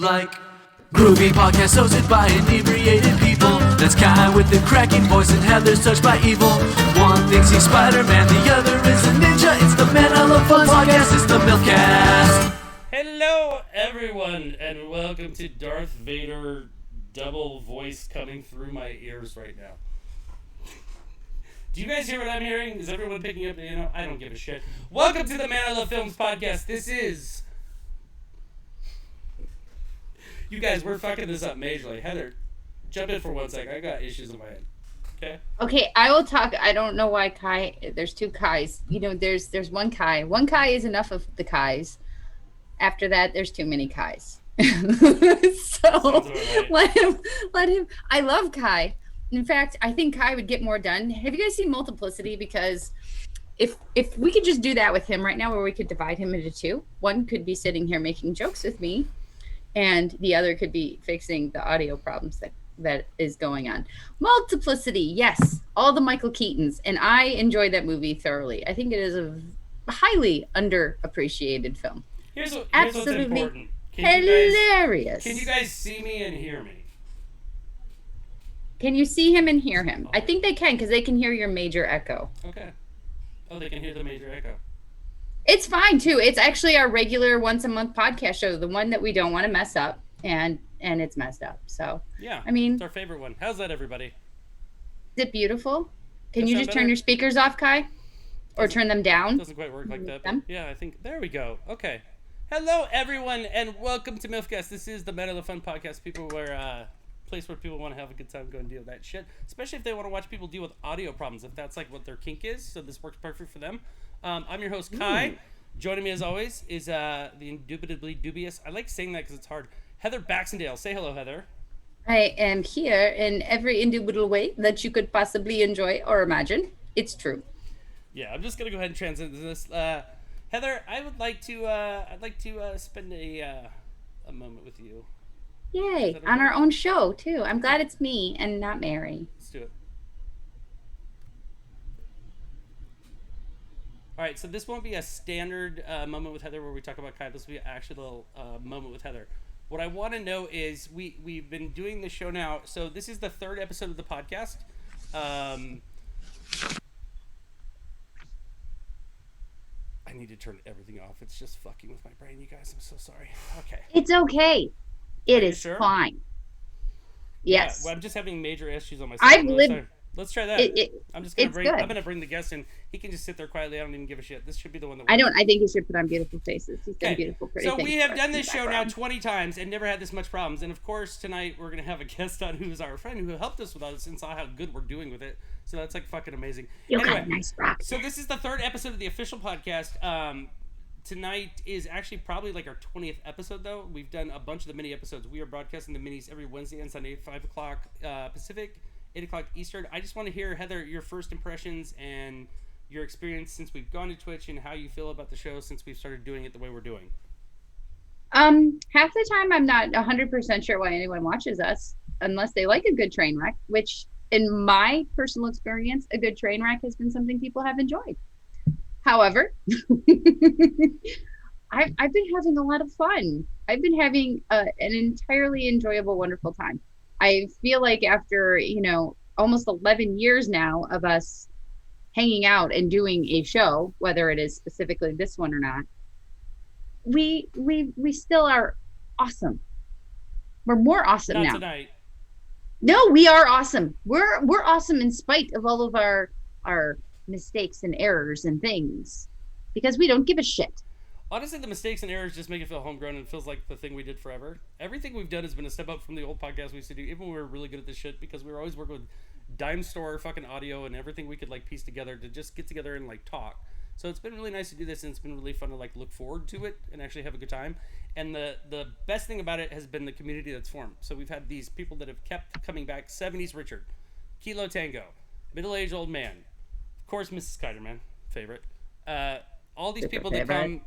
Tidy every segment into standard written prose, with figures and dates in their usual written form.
like. Groovy podcast hosted by inebriated people. That's Kai with the cracking voice and Heather's touched by evil. One thinks he's Spider-Man, the other is a ninja. It's the Man I Love Fun podcast, it's the MILFcast. Hello everyone and welcome to Darth Vader double voice coming through my ears right now. Do you guys hear what I'm hearing? Is everyone picking up? I don't give a shit. Welcome to the Man I Love Films podcast. This is... You guys, we're fucking this up majorly. Heather, jump in for 1 second. I got issues in my head. Okay? Okay, I will talk. I don't know why Kai... There's two Kais. There's one Kai. One Kai is enough of the Kais. After that, there's too many Kais. So let him. I love Kai. In fact, I think Kai would get more done. Have you guys seen Multiplicity? Because if we could just do that with him right now, where we could divide him into two, one could be sitting here making jokes with me, and the other could be fixing the audio problems that is going on. Multiplicity, yes, all the Michael Keatons, and I enjoyed that movie thoroughly. I think it is a highly underappreciated film. Here's what's Absolutely important. Hilarious. Can you guys see me and hear me? Can you see him and hear him? I think they can, because they can hear your major echo. Okay. Oh, they can hear the major echo. It's fine too. It's actually our regular once a month podcast show, the one that we don't want to mess up, and it's messed up. So yeah, I mean, it's our favorite one. How's that, everybody? Is it beautiful? Can Does you that just better? turn your speakers off, Kai, or turn them down? Doesn't quite work like that. Them? But yeah, I think there we go. Okay. Hello, everyone, and welcome to MILFcast. This is the Men of the Fun podcast. People where place where people want to have a good time, go and deal with that shit. Especially if they want to watch people deal with audio problems, if that's like what their kink is. So this works perfect for them. I'm your host, Kai. Ooh. Joining me as always is the indubitably dubious. I like saying that because it's hard. Heather Baxendale. Say hello, Heather. I am here in every indubitable way that you could possibly enjoy or imagine. It's true. Yeah, I'm just gonna go ahead and transition to this. Heather, I'd like to spend a moment with you. Yay! Okay? On our own show too. I'm glad it's me and not Mary. Let's do it. All right, so this won't be a standard moment with Heather where we talk about Kai. This will be an actual moment with Heather. What I want to know is we've been doing this show now. So this is the third episode of the podcast. I need to turn everything off. It's just fucking with my brain, you guys. I'm so sorry. Okay. It's okay. It is sure? fine. Yes. Yeah, well, I'm just having major issues on my I've lived. Let's try that. I'm gonna bring the guest in. He can just sit there quietly. I don't even give a shit. This should be the one that I think you should put on beautiful faces. He's done beautiful, pretty things. So we have done this show now 20 times and never had this much problems. And of course tonight we're gonna have a guest on who's our friend who helped us with all this and saw how good we're doing with it. So that's like fucking amazing. You got a nice rock. So this is the third episode of the official podcast. Tonight is actually probably like our 20th episode, though. We've done a bunch of the mini episodes. We are broadcasting the minis every Wednesday and Sunday, 5 o'clock Pacific, 8 o'clock Eastern. I just want to hear, Heather, your first impressions and your experience since we've gone to Twitch and how you feel about the show since we've started doing it the way we're doing. Half the time I'm not 100% sure why anyone watches us unless they like a good train wreck, which in my personal experience, a good train wreck has been something people have enjoyed. However, I've been having a lot of fun. I've been having an entirely enjoyable, wonderful time. I feel like after, almost 11 years now of us hanging out and doing a show, whether it is specifically this one or not, we still are awesome. We're more awesome Not now. Tonight. No, we are awesome. We're awesome in spite of all of our mistakes and errors and things, because we don't give a shit. Honestly, the mistakes and errors just make it feel homegrown and it feels like the thing we did forever. Everything we've done has been a step up from the old podcast we used to do, even when we were really good at this shit, because we were always working with dime store fucking audio and everything we could like piece together to just get together and like talk. So it's been really nice to do this, and it's been really fun to like look forward to it and actually have a good time. And the best thing about it has been the community that's formed. So we've had these people that have kept coming back. 70s Richard, Kilo Tango, middle-aged old man, of course Mrs. Kiderman, favorite. All these people that come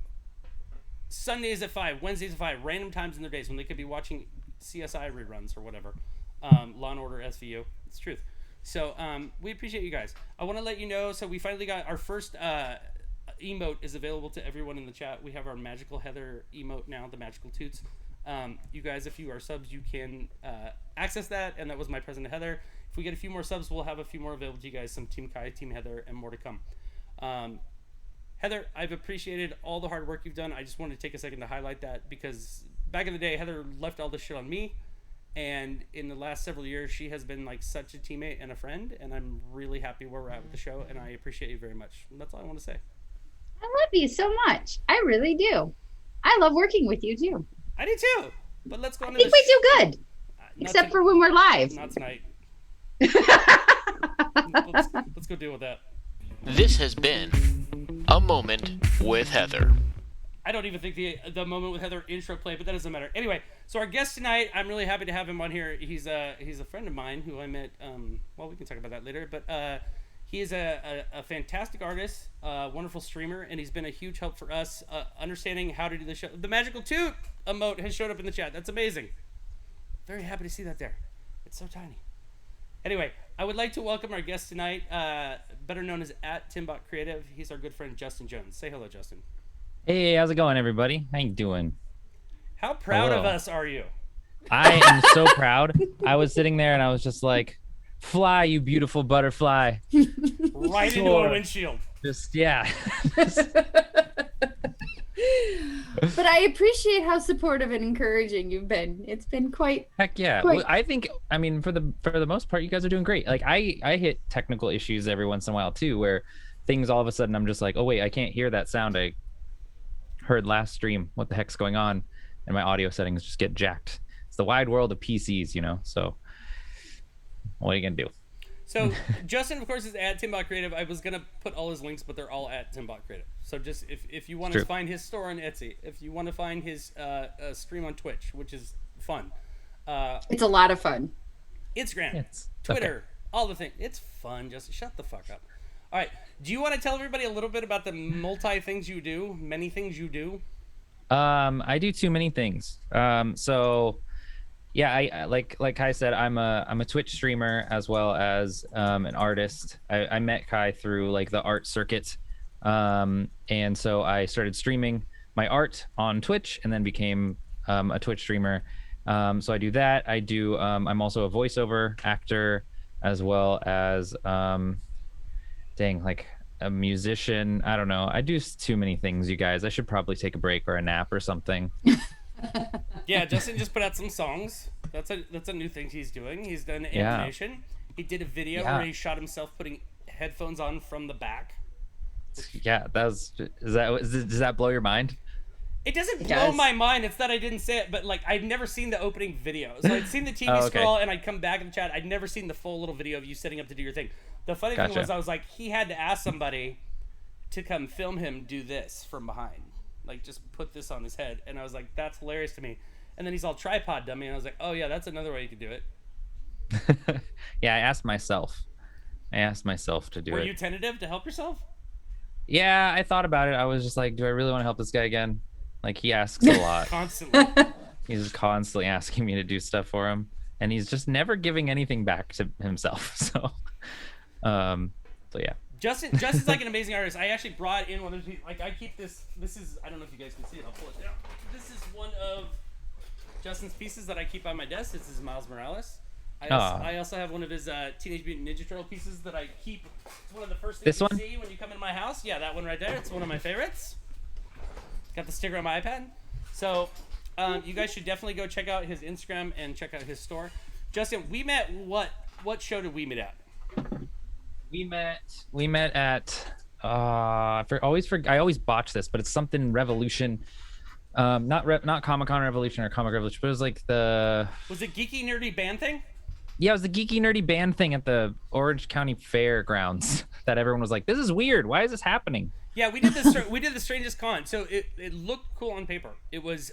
Sundays at 5, Wednesdays at 5, random times in their days when they could be watching CSI reruns or whatever. Law and Order SVU. It's the truth. So we appreciate you guys. I want to let you know, so we finally got our first emote is available to everyone in the chat. We have our Magical Heather emote now, the Magical Toots. You guys, if you are subs, you can access that, and that was my present to Heather. If we get a few more subs, we'll have a few more available to you guys, some Team Kai, Team Heather, and more to come. Heather, I've appreciated all the hard work you've done. I just wanted to take a second to highlight that, because back in the day, Heather left all this shit on me, and in the last several years, she has been like such a teammate and a friend, and I'm really happy where we're at with the show, and I appreciate you very much. And that's all I want to say. I love you so much. I really do. I love working with you too. I do too. But let's go on I think we do good, except for when we're live. Not tonight. let's go deal with that. This has been A Moment with Heather. I don't even think the Moment with Heather intro played, but that doesn't matter. Anyway, so our guest tonight, I'm really happy to have him on here. He's a friend of mine who I met. Well, we can talk about that later. But he is a fantastic artist, wonderful streamer, and he's been a huge help for us understanding how to do the show. The magical toot emote has showed up in the chat. That's amazing. Very happy to see that there. It's so tiny. Anyway, I would like to welcome our guest tonight, better known as @Timbot Creative. He's our good friend Justin Jones. Say hello, Justin. Hey, how's it going, everybody? How you doing? How proud of Hello. us are you? I am so proud. I was sitting there and I was just like, fly, you beautiful butterfly. Right into a windshield. Just, yeah. But I appreciate how supportive and encouraging you've been. It's been quite. Heck yeah. Quite- Well, I think, I mean, for the most part, you guys are doing great. Like, I hit technical issues every once in a while, too, where things all of a sudden I'm just like, oh, wait, I can't hear that sound I heard last stream. What the heck's going on? And my audio settings just get jacked. It's the wide world of PCs, you know? So what are you going to do? So Justin, of course, is @Timbot Creative. I was gonna put all his links, but they're all @Timbot Creative. So just if you want to find his store on Etsy, if you want to find his stream on Twitch, which is fun, It's a lot of fun. Instagram, It's Twitter, okay. all the things. It's fun. Just shut the fuck up. All right. Do you want to tell everybody a little bit about the many things you do? I do too many things. So yeah, I like Kai said, I'm a Twitch streamer as well as an artist. I met Kai through like the art circuit, and so I started streaming my art on Twitch and then became a Twitch streamer. So I do that. I do. I'm also a voiceover actor as well as like a musician. I don't know. I do too many things, you guys. I should probably take a break or a nap or something. Yeah, Justin just put out some songs. That's a new thing he's doing. He's done animation. He did a video where he shot himself putting headphones on from the back. Yeah, does that blow your mind? It doesn't blow my mind. It's that I didn't say it, but like I've never seen the opening video. So I'd seen the TV scroll and I'd come back in the chat. I'd never seen the full little video of you setting up to do your thing. The funny thing was I was like, he had to ask somebody to come film him do this from behind. Like just put this on his head. And I was like, that's hilarious to me. And then he's all tripod dummy. And I was like, oh yeah, that's another way you could do it. Yeah, I asked myself to do it. Were you tentative to help yourself? Yeah, I thought about it. I was just like, do I really want to help this guy again? Like he asks a lot. Constantly. He's constantly asking me to do stuff for him, and he's just never giving anything back to himself. So yeah. Justin's like an amazing artist. I actually brought in one of these. Like I keep this. This is, I don't know if you guys can see it. I'll pull it down. This is one of Justin's pieces that I keep on my desk. This is Miles Morales. I also have one of his Teenage Mutant Ninja Turtle pieces that I keep. It's one of the first things This you one? see when you come into my house. Yeah, that one right there. It's one of my favorites. Got the sticker on my iPad. So you guys should definitely go check out his Instagram and check out his store. Justin, we met what show did we meet at? We met at I always botch this, but it's something Revolution. Not Comic-Con Revolution or Comic Revolution, but it was like Was it Geeky Nerdy Band thing? Yeah, it was the Geeky Nerdy Band thing at the Orange County Fairgrounds that everyone was like, this is weird. Why is this happening? Yeah, we did the strangest con. So it looked cool on paper. It was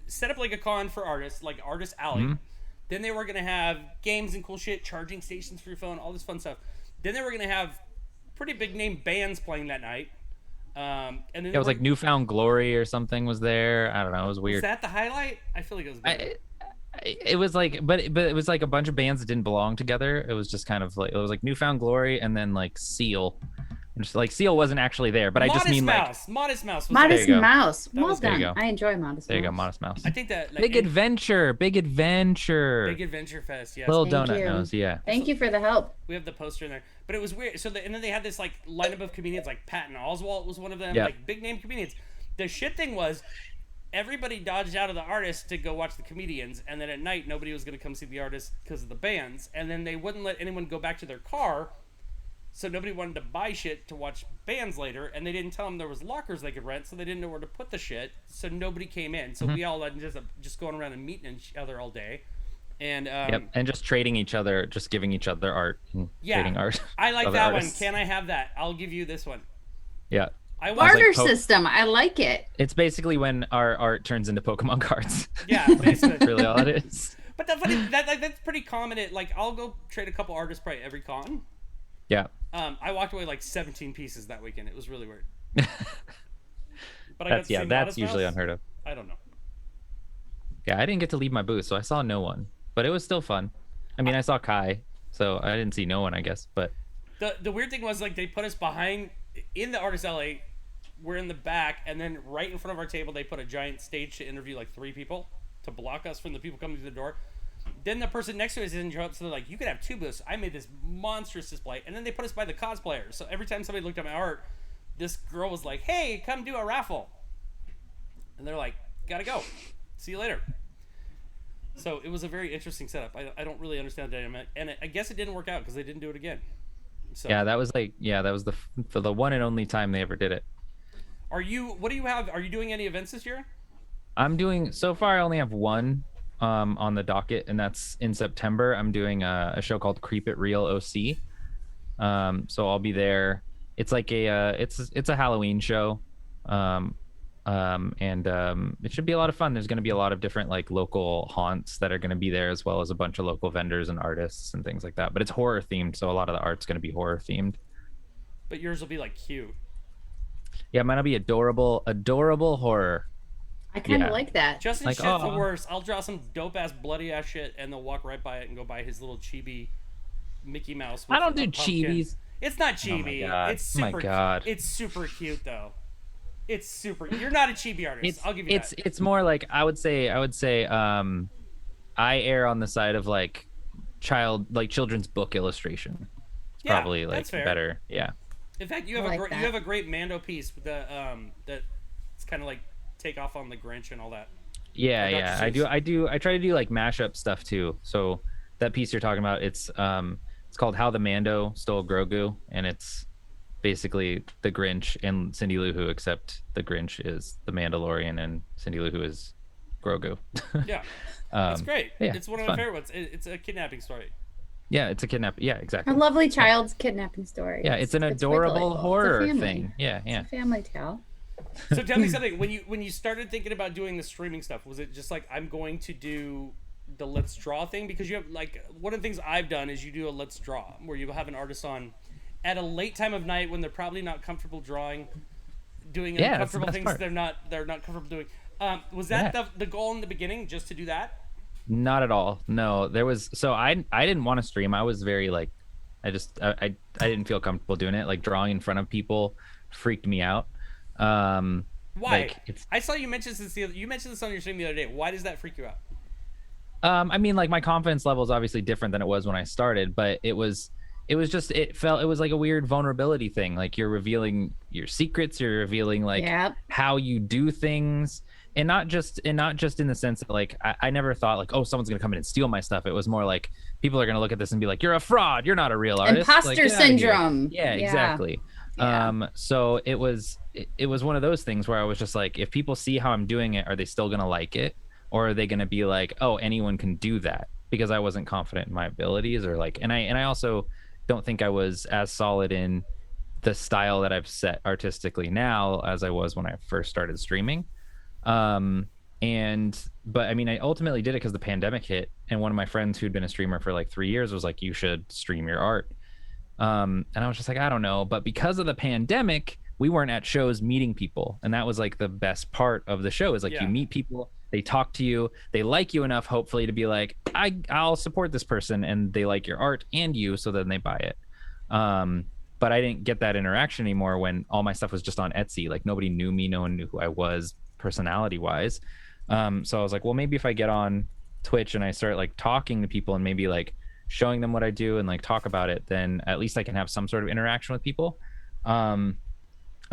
set up like a con for artists, like Artist Alley. Mm-hmm. Then they were gonna have games and cool shit, charging stations for your phone, all this fun stuff. Then they were gonna have pretty big name bands playing that night. And then it was like Newfound Glory or something was there. I don't know. It was weird. Was that the highlight? I feel like it was better. It was like, but it was like a bunch of bands that didn't belong together. It was just kind of like, it was like Newfound Glory and then like Seal Just like Seal wasn't actually there, but I just mean like Modest Mouse. Modest There you go. Mouse. That Well was- there you done. go. I enjoy Modest there you go, Mouse. Modest Mouse. I think that like, Big Adventure. Big Adventure Fest. Yes. Little Thank donut you. nose. Yeah. Thank you for the help. We have the poster in there, but it was weird. So and then they had this like lineup of comedians, like Patton Oswalt was one of them, Yeah. like big name comedians. The shit thing was, everybody dodged out of the artists to go watch the comedians, and then at night nobody was going to come see the artists because of the bands, and then they wouldn't let anyone go back to their car, so nobody wanted to buy shit to watch bands later, and they didn't tell them there was lockers they could rent, so they didn't know where to put the shit, so nobody came in. So we all ended up just going around and meeting each other all day. And Yep. And just trading each other, just giving each other art. And trading art. I like other that artists. one. Can I have that? I'll give you this one. Yeah. I was Barter like system. I like it. It's basically when our art turns into Pokemon cards. yeah, basically. That's really all it is. But that's funny. That's pretty common. I'll go trade a couple artists probably every con. Yeah. I walked away like 17 pieces that weekend. It was really weird. But I got to see that's Modest usually Mouse. unheard of. I don't know. Yeah, I didn't get to leave my booth, so I saw no one, but it was still fun. I mean, I saw Kai, so I didn't see no one, I guess, but The weird thing was like they put us behind in the Artist LA. We're in the back, and then right in front of our table they put a giant stage to interview like 3 people to block us from the people coming to the door. Then the person next to us didn't show up, so they're like, "You could have 2 booths." I made this monstrous display, and then they put us by the cosplayers. So every time somebody looked at my art, this girl was like, "Hey, come do a raffle," and they're like, "Gotta go. See you later." So it was a very interesting setup. I don't really understand the dynamic, and I guess it didn't work out because they didn't do it again. So yeah, that was for the one and only time they ever did it. What do you have? Are you doing any events this year? I'm doing, so far I only have one on the docket, and that's in September. I'm doing a show called Creep It Real OC. So I'll be there. It's like it's a Halloween show. It should be a lot of fun. There's going to be a lot of different like local haunts that are going to be there, as well as a bunch of local vendors and artists and things like that. But it's horror themed, so a lot of the art's going to be horror themed. But yours will be like cute. Yeah, mine'll be adorable horror. I kind of Yeah. like that. Justin Like, shit's the aw. worst. I'll draw some dope ass bloody ass shit, and they'll walk right by it and go buy his little chibi Mickey Mouse. I don't with do a pumpkin. chibis. It's not Oh my chibi. God. It's Oh my super. God. It's super cute though. It's super. You're not a chibi artist. I'll give you that. It's more like I would say I err on the side of like children's book illustration. It's Yeah, probably like that's fair. better. Yeah. In fact, you have I like you that. have a great Mando piece with the that it's kind of like take off on the Grinch and all that. Yeah, Or Dr. yeah. Seuss. I try to do like mashup stuff too. So that piece you're talking about, it's called How the Mando Stole Grogu, and it's basically the Grinch and Cindy Lou Who, except the Grinch is the Mandalorian and Cindy Lou Who is Grogu. Yeah, it's great. yeah, It's one of it's my fun. favorite ones. It's a kidnapping story. Yeah, it's a kidnap. Yeah, A exactly. lovely child's kidnapping story. Yeah, it's an quite adorable delightful. It's a horror family. thing. Yeah, yeah. It's a family tale. So tell me something. When you started thinking about doing the streaming stuff, was it just like I'm going to do the Let's Draw thing? Because you have like one of the things I've done is you do a Let's Draw where you have an artist on at a late time of night when they're probably not comfortable doing Yeah, that's the uncomfortable best things part. they're not comfortable doing. Was that Yeah. the goal in the beginning, just to do that? Not at all. No, there was, so I didn't want to stream. I was very like, I didn't feel comfortable doing it. Like drawing in front of people freaked me out. Why? Like, it's, I saw you mention this. You mentioned this on your stream the other day. Why does that freak you out? I mean, like my confidence level is obviously different than it was when I started, but it was just, it was like a weird vulnerability thing. Like you're revealing your secrets, you're revealing like Yep. how you do things. And not just in the sense that like I never thought like, oh, someone's gonna come in and steal my stuff. It was more like people are gonna look at this and be like, you're a fraud, you're not a real artist. Imposter Like, get outta here. syndrome. Yeah, exactly. Yeah. So it was one of those things where I was just like, if people see how I'm doing it, are they still gonna like it, or are they gonna be like, oh, anyone can do that? Because I wasn't confident in my abilities, or like, and I also don't think I was as solid in the style that I've set artistically now as I was when I first started streaming. But I mean, I ultimately did it because the pandemic hit, and one of my friends who'd been a streamer for like 3 years was like, you should stream your art. And I was just like, I don't know. But because of the pandemic, we weren't at shows meeting people. And that was like the best part of the show, is like, Yeah. you meet people, they talk to you, they like you enough, hopefully, to be like, I'll support this person, and they like your art and you, so then they buy it. but I didn't get that interaction anymore when all my stuff was just on Etsy. Like nobody knew me, no one knew who I was personality wise. So I was like, well, maybe if I get on Twitch and I start like talking to people and maybe like showing them what I do and like talk about it, then at least I can have some sort of interaction with people. And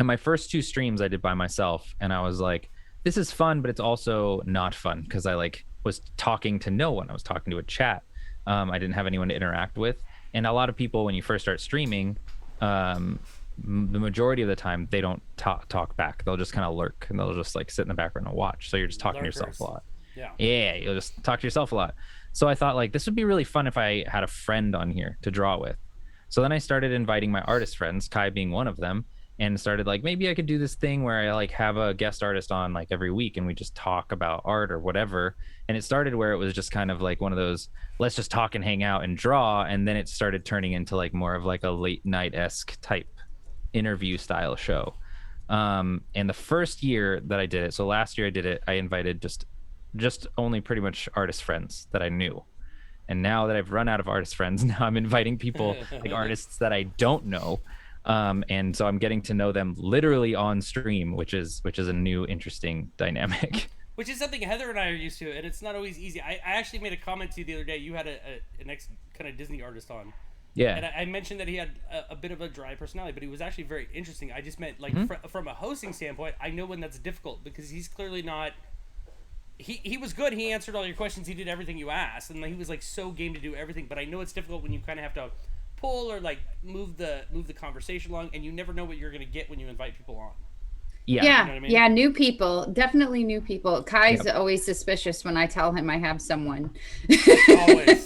my first 2 streams I did by myself, and I was like, this is fun, but it's also not fun because I like was talking to no one. I was talking to a chat. I didn't have anyone to interact with. And a lot of people, when you first start streaming, the majority of the time they don't talk back. They'll just kind of lurk and they'll just like sit in the background and watch. So you're just talking to yourself a lot. Yeah, you'll just talk to yourself a lot. So I thought like this would be really fun if I had a friend on here to draw with. So then I started inviting my artist friends, Kai being one of them, and started like, maybe I could do this thing where I like have a guest artist on like every week and we just talk about art or whatever. And it started where it was just kind of like one of those, let's just talk and hang out and draw. And then it started turning into like more of like a late night-esque type interview style show. And the first year that I did it, so last year I did it, I invited just only pretty much artist friends that I knew. And now that I've run out of artist friends, now I'm inviting people like artists that I don't know. And so I'm getting to know them literally on stream, which is a new interesting dynamic. Which is something Heather and I are used to, and it's not always easy. I actually made a comment to you the other day. You had an ex kind of Disney artist on. Yeah. And I mentioned that he had a bit of a dry personality, but he was actually very interesting. I just meant, like, from a hosting standpoint, I know when that's difficult because he's clearly not... He was good. He answered all your questions. He did everything you asked, and he was, like, so game to do everything. But I know it's difficult when you kind of have to pull or, like, move the conversation along, and you never know what you're going to get when you invite people on. Yeah. Yeah. You know what I mean? Yeah. New people. Definitely new people. Kai's always suspicious when I tell him I have someone. Always.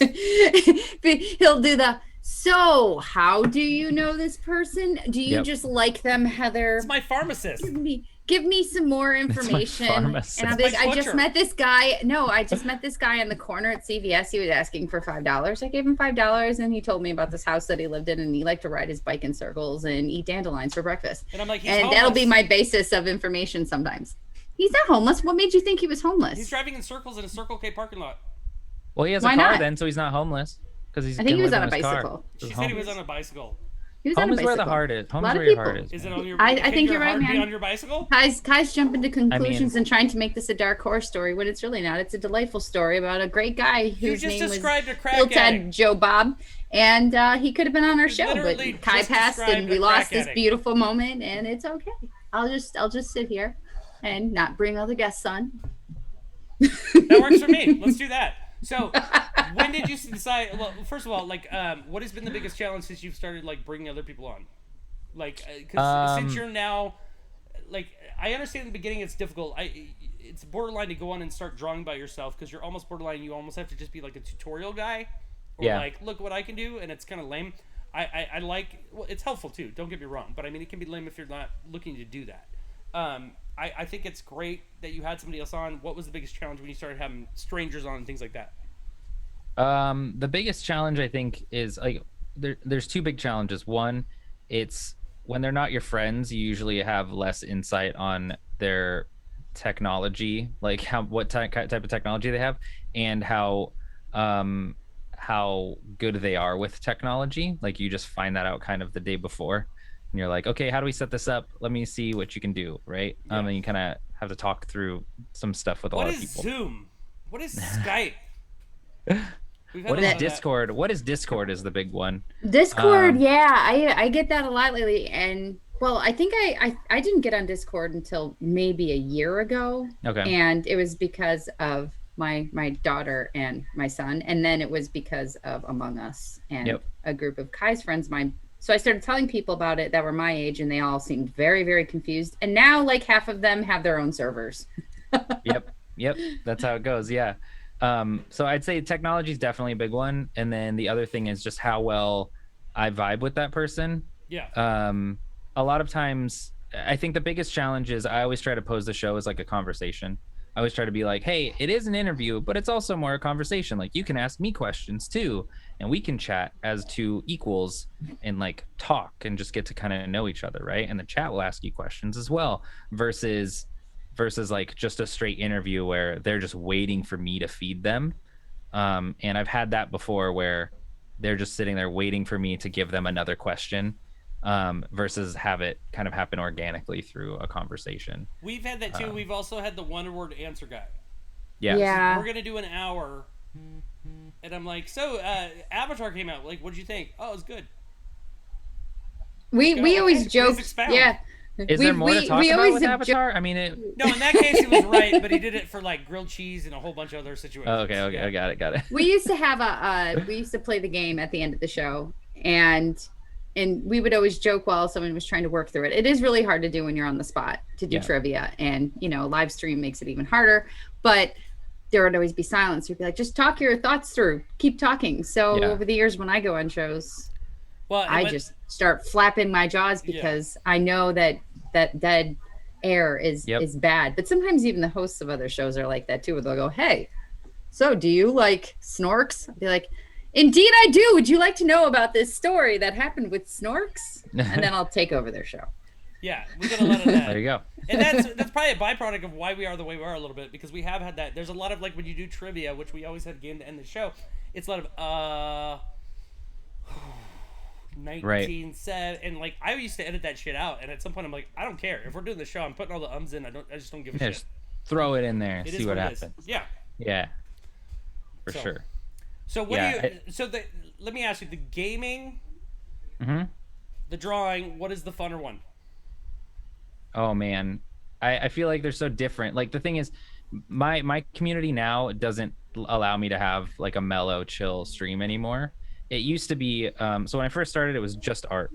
He'll do the, so how do you know this person? Do you just like them, Heather? It's my pharmacist. Give me some more information. And I'm like, I just met this guy. No, I just met this guy in the corner at CVS. He was asking for $5. I gave him $5, and he told me about this house that he lived in, and he liked to ride his bike in circles and eat dandelions for breakfast. And I'm like, that'll be my basis of information sometimes. He's not homeless. What made you think he was homeless? He's driving in circles in a Circle K parking lot. Well, he has Why a car not? then, so he's not homeless. I I think he was on a bicycle. She said he was on a bicycle. He was Home on a is bicycle. where the heart is. Home A lot is of where your people. heart is. Is it on your? I think you're right, man. On your bicycle? Kai's jumping to conclusions and trying to make this a dark horse story when it's really not. It's a delightful story about a great guy whose name was Ted Joe Bob, and he could have been on our show, but Kai passed and we lost this beautiful moment, and it's okay. I'll just sit here and not bring other guests on. That works for me. Let's do that. So, when did you decide? Well, first of all, like, what has been the biggest challenge since you've started like bringing other people on? Like, because since you're now, like, I understand in the beginning it's difficult. It's borderline to go on and start drawing by yourself because you're almost borderline. You almost have to just be like a tutorial guy, or like, look what I can do, and it's kind of lame. I like. Well, it's helpful too. Don't get me wrong, but I mean, it can be lame if you're not looking to do that. I think it's great that you had somebody else on. What was the biggest challenge when you started having strangers on and things like that? The biggest challenge I think is like there's 2 big challenges. One, it's when they're not your friends, you usually have less insight on their technology, like what type of technology they have, and how good they are with technology. Like you just find that out kind of the day before. And you're like, okay, how do we set this up? Let me see what you can do, right? Yeah. And you kind of have to talk through some stuff with a lot of people. What is Zoom? What is Skype? What is Discord? What is Discord is the big one. Discord, yeah. I get that a lot lately. And, well, I think I didn't get on Discord until maybe a year ago. Okay. And it was because of my daughter and my son. And then it was because of Among Us and a group of Kai's friends, mine. So I started telling people about it that were my age, and they all seemed very, very confused. And now, like, half of them have their own servers. Yep. That's how it goes. Yeah. So I'd say technology is definitely a big one. And then the other thing is just how well I vibe with that person. Yeah. A lot of times, I think the biggest challenge is I always try to pose the show as like a conversation. I always try to be like, hey, it is an interview, but it's also more a conversation. Like you can ask me questions too, and we can chat as two equals and like talk and just get to kind of know each other, right? And the chat will ask you questions as well, versus like just a straight interview where they're just waiting for me to feed them. And I've had that before where they're just sitting there waiting for me to give them another question. versus have it kind of happen organically through a conversation. We've had that too. We've also had the one word answer guy. Yeah. Yeah. We're gonna do an hour, and I'm like, so Avatar came out. Like, what'd you think? Oh, it was good. We always Please joke. expound. Yeah. Is there more to talk about with Avatar? I mean, No, in that case, he was right, but he did it for like grilled cheese and a whole bunch of other situations. Oh, okay, Yeah. I got it. We used to have we used to play the game at the end of the show, and we would always joke while someone was trying to work through it. It is really hard to do when you're on the spot to do trivia, and live stream makes it even harder. But there would always be silence. You'd be like, just talk your thoughts through, keep talking. So over the years, when I go on shows, I just start flapping my jaws because I know that dead air is bad. But sometimes even the hosts of other shows are like that too, where they'll go, hey, so do you like Snorks? I'll be like, indeed I do. Would you like to know about this story that happened with Snorks? And then I'll take over their show. Yeah, we get a lot of that. There you go. And that's probably a byproduct of why we are the way we are a little bit, because we have had that. There's a lot of, like, when you do trivia, which we always had a game to end the show, it's a lot of 1970, and like I used to edit that shit out, and at some point I'm like, I don't care if we're doing the show, I'm putting all the ums in. I just don't give a shit. Just throw it in there, It see is what it happens. is. Yeah. Yeah, for sure. So what do you? Let me ask you: the gaming, the drawing. What is the funner one? Oh man, I feel like they're so different. Like the thing is, my community now doesn't allow me to have like a mellow, chill stream anymore. It used to be, so when I first started, it was just art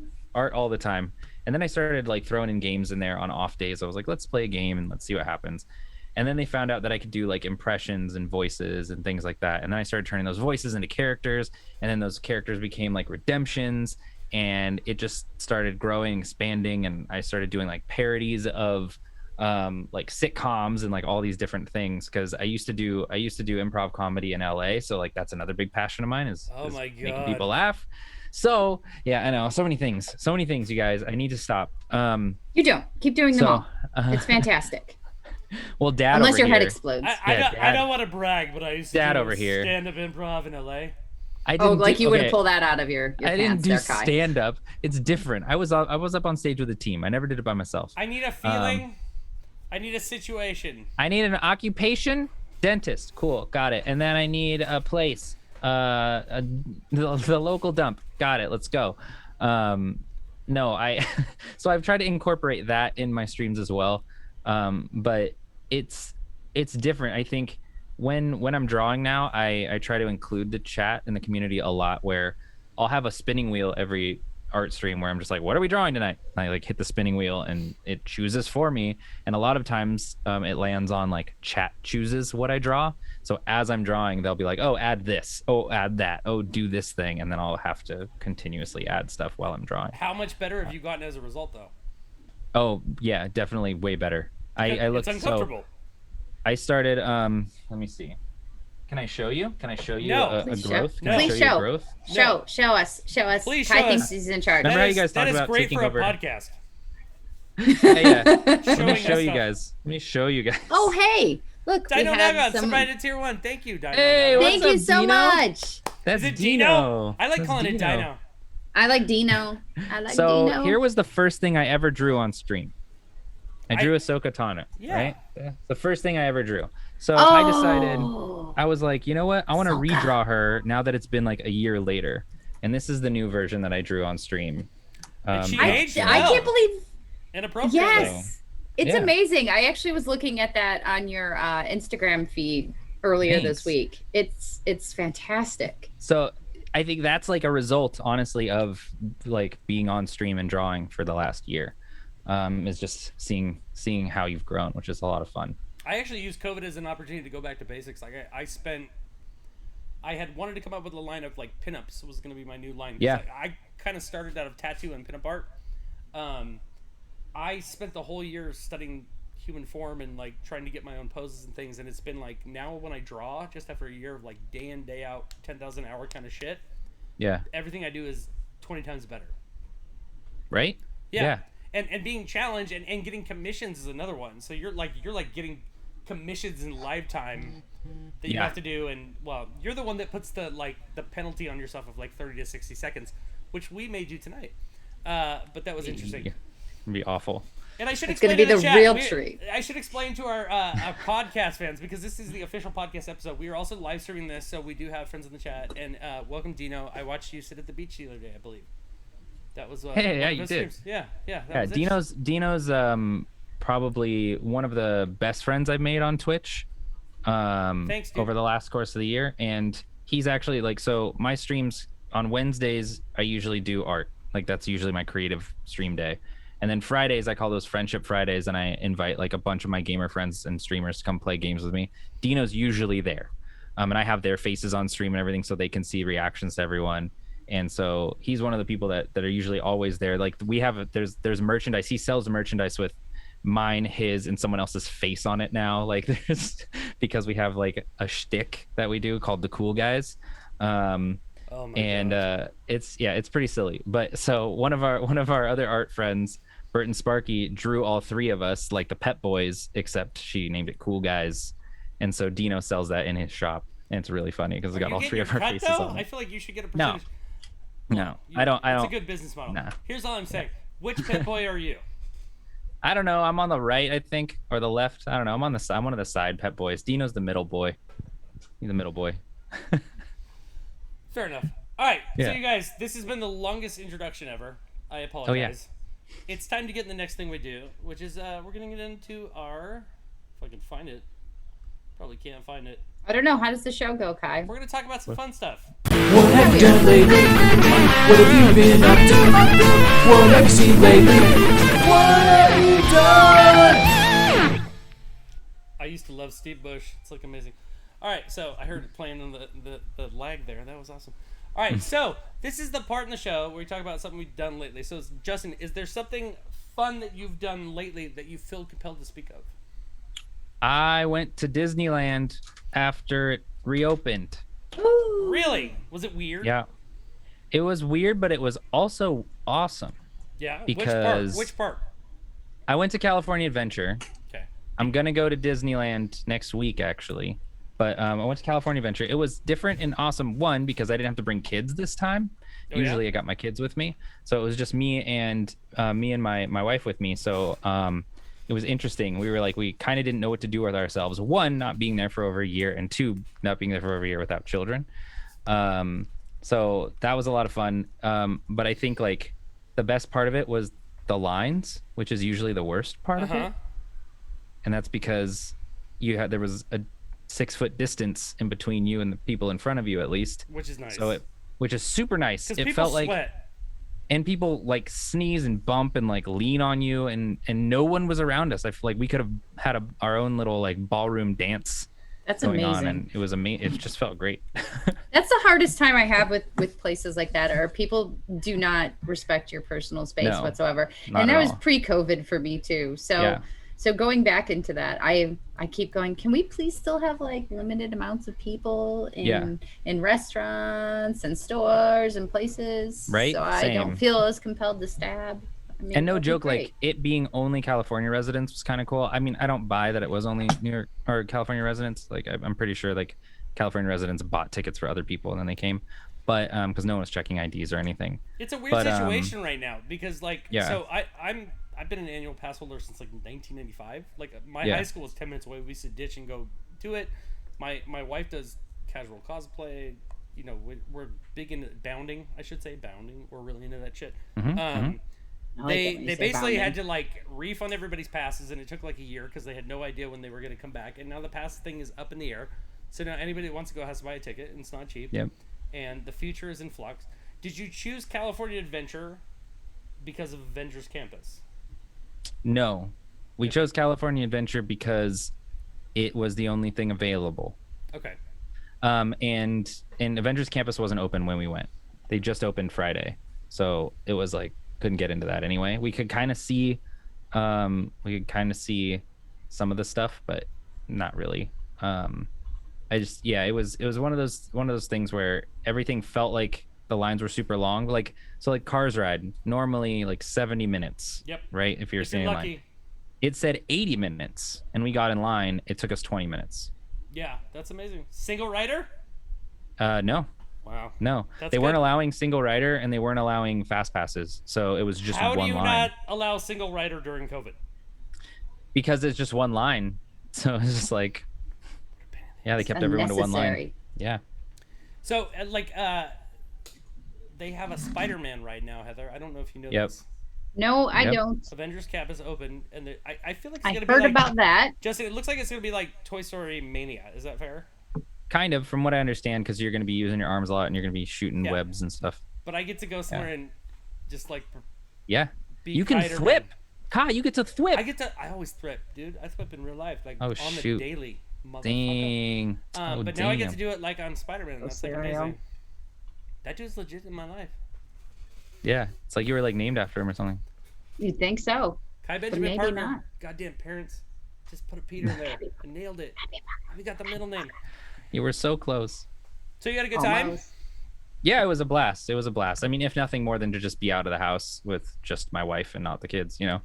all the time. And then I started like throwing in games in there on off days. I was like, let's play a game and let's see what happens. And then they found out that I could do like impressions and voices and things like that. And then I started turning those voices into characters. And then those characters became like redemptions. And it just started growing, expanding. And I started doing like parodies of like sitcoms and like all these different things, because I used to do improv comedy in LA, so like that's another big passion of mine is making people laugh. So yeah, I know, so many things you guys. I need to stop. You don't keep doing them all. It's fantastic. Well, Dad, unless your head here, explodes. I don't want to brag, but I used to Dad do over here stand-up improv in LA. You wouldn't pull that out of your I didn't pants do there, Kai. stand up. It's different. I was up on stage with a team. I never did it by myself. I need a feeling. I need a situation. I need an occupation. Dentist. Cool. Got it. And then I need a place. The local dump. Got it. Let's go. So I've tried to incorporate that in my streams as well. But it's different. I think when I'm drawing now, I try to include the chat in the community a lot, where I'll have a spinning wheel every art stream where I'm just like, what are we drawing tonight? And I like hit the spinning wheel and it chooses for me. And a lot of times it lands on like chat chooses what I draw. So as I'm drawing, they'll be like, oh, add this. Oh, add that. Oh, do this thing. And then I'll have to continuously add stuff while I'm drawing. How much better have you gotten as a result, though? Oh, yeah, definitely way better. I looked it's uncomfortable. So I started, let me see. Can I show you? No. A growth? Can I Please show you a growth? Show us. Please Kai show thinks us. he's in charge. Remember how you guys That talked is about great taking for a over? podcast. Yeah. Let me Showing show us you stuff. guys. Let me show you guys. Oh, hey. Look, we Dino have Nagon, some... somebody to tier 1. Thank you, Dino. Hey, Nagon. what's Thank up, you so Dino? much. That's Is it Dino. I like That's calling it Dino. I like Dino. So Dino. here was the first thing I ever drew on stream. I drew Ahsoka Tano, right? Yeah. The first thing I ever drew. So I decided, I was like, you know what? I want to redraw her now that it's been like a year later. And this is the new version that I drew on stream. She I aged can't well. believe... Inappropriately. Yes. It's Yeah. amazing. I actually was looking at that on your Instagram feed earlier Thanks. this week. It's fantastic. So I think that's like a result, honestly, of like being on stream and drawing for the last year. Is just seeing how you've grown, which is a lot of fun. I actually used COVID as an opportunity to go back to basics. Like I had wanted to come up with a line of like pinups was going to be my new line. Yeah. I kind of started out of tattoo and pinup art. I spent the whole year studying human form and like trying to get my own poses and things. And it's been like now when I draw, just after a year of like day in, day out, 10,000 hour kind of shit. Yeah. Everything I do is 20 times better. Right? Yeah. And being challenged and getting commissions is another one. So you're like getting commissions in lifetime that you have to do, and well, you're the one that puts the penalty on yourself of like 30 to 60 seconds, which we made you tonight. But that was interesting. It'd be awful. And I should It's going explain to be to the chat, real treat. I should explain to our podcast fans, because this is the official podcast episode. We are also live streaming this, so we do have friends in the chat. And welcome, Dino. I watched you sit at the beach the other day, I believe. That was Hey, yeah, you did. Streams. Yeah. Yeah, Dino's probably one of the best friends I've made on Twitch. Thanks, dude. Over the last course of the year, and he's actually like, so my streams on Wednesdays I usually do art, like that's usually my creative stream day, and then Fridays I call those friendship Fridays, and I invite like a bunch of my gamer friends and streamers to come play games with me. Dino's usually there, and I have their faces on stream and everything so they can see reactions to everyone. And so he's one of the people that are usually always there. Like we have there's merchandise. He sells merchandise with mine, his, and someone else's face on it now. Like there's, because we have like a shtick that we do called the Cool Guys. It's pretty silly. But so one of our other art friends, Bert and Sparky, drew all three of us like the Pet Boys, except she named it Cool Guys. And so Dino sells that in his shop, and it's really funny because it's got all three of our faces on it. I feel like you should get a percentage. No, I don't. It's a good business model. Nah. Here's all I'm saying. Which Pet Boy are you? I don't know. I'm on the right, I think, or the left. I don't know. I'm on the side. I'm one of the side Pet Boys. Dino's the middle boy. He's the middle boy. Fair enough. All right. Yeah. So you guys, this has been the longest introduction ever. I apologize. Oh, yeah. It's time to get in the next thing we do, which is we're gonna get into our. If I can find it. Probably can't find it. I don't know. How does the show go, Kai? We're gonna talk about some fun stuff. What have you done lately? What have you been up to? What have you seen lately? What have you done? I used to love Steve Bush. It's like amazing. All right, so I heard it playing on the lag there. That was awesome. All right, so this is the part in the show where we talk about something we've done lately. So, Justin, is there something fun that you've done lately that you feel compelled to speak of? I went to Disneyland after it reopened. Ooh. Really? Was it weird? Yeah. It was weird, but it was also awesome. Yeah. Because Which part? I went to California Adventure. Okay. I'm going to go to Disneyland next week, actually. But I went to California Adventure. It was different and awesome, one, because I didn't have to bring kids this time. Oh, Usually yeah? I got my kids with me. So it was just me and my wife with me. So it was interesting. We kind of didn't know what to do with ourselves. One, not being there for over a year, and two, not being there for over a year without children. So that was a lot of fun. But I think like the best part of it was the lines, which is usually the worst part of it. And that's because there was a 6-foot distance in between you and the people in front of you, at least. Which is nice. Which is super nice. Because It people felt like sweat. and people like sneeze and bump and like lean on you, and no one was around us. I feel like we could have had our own little like ballroom dance That's going amazing. on, and it was amazing. It just felt great. That's the hardest time I have with places like that, or people do not respect your personal space No, whatsoever. not And that at was all. pre-COVID for me too. So Yeah. so going back into that, I keep going, can we please still have like limited amounts of people in restaurants and stores and places? Right? So I Same. don't feel as compelled to stab. I mean, And no that'd be joke, great. like it being only California residents was kind of cool. I mean, I don't buy that it was only New York or California residents. Like I'm pretty sure like California residents bought tickets for other people and then they came, but because no one was checking IDs or anything. It's a weird But, situation right now because like Yeah. so I've been an annual pass holder since like 1995. Like my Yeah. high school was 10 minutes away. We used to ditch and go do it. My wife does casual cosplay. You know, we're big into bounding. I should say bounding. We're really into that shit. I like it when you They say basically had bounding. to like refund everybody's passes, and it took like a year because they had no idea when they were going to come back. And now the pass thing is up in the air. So now anybody that wants to go has to buy a ticket, and it's not cheap. Yep. And the future is in flux. Did you choose California Adventure because of Avengers Campus? No, we chose California Adventure because it was the only thing available. Okay. And Avengers Campus wasn't open when we went. They just opened Friday, so it was like couldn't get into that anyway. We could kind of see, some of the stuff, but not really. It was one of those things where everything felt like the lines were super long. Like Cars Ride normally like 70 minutes. Yep. Right. If you're standing in line, it said 80 minutes, and we got in line. It took us 20 minutes. Yeah, that's amazing. Single rider? No. Wow. No, That's they weren't good. allowing single rider and they weren't allowing fast passes. So it was just How do one you line. not allow single rider during COVID? Because it's just one line. So it's just like, yeah, they kept everyone to one line. Unnecessary. Yeah. So, they have a Spider-Man ride now, Heather. I don't know if you know Yep. this. No, I Yep. don't. Avengers Cap is open, and I feel like it's I gonna heard be like, about that. Justin, it looks like it's gonna be like Toy Story Mania. Is that fair? Kind of, from what I understand, because you're going to be using your arms a lot and you're going to be shooting Yeah. webs and stuff. But I get to go somewhere and just like Yeah. be You can Spider-Man. thwip. Kai, you get to thwip. I always thwip, dude. I thwip in real life, like Oh, on shoot. the daily. Motherfucker. Dang. But now I get to do it like on Spider-Man. That's like cereal. amazing. That dude's legit in my life. Yeah. It's like you were like named after him or something. You'd think so. Kai Benjamin maybe Parker. not. Goddamn parents. Just put a Peter in there. I nailed it. We got the middle name. You were so close. So you had a good time? Almost. Yeah, it was a blast. It was a blast. I mean, if nothing more than to just be out of the house with just my wife and not the kids, you know.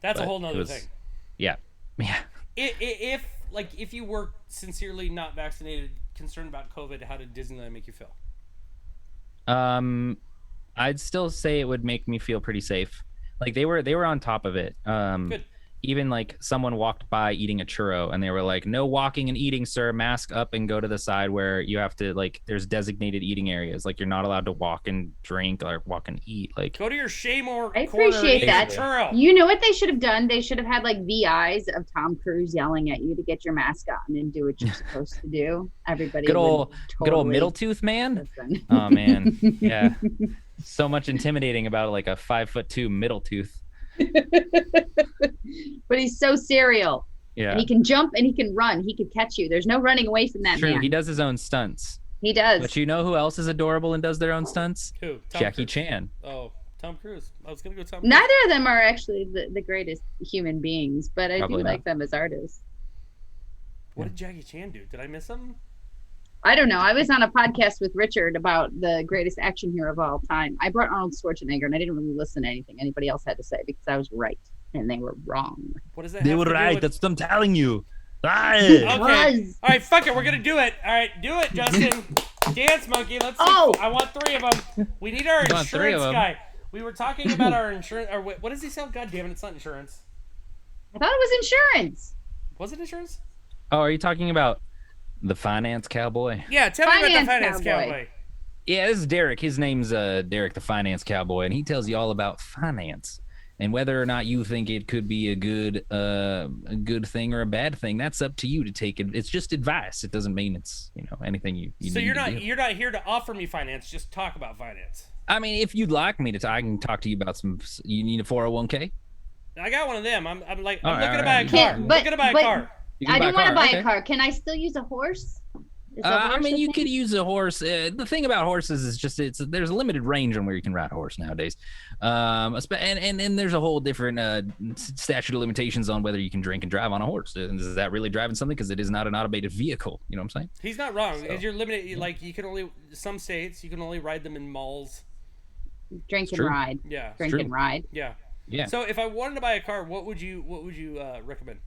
That's a but whole it nother was- thing. Yeah. Yeah. If you were sincerely not vaccinated, concerned about COVID, how did Disneyland make you feel? I'd still say it would make me feel pretty safe. Like they were on top of it. Good. Even like someone walked by eating a churro and they were like, "No walking and eating, sir. Mask up and go to the side where you have to like there's designated eating areas. Like you're not allowed to walk and drink or walk and eat." Like Go to your shame or I corner and appreciate eat that. your churro. You know what they should have done? They should have had like VIs of Tom Cruise yelling at you to get your mask on and do what you're supposed to do. Everybody good old totally middle tooth man. listen. Oh man. Yeah. So much intimidating about like a 5'2" middle tooth. But he's so serial. Yeah. And he can jump and he can run. He could catch you. There's no running away from that True. man. He does his own stunts. He does. But you know who else is adorable and does their own stunts? Who? Tom Jackie Cruise. Chan. Oh, Tom Cruise. I was gonna go Tom Cruise. Neither of them are actually the greatest human beings, but I Probably do like not. them as artists. What did Jackie Chan do? Did I miss him? I don't know. I was on a podcast with Richard about the greatest action hero of all time. I brought Arnold Schwarzenegger, and I didn't really listen to anything anybody else had to say because I was right and they were wrong. What does that have to do with... That's what I'm telling you. Okay. Was. All right, fuck it. We're gonna do it. All right, do it, Justin. Dance monkey. Let's see. Oh. I want 3 of them. We need our You want 3 of insurance 'em? guy. We were talking about our insurance. Or what does he sell? God damn it! It's not insurance. I thought it was insurance. Was it insurance? Oh, are you talking about the finance cowboy? Yeah, tell me about the Finance finance cowboy. cowboy. Yeah, this is Derek. His name's Derek the Finance Cowboy, and he tells you all about finance and whether or not you think it could be a good thing or a bad thing. That's up to you to take it. It's just advice. It doesn't mean it's anything you So need you're to not do. you're not here to offer me finance. Just talk about finance. I mean, if you'd like me to, I can talk to you about some. You need a 401k. I got one of them. I'm All looking right, to buy a all car. right. I'm But- looking to buy a but- car. You can I don't want to buy okay. a car. Can I still use a horse? Is a I horse mean, a you thing? could use a horse. The thing about horses is just there's a limited range on where you can ride a horse nowadays, and there's a whole different statute of limitations on whether you can drink and drive on a horse. And is that really driving something? Because it is not an automated vehicle. You know what I'm saying? He's not wrong. So- You're limited. Like you can only some states you can only ride them in malls. Drink and true. ride. Yeah. Drink true. and ride. Yeah. Yeah. So if I wanted to buy a car, what would you recommend?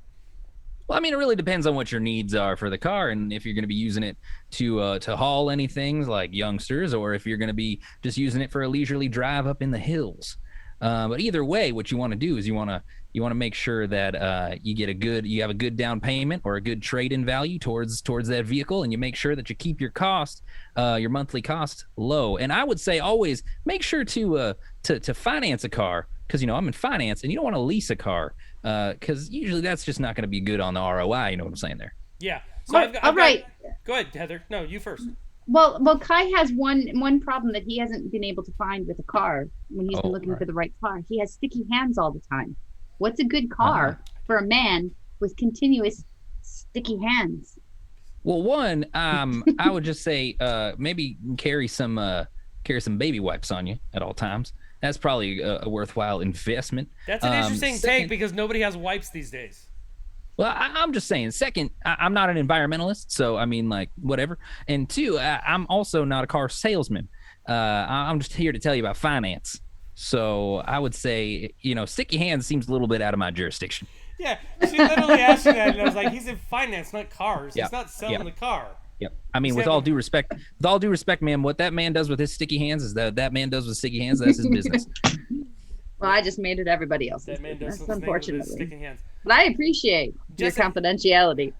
Well, I mean, it really depends on what your needs are for the car, and if you're going to be using it to haul anything like youngsters, or if you're going to be just using it for a leisurely drive up in the hills. But either way, what you want to do is you want to make sure that you have a good down payment or a good trade-in value towards that vehicle, and you make sure that you keep your your monthly cost low. And I would say always make sure to finance a car, because I'm in finance, and you don't want to lease a car. Because usually that's just not going to be good on the ROI. You know what I'm saying there? Yeah. So Well, all right. Go ahead, Heather. No, you first. Well, Kai has one problem that he hasn't been able to find with a car when he's been looking right. for the right car. He has sticky hands all the time. What's a good car for a man with continuous sticky hands? Well, one, I would just say maybe carry some baby wipes on you at all times. That's probably a worthwhile investment. That's an interesting second- take because nobody has wipes these days. Well, I'm just saying. Second, I'm not an environmentalist, so I mean, like, whatever. And 2, I'm also not a car salesman. I'm just here to tell you about finance. So I would say, sticky hands seems a little bit out of my jurisdiction. Yeah, she literally asked me that, and I was like, "He's in finance, not cars. Yeah, He's not selling yeah. the car." Yep. I mean, with all due respect, ma'am, what that man does with his sticky hands is that man does with sticky hands. That's his business. Well, I just made it everybody else's That man does business, something with his unfortunately. sticking hands. But I appreciate your Jessica- confidentiality.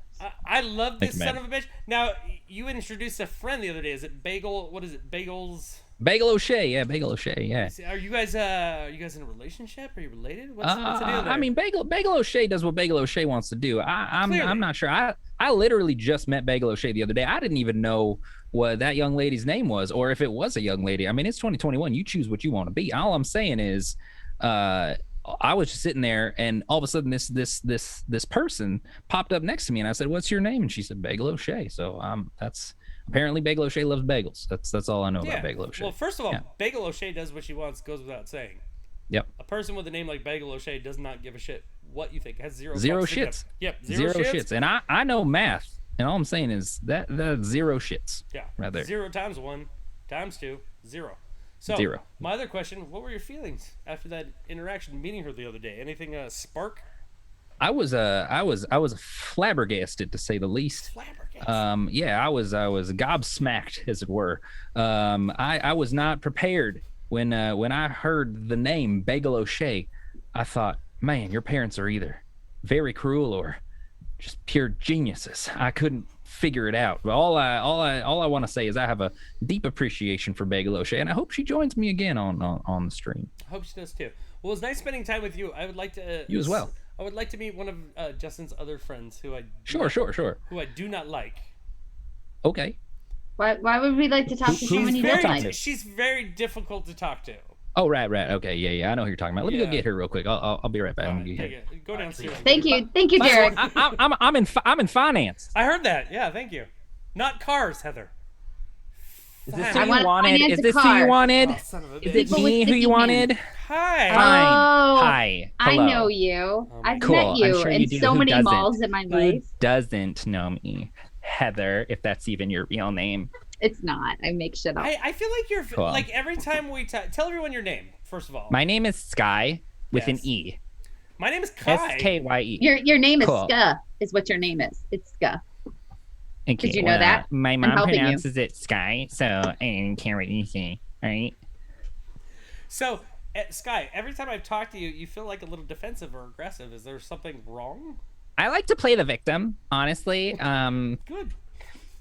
I love this Thank you, son of a bitch. Now, you introduced a friend the other day. Is it Bagel? What is it? Bagels? Bagel O'Shea, yeah, Bagel O'Shea, yeah. Are you guys in a relationship? Are you related? What's the deal there? I mean, Bagel O'Shea does what Bagel O'Shea wants to do. I'm not sure. I literally just met Bagel O'Shea the other day. I didn't even know what that young lady's name was, or if it was a young lady. I mean, it's 2021. You choose what you want to be. All I'm saying is, I was just sitting there, and all of a sudden, this person popped up next to me, and I said, "What's your name?" And she said, "Bagel O'Shea." So that's apparently Bagel O'Shea loves bagels. That's all I know about Bagel O'Shea. Well, first of all, Bagel O'Shea does what she wants, goes without saying. Yep. A person with a name like Bagel O'Shea does not give a shit what you think. Has zero shits. Yep, zero shits. And I know math, and all I'm saying is that zero shits. Yeah. Right there. 0 times 1 times 2, 0. So, Zero. My other question, what were your feelings after that interaction meeting her the other day? Anything spark? I was flabbergasted, to say the least. Flabbergasted. Yeah, I was gobsmacked, as it were. I was not prepared when I heard the name Bagel O'Shea. I thought, man, your parents are either very cruel or just pure geniuses. I couldn't figure it out. But all I want to say is I have a deep appreciation for Bagel O'Shea, and I hope she joins me again on the stream. I hope she does too. Well, it was nice spending time with you. I would like to. You as well. I would like to meet one of Justin's other friends who I Sure. who I do not like. Okay. Why would we like to talk to someone you don't like? She's very difficult to talk to. Oh, right. Okay, yeah. I know who you're talking about. Let me go get her real quick. I'll be right back. Go downstairs. Thank you, Derek. I'm in finance. I heard that. Yeah, thank you. Not cars, Heather. Is this I who want you to wanted? finance Is a this who car. you wanted? Oh, son of a Is bitch. it People me with who you sticky wanted? Hi. Fine. Oh, Hi. I Hello. know you. I've Cool. met I'm you sure in you do. so Who many doesn't? malls in my Who life. doesn't know me? Heather, if that's even your real name. It's not. I make shit up. I feel like you're Cool. like every time we tell everyone your name first of all. My name is Sky with an Yes. E. My name is Kai. SKYE. Your name is Cool. Ska, is what your name is. It's Ska. Okay, Did you know that? My I'm mom helping you. pronounces it Sky, so I didn't care what you say. All right. So, Sky, every time I've talked to you, you feel like a little defensive or aggressive. Is there something wrong? I like to play the victim, honestly. Good.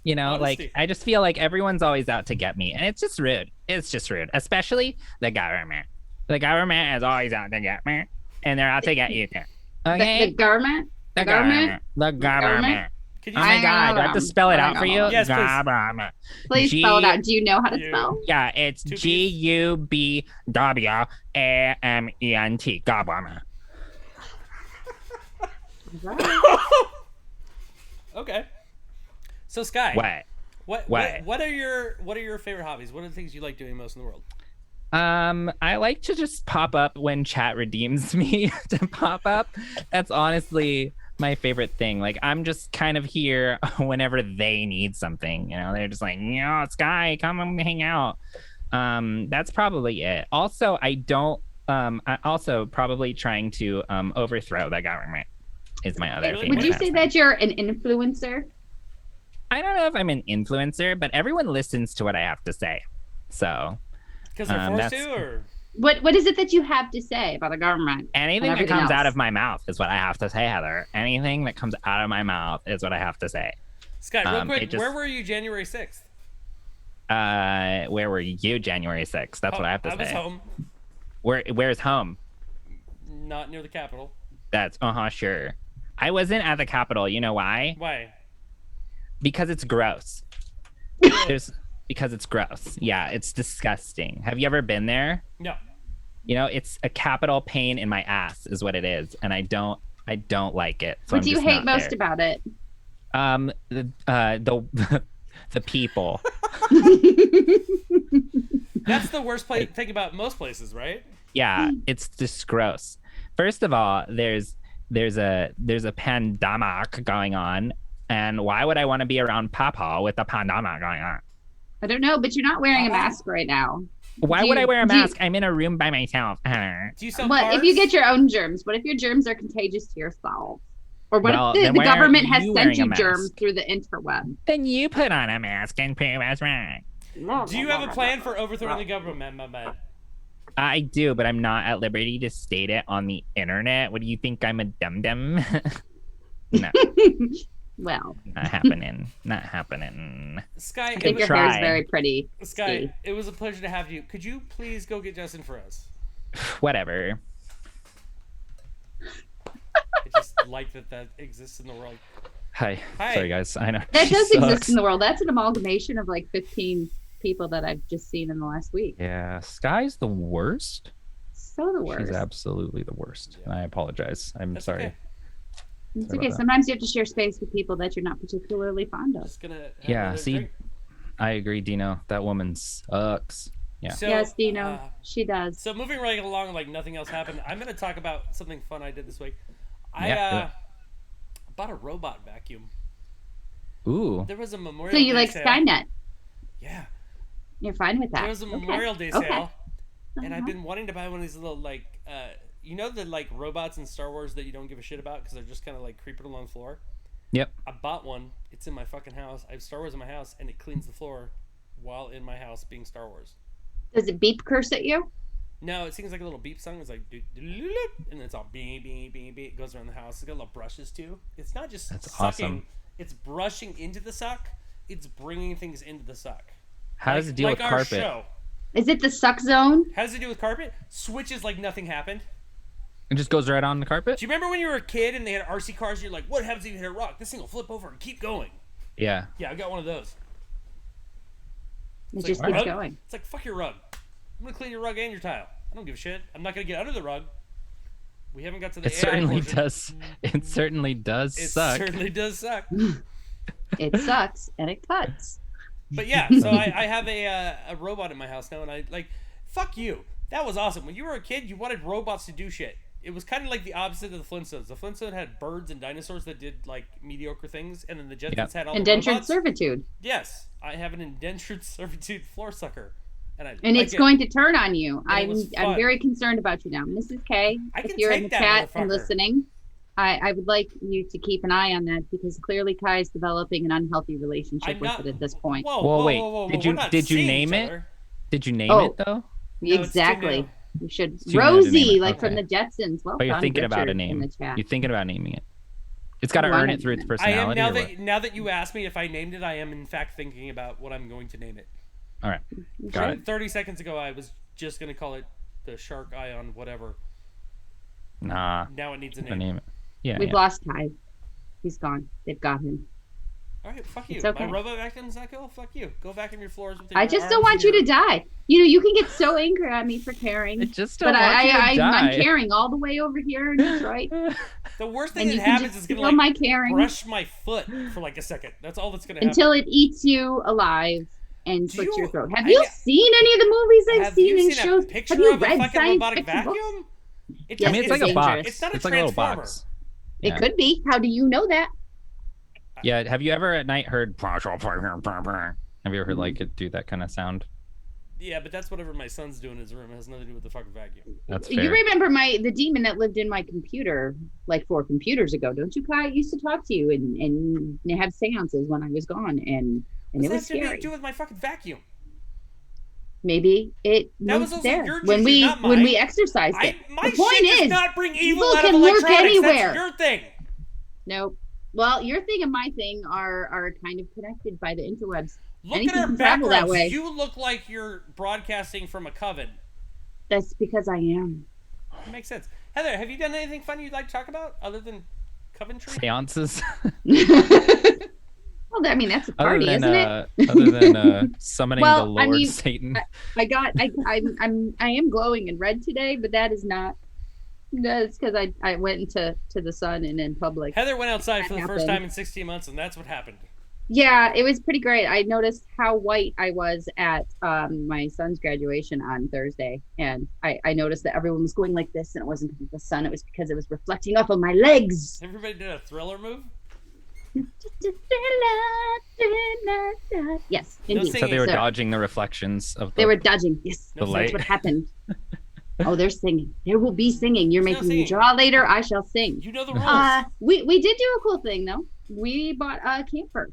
You know, Honesty. like I just feel like everyone's always out to get me, and it's just rude. It's just rude, especially the government. The government is always out to get me, and they're out to get you too. Okay. The government? The government. The government. Can Oh you my God! Do I have to spell it out for you? Yes, please. Government. Please spell it out. Do you know how to spell? Yeah, it's Two B's. GUBWAMENT. Government. Okay. So, Sky. What? What are your favorite hobbies? What are the things you like doing most in the world? I like to just pop up when chat redeems me to pop up. That's honestly my favorite thing. Like, I'm just kind of here whenever they need something. You know, they're just like, Sky, come and hang out. That's probably it. Also, I also probably trying to overthrow the government is my other favorite. Would you say pastime. that you're an influencer? I don't know if I'm an influencer, but everyone listens to what I have to say. So Because they're forced that's- to, or What is it that you have to say about the government? anything and that comes everything out else? of my mouth is what I have to say, Heather. Anything that comes out of my mouth is what I have to say. Sky, real quick, it just- where were you January 6th? Where were you January 6th? That's what I have to say. I was home, Where's home? not near the Capitol. That's sure. I wasn't at the Capitol. You know why? Why? Because it's gross. Because it's gross. Yeah, it's disgusting. Have you ever been there? No. You know, it's a capital pain in my ass is what it is, and I don't like it. So What I'm do you just hate not most there. about it? The people. That's the worst thing about most places, right? Yeah, it's just gross. First of all, there's a pandemic going on, and why would I want to be around Papa with a pandemic going on? I don't know, but you're not wearing a mask right now. Why Do would you- I wear a do you- mask? I'm in a room by myself. Do you sell What cars? if you get your own germs? What if your germs are contagious to yourself? Or what Well, if then the why aren't government has you sent wearing a you germs mask? through the interweb? Then you put on a mask and prove us wrong. Do you have a plan for overthrowing the government, my man? I do, but I'm not at liberty to state it on the internet. What do you think? I'm a dum-dum? No, Well, not happening. Not happening. Sky, I think your try. hair is very pretty. Sky, Steve. it was a pleasure to have you. Could you please go get Justin for us? Whatever. I just like that exists in the world. Hi. Hi. Sorry, guys. I know. That She does sucks. exist in the world. That's an amalgamation of like 15 people that I've just seen in the last week. Yeah, Sky's the worst. So the worst. She's absolutely the worst. And I apologize. I'm That's sorry. okay. It's Sorry okay. about that. Sometimes you have to share space with people that you're not particularly fond of. Just gonna have Yeah, another see, drink. I agree, Dino. That woman sucks. Yeah. So, Yes, Dino. uh, She does. So moving right along, like nothing else happened. I'm gonna talk about something fun I did this week. I Yeah, bought a robot vacuum. Ooh. There was a Memorial So you Day like sale. Skynet? Yeah, You're fine with that? there was a Okay. Memorial Day Okay. sale, and I've Uh-huh. been wanting to buy one of these little like, you know, the like robots in Star Wars that you don't give a shit about because they're just kind of like creeping along the floor. Yep. I bought one. It's in my fucking house. I have Star Wars in my house, and it cleans the floor while in my house being Star Wars. Does it beep curse at you? No, it sings like a little beep song. It's like, and it's all beep, beep, beep, beep. It goes around the house. It's got little brushes too. It's not just That's sucking. awesome. It's brushing into the suck. It's bringing things into the suck. How does it deal with our carpet? show. Is it the suck zone? How does it do with carpet? Switches like nothing happened. It just goes right on the carpet? Do you remember when you were a kid and they had RC cars and you're like, what happens if you hit a rock? This thing will flip over and keep going. Yeah. Yeah, I got one of those. It It's just like, keeps rug? going. It's like, fuck your rug. I'm going to clean your rug and your tile. I don't give a shit. I'm not going to get under the rug. We haven't got to the It AI certainly portion. does. It certainly does It suck. certainly does suck. It sucks and it cuts. But yeah, so I have a robot in my house now, and I like, fuck you. That was awesome. When you were a kid, you wanted robots to do shit. It was kind of like the opposite of the Flintstones. The Flintstones had birds and dinosaurs that did like mediocre things, and then the Jetsons Yep. had all the Indentured robots. servitude. Yes, I have an indentured servitude floor sucker, and And like it's it. going to turn on you. And it I'm was I'm fun. very concerned about you now. Mrs. K, I if can you're in take the that chat and motherfucker. listening, I would like you to keep an eye on that because clearly Kai is developing an unhealthy relationship I'm with not- it at this point. Whoa, Well, whoa, wait, whoa, whoa, did whoa, you- we're not did you seeing name each it? other. Did you name Oh. it though? No, it's too Exactly. new. You should. Too new to name Rosie, it. like from the Okay. Jetsons. Well But you're done, thinking about Richard, a in name. the chat. You're thinking about naming it. It's got to Why earn not? it through its I am personality. now or that what? now that you asked me if I named it, I am in fact thinking about what I'm going to name it. All right. Got it. 30 seconds ago, I was just going to call it the Shark Ion whatever. Nah. Now it needs a The name. name it. Yeah. We've yeah. lost Kai. He's gone. They've got him. All right, fuck you. It's okay. My robot vacuum's not cool. Fuck you. Go vacuum your floors with your I just arms don't want and you your- to die. You know, you can get so angry at me for caring. I just don't But want you to I'm die. caring all the way over here in Detroit. The worst thing And that you can happens just is going feel to my like caring brush my foot for like a second. That's all that's going to happen. until it eats you alive and Do slits you- your throat. Have I- you seen any of the movies I've Have seen you in seen shows? a picture Have you of a read fucking science robotic fiction books? vacuum? It Yes, I mean, it's it's like a dangerous. box. It's not a It's like a little transformer. box. It Yeah. could be. How do you know that? Yeah. Have you ever at night heard? Have you ever heard like it do that kind of sound? Yeah, but that's whatever my son's doing in his room. It has nothing to do with the fucking vacuum. That's fair. You remember the demon that lived in my computer like 4 computers ago, don't you, Kai? I used to talk to you and have seances when I was gone, and What's it that was have to scary. do with my fucking vacuum? Maybe it That was moved also there your when juju, we not when we mine. exercised it. My The point shit does is, not bring evil evil out of can lurk electronics. anywhere. That's your thing. Nope. Well, your thing and my thing are kind of connected by the interwebs. Look Anything at our can travel that backgrounds. way. You look like you're broadcasting from a coven. That's because I am. It makes sense. Heather, have you done anything fun you'd like to talk about other than Coventry? Seances. Well, I mean that's a Other party, than isn't it? other than summoning Well, the I Lord mean, Satan. I am glowing in red today, but that is not. That's because I went into the sun and in public. Heather went outside for the first happened. time in 16 months, and that's what happened. Yeah, it was pretty great. I noticed how white I was at my son's graduation on Thursday, and I noticed that everyone was going like this, and it wasn't because of the sun; it was because it was reflecting off of my legs. Everybody did a Thriller move? Yes, No indeed. singing. So they were So dodging the reflections of the they were dodging. Yes, No that's light. what happened. Oh, they're singing. There will be singing. You're There's no making me singing. draw later. I shall sing. You know the rules. We did do a cool thing though. We bought a camper.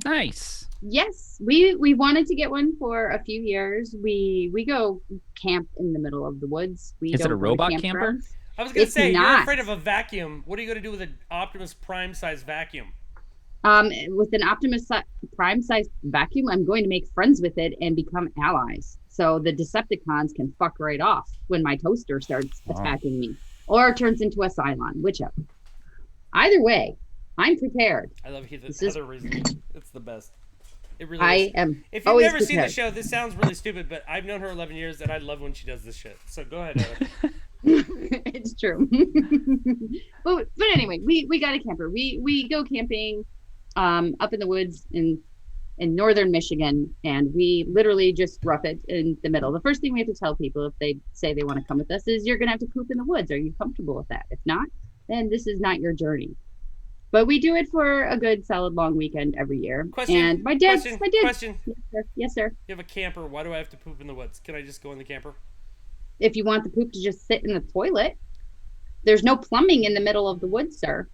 Nice. Yes, we wanted to get one for a few years. We go camp in the middle of the woods. Is it a robot camper? I was gonna It's say, you're not. afraid of a vacuum. What are you gonna do with an Optimus Prime size vacuum? With an Optimus Prime size vacuum, I'm going to make friends with it and become allies. So the Decepticons can fuck right off when my toaster starts attacking me, or turns into a Cylon, whichever. Either way, I'm prepared. I love Heather is- reasoning. It's the best. It really I is. am If you've always never seen the prepared. show, this sounds really stupid, but I've known her 11 years, and I love when she does this shit. So go ahead, Heather. It's true. but anyway, we got a camper. We go camping up in the woods in northern Michigan, and we literally just rough it in the middle. The first thing we have to tell people if they say they want to come with us is you're gonna have to poop in the woods. Are you comfortable with that? If not, then this is not your journey. But we do it for a good solid long weekend every year. Question. And my dad. Question. Yes, sir. You have a camper. Why do I have to poop in the woods? Can I just go in the camper? If you want the poop to just sit in the toilet, there's no plumbing in the middle of the woods, sir.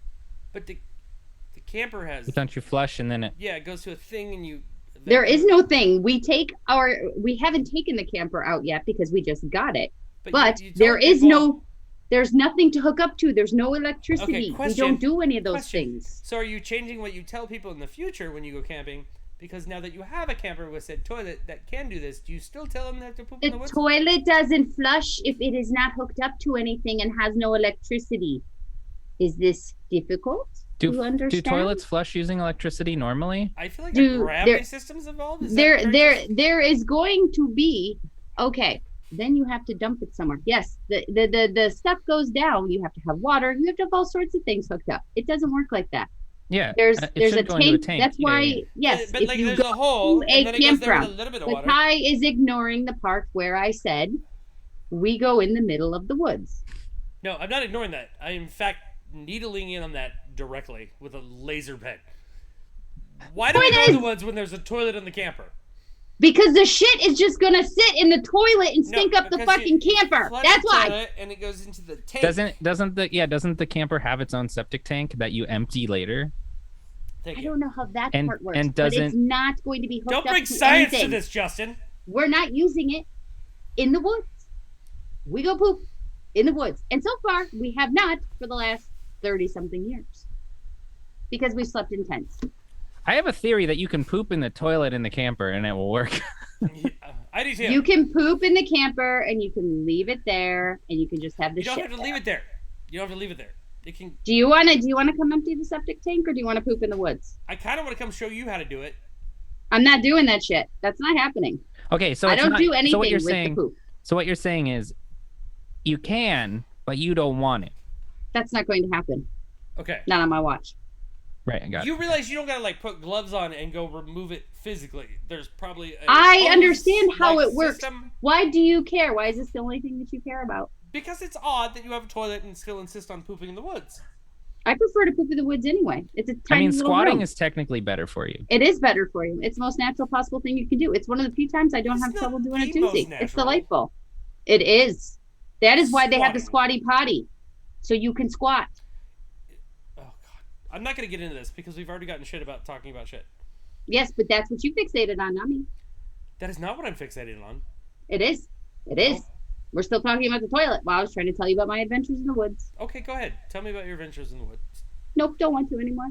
But the camper has. Don't you flush and then it? Yeah, it goes to a thing, and you. There is no thing. We haven't taken the camper out yet because we just got it. But you there told is people- there's nothing to hook up to. There's no electricity. Okay, We question. don't do any of those Question. things. So are you changing what you tell people in the future when you go camping? Because now that you have a camper with said toilet that can do this, do you still tell them they have to poop in The the woods? toilet doesn't flush if it is not hooked up to anything and has no electricity. Is this difficult to understand? Do toilets flush using electricity normally? I feel like Do- a gravity there- system's involved. Is that There is going to be then you have to dump it somewhere. Yes, the stuff goes down. You have to have water. You have to have all sorts of things hooked up. It doesn't work like that. Yeah. There's it a should go into tank. That's Yeah, why yeah. yes. But if like you there's go a hole, to and then it goes there with a campground, little bit of but water. Kai is ignoring the part where I said we go in the middle of the woods. No, I'm not ignoring that. I am in fact needling in on that directly with a laser pen. Why do we Point go in the is- woods when there's a toilet in the camper? Because the shit is just gonna sit in the toilet and stink up the because fucking you camper. flush That's the why. toilet And it goes into the tank. Doesn't the camper have its own septic tank that you empty later? Thank I you. don't know how that And- part works, and but it's doesn't- not going to be hooked Don't up bring to science anything. to this, Justin. We're not using it in the woods. We go poop in the woods. And so far, we have not for the last 30-something years. Because we slept in tents. I have a theory that you can poop in the toilet in the camper and it will work. Yeah, I do too. You can poop in the camper and you can leave it there and you can just have the You don't shit have to leave it there. You don't have to leave it there. It can. Do you wanna come empty the septic tank or do you wanna poop in the woods? I kind of want to come show you how to do it. I'm not doing that shit. That's not happening. Okay, so I it's don't not- do anything so what you're with saying, the poop. So what you're saying is you can, but you don't want it. That's not going to happen. Okay. Not on my watch. Right, I got You it. realize you don't gotta like put gloves on and go remove it physically. There's probably. I understand how it works. System. Why do you care? Why is this the only thing that you care about? Because it's odd that you have a toilet and still insist on pooping in the woods. I prefer to poop in the woods anyway. It's a I tiny mean, little squatting room. is technically better for you. It is better for you. It's the most natural possible thing you can do. It's one of the few times I don't It's have not trouble doing a the most doozy. It's natural. delightful. It is. That is why they have the Squatting. squatty potty. So you can squat. Oh god. I'm not gonna get into this because we've already gotten shit about talking about shit. Yes, but that's what you fixated on, not me. That is not what I'm fixated on. It is. It is. No. We're still talking about the toilet while I was trying to tell you about my adventures in the woods. Okay, go ahead. Tell me about your adventures in the woods. Nope, don't want to anymore.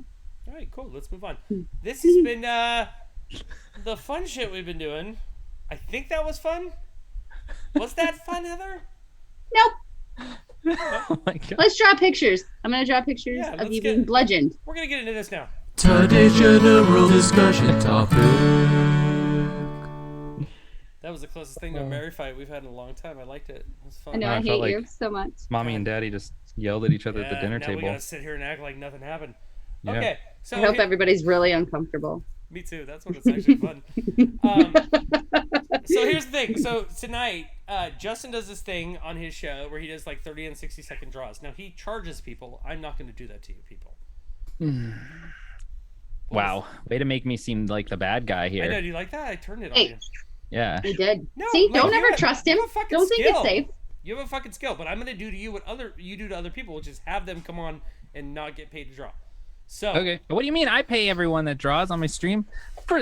All right, cool. Let's move on. Hmm. This has been the fun shit we've been doing. I think that was fun. Was that fun, Heather? Nope. Oh my god. Let's draw pictures. I'm going to draw pictures Yeah, of let's you get- being bludgeoned. We're gonna get into this now. Today's general discussion topic. That was the closest thing to a Mary fight we've had in a long time. I liked it. It was fun. I know, I I felt hate you like- so much. Mommy and Daddy just yelled at each other at the dinner now we table. gotta sit here and act like nothing happened. Yeah. Okay, so I hope everybody's really uncomfortable. me too. That's when it's actually fun. So here's the thing. So tonight, Justin does this thing on his show where he does like 30 and 60-second draws. Now he charges people. I'm not going to do that to you people. Wow. Way to make me seem like the bad guy I know. here. Do you like that? I turned it on Hey. you. Yeah. He did. No, See, like, don't you ever have- trust you him. have a fucking Don't think skill. it's safe. You have a fucking skill, but I'm gonna do to you what you do to other people, which is have them come on and not get paid to draw. So Okay. What do you mean? I pay everyone that draws on my stream.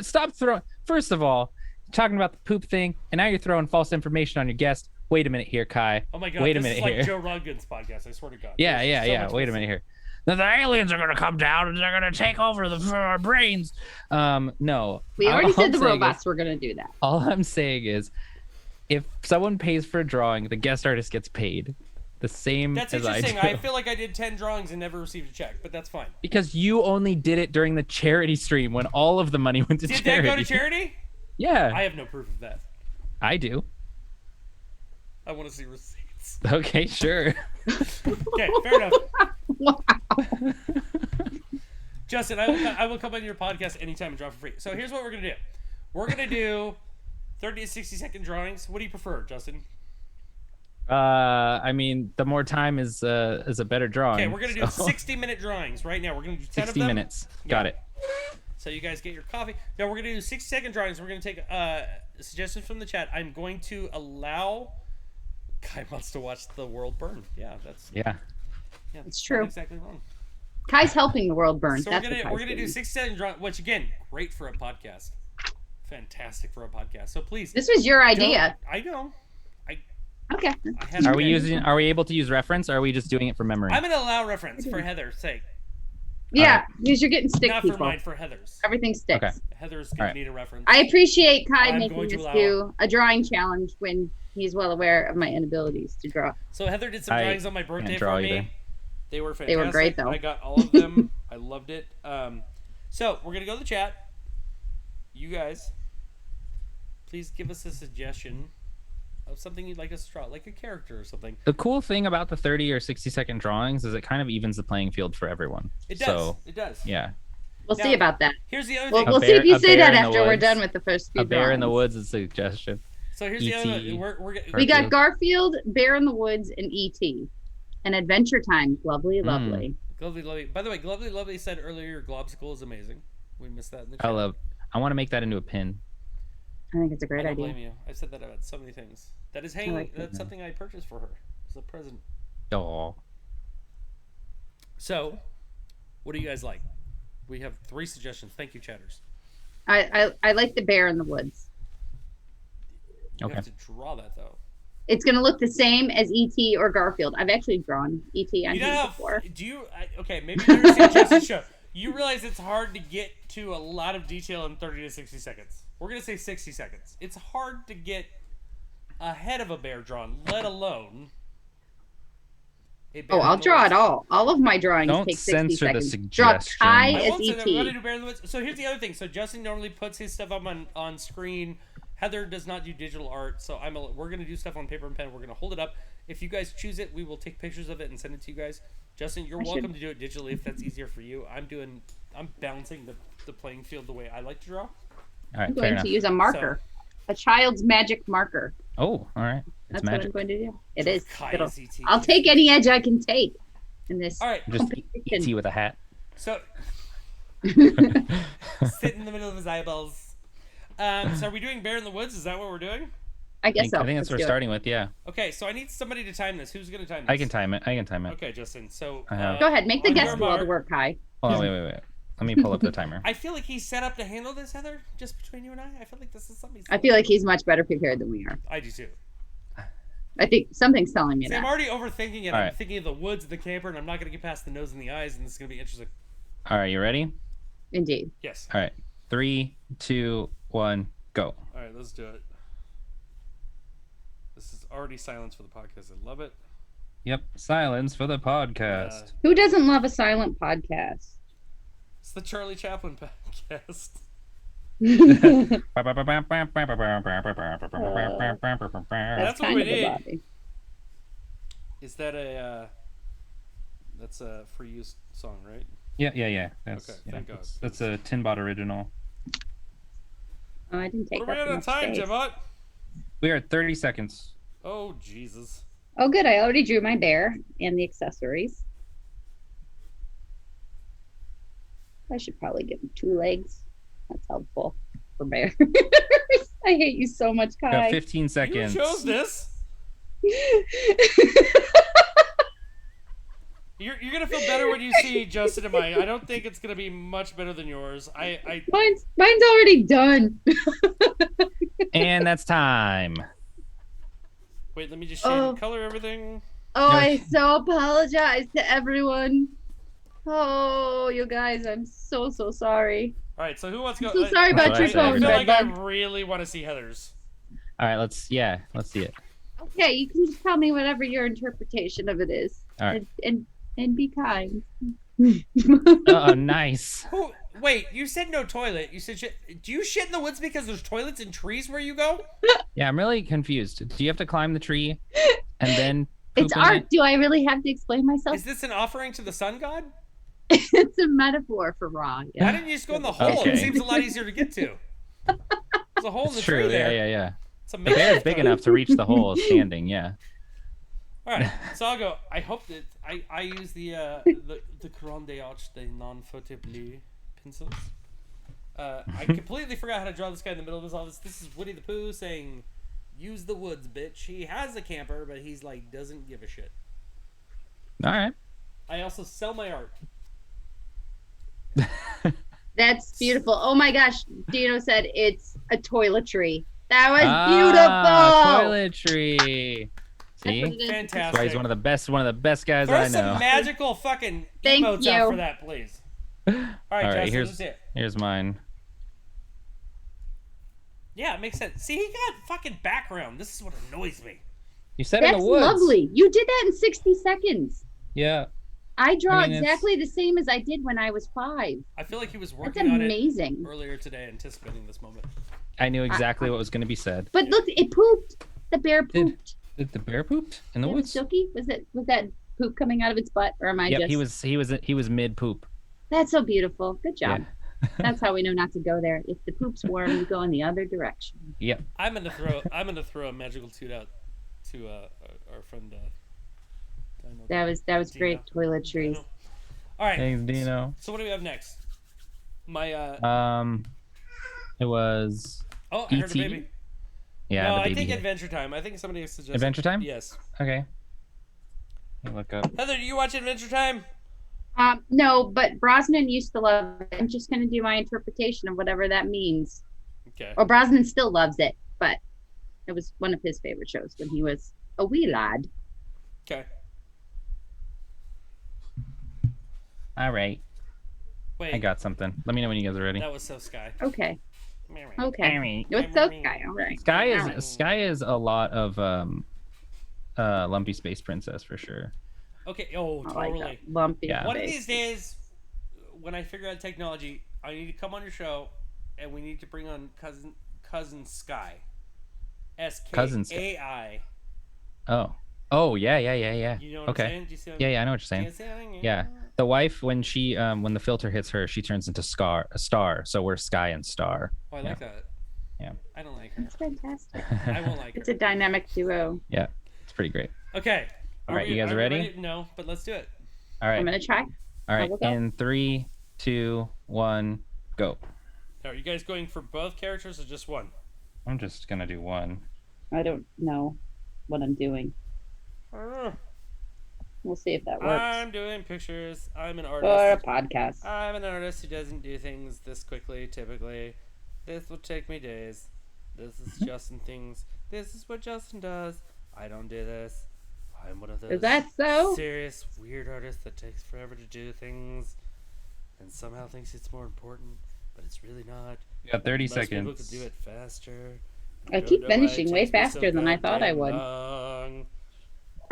Stop throwing. First of all, you're talking about the poop thing, and now you're throwing false information on your guest. Wait a minute here, Kai. Oh my god, Wait a this minute is like here. Joe Rogan's podcast. I swear to God. Yeah. There's so much Wait a minute here. The aliens are gonna come down and they're gonna take over our brains. No. We already All said I'm the saying robots is- were going to do that. All I'm saying is, if someone pays for a drawing, the guest artist gets paid the same That's as I do. interesting. I feel like I did 10 drawings and never received a check, but that's fine. Because you only did it during the charity stream when all of the money went to Did charity. that go to charity? Yeah, I have no proof of that. I do. I want to see receipts. Okay, sure. Okay, fair enough. Justin, I will come on your podcast anytime and draw for free. So here's what we're gonna do. We're gonna do 30 to 60-second drawings. What do you prefer, Justin? I mean, the more time is a better drawing. Okay, we're gonna do so- 60-minute drawings right now. We're gonna do 10 of 60 them. minutes. Got Yeah. it. So you guys get your coffee. Now we're gonna do 60-second drawings. We're gonna take suggestions from the chat. I'm going to allow. Kai wants to watch the world burn. Yeah, that's Yeah. It's true. not exactly wrong. Kai's helping the world burn. So That's we're what gonna Kai's do doing. 60-second drawing, which again, great for a podcast. Fantastic for a podcast. So please. This was your idea. I know. Okay. I had Are we able to use reference, or are we just doing it from memory? I'm gonna allow reference for Heather's sake, Yeah, because you're getting stick not for people. mine. For Heather's. Everything sticks. Okay. Heather's All gonna right. need a reference. I appreciate Kai I'm making going to us allow do a drawing challenge when he's well aware of my inabilities to draw. So Heather did some I drawings on my birthday can't draw for me. either. They were fantastic. They were great, though. I got all of them. I loved it. So we're gonna go to the chat. You guys, please give us a suggestion of something you'd like us to draw, like a character or something. The cool thing about the 30 or 60-second drawings is it kind of evens the playing field for everyone. It does. So, It does. yeah. We'll Now, see about that. Here's the other Well, thing. we'll see if you a say bear that in the after we're woods. done with the first few A bear in the drawings. woods is a suggestion. So here's the other. E.T. We're We got Garfield. Garfield, Bear in the Woods, and E.T. And Adventure Time. Lovely, Hmm. lovely. Glovely Lovely. By the way, Glovely Lovely said earlier your globsicle is amazing. We missed that in the chat. I want to make that into a pin. I think it's a I great don't idea. blame you. I've said that about so many things. That is hanging. like that. That's something I purchased for her as a present. Oh. So, what do you guys like? We have 3 suggestions. Thank you, chatters. I like the Bear in the Woods. You Okay. have to draw that though. It's going to look the same as E.T. or Garfield. I've actually drawn E.T. on You here know how? before. Do you? Okay, maybe you understand Justin's show. You realize it's hard to get to a lot of detail in 30 to 60 seconds. We're gonna say 60 seconds. It's hard to get ahead of a bear drawn, let alone. A bear Oh, in I'll the draw woods. it all. All of my drawings Don't take 60 censor the seconds. Draw suggestion. Kai I as won't say that. We're gonna E.T. do Bear in the Woods. So here's the other thing. So Justin normally puts his stuff up on screen. Heather does not do digital art, so we're gonna do stuff on paper and pen. We're gonna hold it up. If you guys choose it, we will take pictures of it and send it to you guys. Justin, you're welcome to do it digitally if that's easier for you. I'm balancing the playing field the way I like to draw. All right, I'm fair going enough. to use a marker. A child's magic marker. Oh, all right. It's That's what I'm magic. going to do. It is. Kai It'll- is ET. I'll take any edge I can take in this. All right, Just competition. E.T. with a hat. so sit in the middle of his eyeballs. So are we doing Bear in the Woods? Is that what we're doing? I guess so. I think that's Let's what we're do it. starting with, yeah. Okay, so I need somebody to time this. Who's gonna time this? I can time it. Okay, Justin. So I have- Go ahead. Make the on guest your do all the mark- work, Kai. Oh, wait. Let me pull up the timer. I feel like he's set up to handle this, Heather. Just between you and I feel like this is something. I feel like he's much better prepared than we are. I do too. I think something's telling me See, I'm that. already overthinking it. All I'm right. thinking of the woods, the camper, and I'm not gonna get past the nose and the eyes, and this is gonna be interesting. All right, you ready? Indeed. Yes. All right. 3, 2, 1, go. All right, let's do it. This is already silence for the podcast. I love it. Yep. Silence for the podcast. Who doesn't love a silent podcast? It's the Charlie Chaplin podcast. That's what kind we of a need. body. Is that a? That's a free use song, right? Yeah. That's, Okay, yeah, thank God. that's a Tinbot original. Oh, I didn't take What are we that at on much time, space. Jemot? We are at 30 seconds. Oh Jesus! Oh, good. I already drew my bear and the accessories. I should probably give him 2 legs. That's helpful for bear. I hate you so much, Got Kai. 15 seconds. You chose this. You're gonna feel better when you see Justin and mine. I don't think it's gonna be much better than yours. Mine's already done. And that's time. Wait, let me just shade and color everything. Oh, I so apologize to everyone. Oh, you guys, I'm so sorry. All right, so who wants to go? I'm so sorry about your I phone, feel like I Redbug. really want to see Heather's. All right, let's see it. Okay, you can just tell me whatever your interpretation of it is. All right. And be kind. Oh, nice. Wait, you said no toilet. You said shit. Do you shit in the woods because there's toilets and trees where you go? Yeah, I'm really confused. Do you have to climb the tree and then It's poop in art. it? Do I really have to explain myself? Is this an offering to the sun god? It's a metaphor for raw. Why Yeah. didn't you just go in the hole? Okay. It seems a lot easier to get to. There's a hole in the It's tree true. there. Yeah. It's a The bear is big enough to reach the hole standing. Yeah. All right, so I'll go. I hope that I use the Grande Arch de non faute bleu pencils. I completely forgot how to draw this guy in the middle of all this. This is Woody the Pooh saying, "Use the woods, bitch." He has a camper, but he's like doesn't give a shit. All right. I also sell my art. That's beautiful. Oh my gosh. Dino said it's a toiletry. That was beautiful. Toiletry. See? That's what it is. Fantastic. That's why he's one of the best guys Throw I some know. magical fucking Thank emotes you. out for that, please. All right, All right, Justin, let's see it. here's mine. Yeah, it makes sense. See, he got fucking background. This is what annoys me. You said That's in the woods. lovely. You did that in 60 seconds. Yeah. I draw I mean, exactly the same as I did when I was 5. I feel like he was That's working on it amazing. earlier today, anticipating this moment. I knew exactly what was going to be said. But look, it pooped. The bear pooped. Did the bear pooped in the Yeah, woods? Silky? Was that poop coming out of its butt, or am I Yep, just? he was mid poop. That's so beautiful. Good job. Yeah. That's how we know not to go there. If the poop's warm, you go in the other direction. Yep. I'm gonna throw a magical toot out to our friend. Dino. That was Dino. great toiletries. Dino. All right. Thanks, Dino. So what do we have next? My It was. Oh, I heard a E.T.? baby. Yeah, No, the I baby. think hit. Adventure Time. I think somebody suggested Adventure Time? Yes. Okay. Let me look up. Heather, do you watch Adventure Time? No, but Brosnan used to love it. I'm just gonna do my interpretation of whatever that means. Okay. Or Brosnan still loves it, but it was one of his favorite shows when he was a wee lad. Okay. All right. Wait. I got something. Let me know when you guys are ready. That was so Sky. Okay. Okay. Okay. What's up, Sky? All right. Sky is a lot of Lumpy Space Princess for sure. Okay. Oh, I like totally. that lumpy. Yeah. One of face. these days, when I figure out technology, I need to come on your show, and we need to bring on cousin Sky. Cousin Sky. SKAI. Oh yeah. You know what Okay. I'm saying? Do you see what Yeah, I know what you're saying. Yeah. The wife, when she when the filter hits her, she turns into a star. So we're Sky and Star. Oh, I like that. Yeah. I don't like her. That's fantastic. I won't like her. It's a dynamic duo. Yeah, it's pretty great. Okay. All right, you guys are we ready? No, but let's do it. All right. I'm gonna try. All right. will go. In 3, 2, 1, go. Are you guys going for both characters or just one? I'm just gonna do one. I don't know what I'm doing. We'll see if that works. I'm doing pictures. I'm an For a artist. podcast. I'm an artist who doesn't do things this quickly, typically. This will take me days. This is Justin things. This is what Justin does. I don't do this. I'm one of those Is that so? serious, weird artists that takes forever to do things and somehow thinks it's more important, but it's really not. You got 30 Most people seconds. could do it faster. I don't keep know why it finishing way takes me so faster than I thought I goddamn would. long.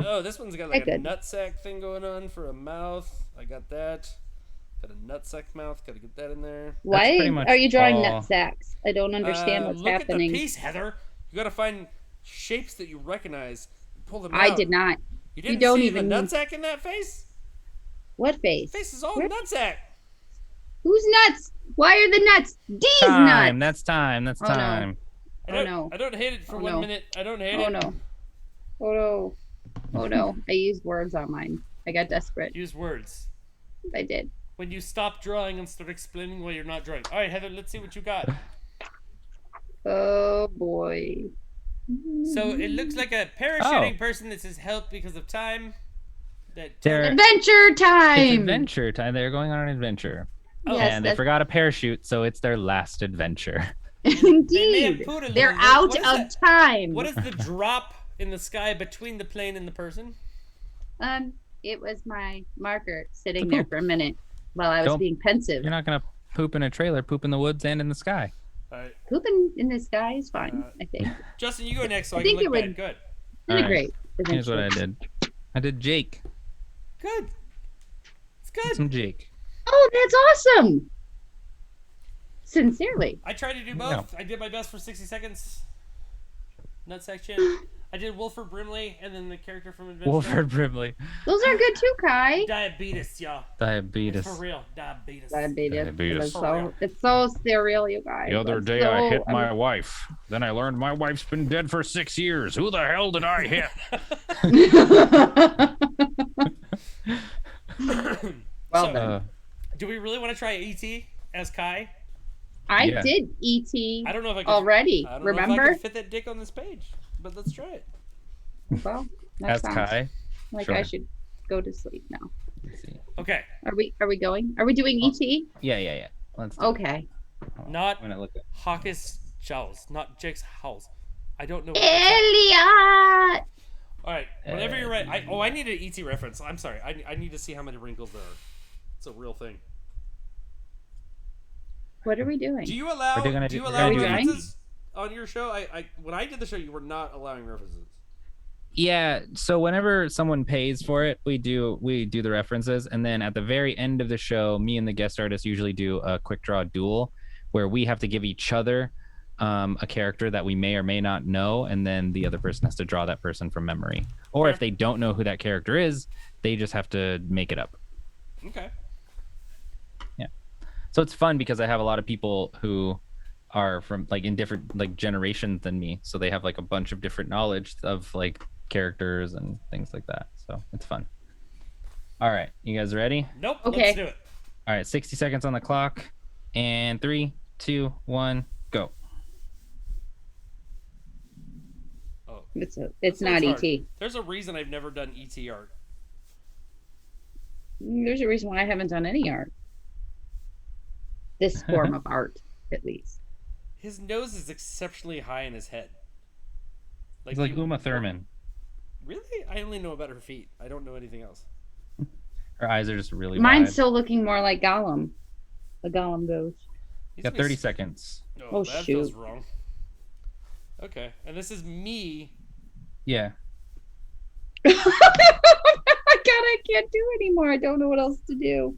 Oh, this one's got like a Good. nutsack thing going on for a mouth. I got that. Got a nutsack mouth. Got to get that in there. Why pretty much are you drawing all- nut sacks? I don't understand what's look happening. at the piece, Heather. You got to find shapes that you recognize. Pull them out. I did not. You didn't don't see even- the nutsack in that face? What face? Face is all Where- nutsack. Who's nuts? Why are the nuts? D's Time. nuts. That's time. That's Oh, no. time. Oh, no. I don't hate it for Oh, 1 no. minute. I don't hate Oh it. no. Oh no. Oh no. I used words on mine. I got desperate. Use words. I did. When you stop drawing and start explaining why you're not drawing. All right, Heather, let's see what you got. Oh boy. So it looks like a parachuting person that says help because of time. Adventure It's time. adventure time. They're going on an adventure. Yes, And they forgot a parachute, so it's their last adventure. Indeed. They're out of time. What is the drop in the sky between the plane and the person? It was my marker sitting there for a minute while I was being pensive. You're not gonna poop in a trailer, poop in the woods and in the sky. All right. Pooping in the sky is fine, I think. Justin, you go next so I can look back. Good. Great. Here's what I did. I did Jake. Good. It's good. Some Jake. Oh, that's awesome. Sincerely. I tried to do both. I did my best for 60 seconds. Nut section. I did Wilford Brimley and then the character from Adventure. Wilford Brimley. Those are good too, Kai. Diabetes, y'all. Diabetes. It's for real. Diabetes. It's so serial, you guys. The other day I hit my wife. Then I learned my wife's been dead for 6 years. Who the hell did I hit? Do we really want to try E.T. as Kai? I did E.T. I don't know if I could, already. I don't remember? know if I could fit that dick on this page, but let's try it. Well, that as sounds Kai. like Sure. I should go to sleep now. Let's see. Okay. Are we going? Are we doing E.T.? Yeah. Let's do Okay. Not I'm gonna look at Hawkins Charles, not Jake's house. I don't know. Elliot! All right, whenever you're ready. I need an ET reference. I'm sorry. I need to see how many wrinkles there are. It's a real thing. What are we doing? Do you allow references references on your show? I when I did the show, you were not allowing references. Yeah, so whenever someone pays for it, we do the references, and then at the very end of the show, me and the guest artist usually do a quick draw duel where we have to give each other a character that we may or may not know, and then the other person has to draw that person from memory. Or if they don't know who that character is, they just have to make it up. Okay. Yeah. So it's fun because I have a lot of people who are from like in different like generations than me, so they have like a bunch of different knowledge of like characters and things like that. So it's fun. All right, you guys ready? Nope. Okay. Let's do it. All right, 60 seconds on the clock, and 3, 2, 1, go. Oh, it's not hard. E.T. There's a reason I've never done ET art. There's a reason why I haven't done any art. This form of art, at least. His nose is exceptionally high in his head. It's like Uma Thurman. Really? I only know about her feet. I don't know anything else. Her eyes are just really Mine's wide. still looking more like Gollum. A Gollum ghost. You got 30 seconds. Oh, that feels shoot. wrong. Okay, and this is me. Yeah. God, I can't do anymore. I don't know what else to do.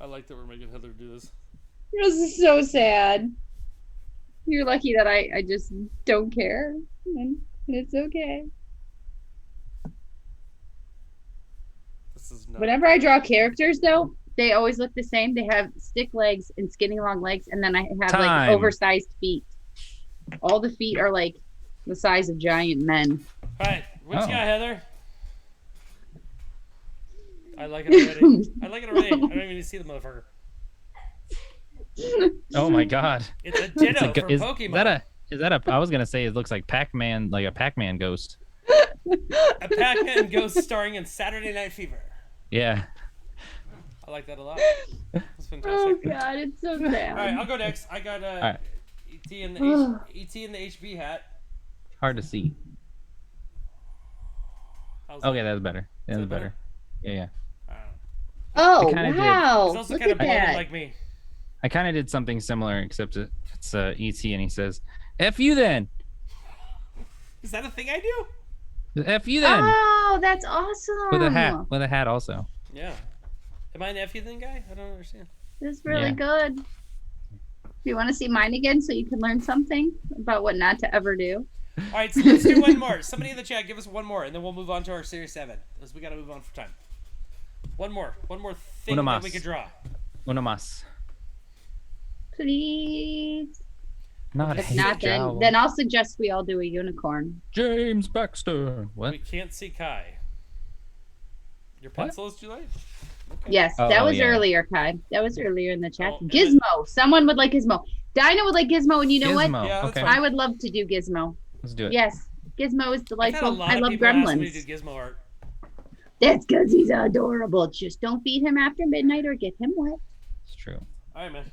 I like that we're making Heather do this. This is so sad. You're lucky that I just don't care. And it's okay. This is not. Whenever I draw characters, though, they always look the same. They have stick legs and skinny long legs, and then I have like Time. oversized feet. All the feet are like the size of giant men. All right, what you Oh. got, Heather? I like it already. I like it already. I don't even need to see the motherfucker. Oh my God. It's a ditto for Is Pokemon. that a? I was gonna say it looks like Pac-Man, like a Pac-Man ghost. A Pac-Man ghost starring in Saturday Night Fever. Yeah. I like that a lot. That's Oh fantastic. God, it's so All sad. right, I'll go next. I got right. ET in the HB hat. Hard to see. How's Okay, that? that's better. That's that better. better? Yeah. I don't know. Oh I kinda did. wow! He's also Look kind at of bloated that. like me. I kind of did something similar, except it's ET, and he says, "F you then." Is that a thing I do? F you then. Oh, that's awesome. With a hat. With a hat also. Yeah. Am I an F you then guy? I don't understand. That's really Yeah. good. Do you want to see mine again so you can learn something about what not to ever do? All right, so let's do one more. Somebody in the chat, give us one more, and then we'll move on to our Series 7. Because we got to move on for time. One more thing Uno that mas. we could draw. Uno mas. Please. Not If hate not, jowl. then I'll suggest we all do a unicorn. James Baxter. What? We can't see Kai. Your pencil is too late? Okay. Yes, Oh, that was yeah. earlier, Kai. That was earlier in the chat. Oh, and Gizmo. Someone would like Gizmo. Dinah would like Gizmo, and you know Gizmo. what? Yeah, that's Okay. fine. I would love to do Gizmo. Let's do it. Yes, Gizmo is I've had a delightful. lot I of love people ask me to Gremlins. do Gizmo art. That's because he's adorable. Just don't feed him after midnight or get him wet. It's true. All right, man.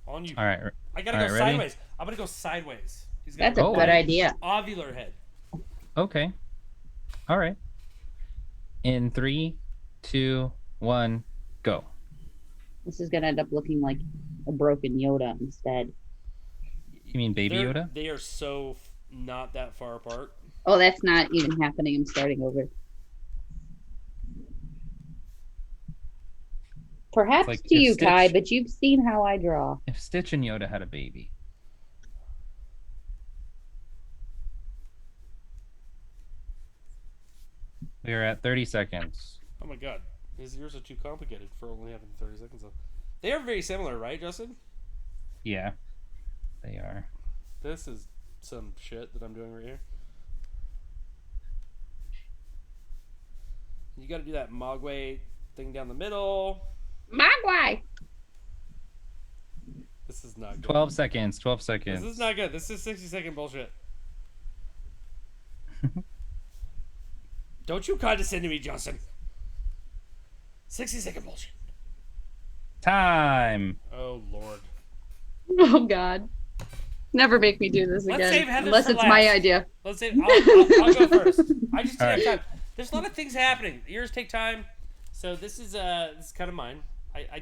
On you. All right. I gotta All go right, ready? sideways. I'm gonna go sideways. He's gonna That's a Oh. good idea. ovular head. Okay. All right. In 3, 2, 1, go. This is gonna end up looking like a broken Yoda instead. You mean Baby Yoda? They are so not that far apart. Oh, that's not even happening. I'm starting over. Perhaps like to if you, Kai, Stitch- but you've seen how I draw. If Stitch and Yoda had a baby. We are at 30 seconds. Oh my god. Yours are too complicated for only having 30 seconds left. They are very similar, right, Justin? Yeah, they are. This is some shit that I'm doing right here. You gotta do that Mogwai thing down the middle. Mogwai. This is not good. 12 seconds. 12 seconds. This is not good. This is 60-second bullshit. Don't you condescend to me, Justin. 60-second bullshit. Time. Oh, Lord. Oh God. Never make me do this Let's again. save Heather's Unless for it's my last. idea. Let's say I'll go first. I just didn't have Alright. time. There's a lot of things happening. Yours take time. So this is kind of mine.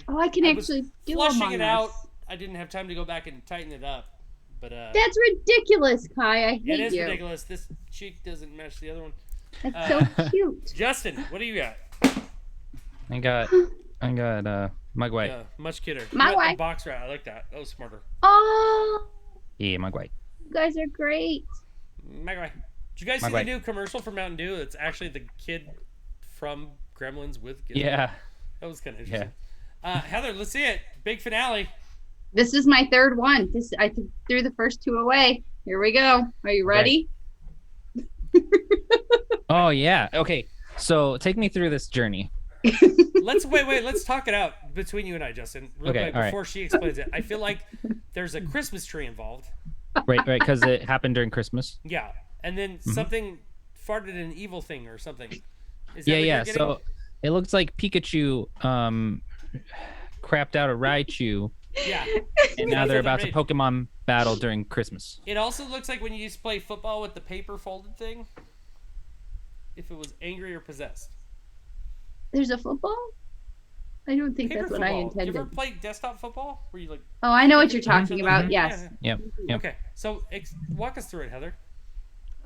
Oh, I can I was actually do flushing Among it Us. out. I didn't have time to go back and tighten it up. But That's ridiculous, Kai. I hate it is you. ridiculous. This cheek doesn't match the other one. That's so cute. Justin, what do you got? I got Mugwai. Yeah, much kidder. Mogwai. The box rat. I like that. That was smarter. Oh, Yeah, Mugwai. you guys are great. Mogwai. Did you guys see Mogwai. the new commercial for Mountain Dew? It's actually the kid from Gremlins with Gizmo. Yeah. That was kind of interesting. Heather, let's see it. Big finale. This is my third one. I threw the first two away. Here we go. Are you ready? Oh yeah. Okay. So take me through this journey. Let's wait. Let's talk it out between you and I, Justin. Real Okay, quick all right. before she explains it. I feel like there's a Christmas tree involved. Right. Because it happened during Christmas. Yeah, and then Mm-hmm. something farted an evil thing or something. Is that Yeah. what Yeah. you're getting? So it looks like Pikachu crapped out a Raichu, Yeah. and now they're about to Right. Pokemon battle during Christmas. It also looks like when you used to play football with the paper folded thing. If it was angry or possessed. There's a football? I don't think Paper that's what football. I You intended. ever play desktop football? Where you like? Oh, I know what you're each other? talking about. Yeah, Yes. yeah. Yep. Okay, so walk us through it, Heather.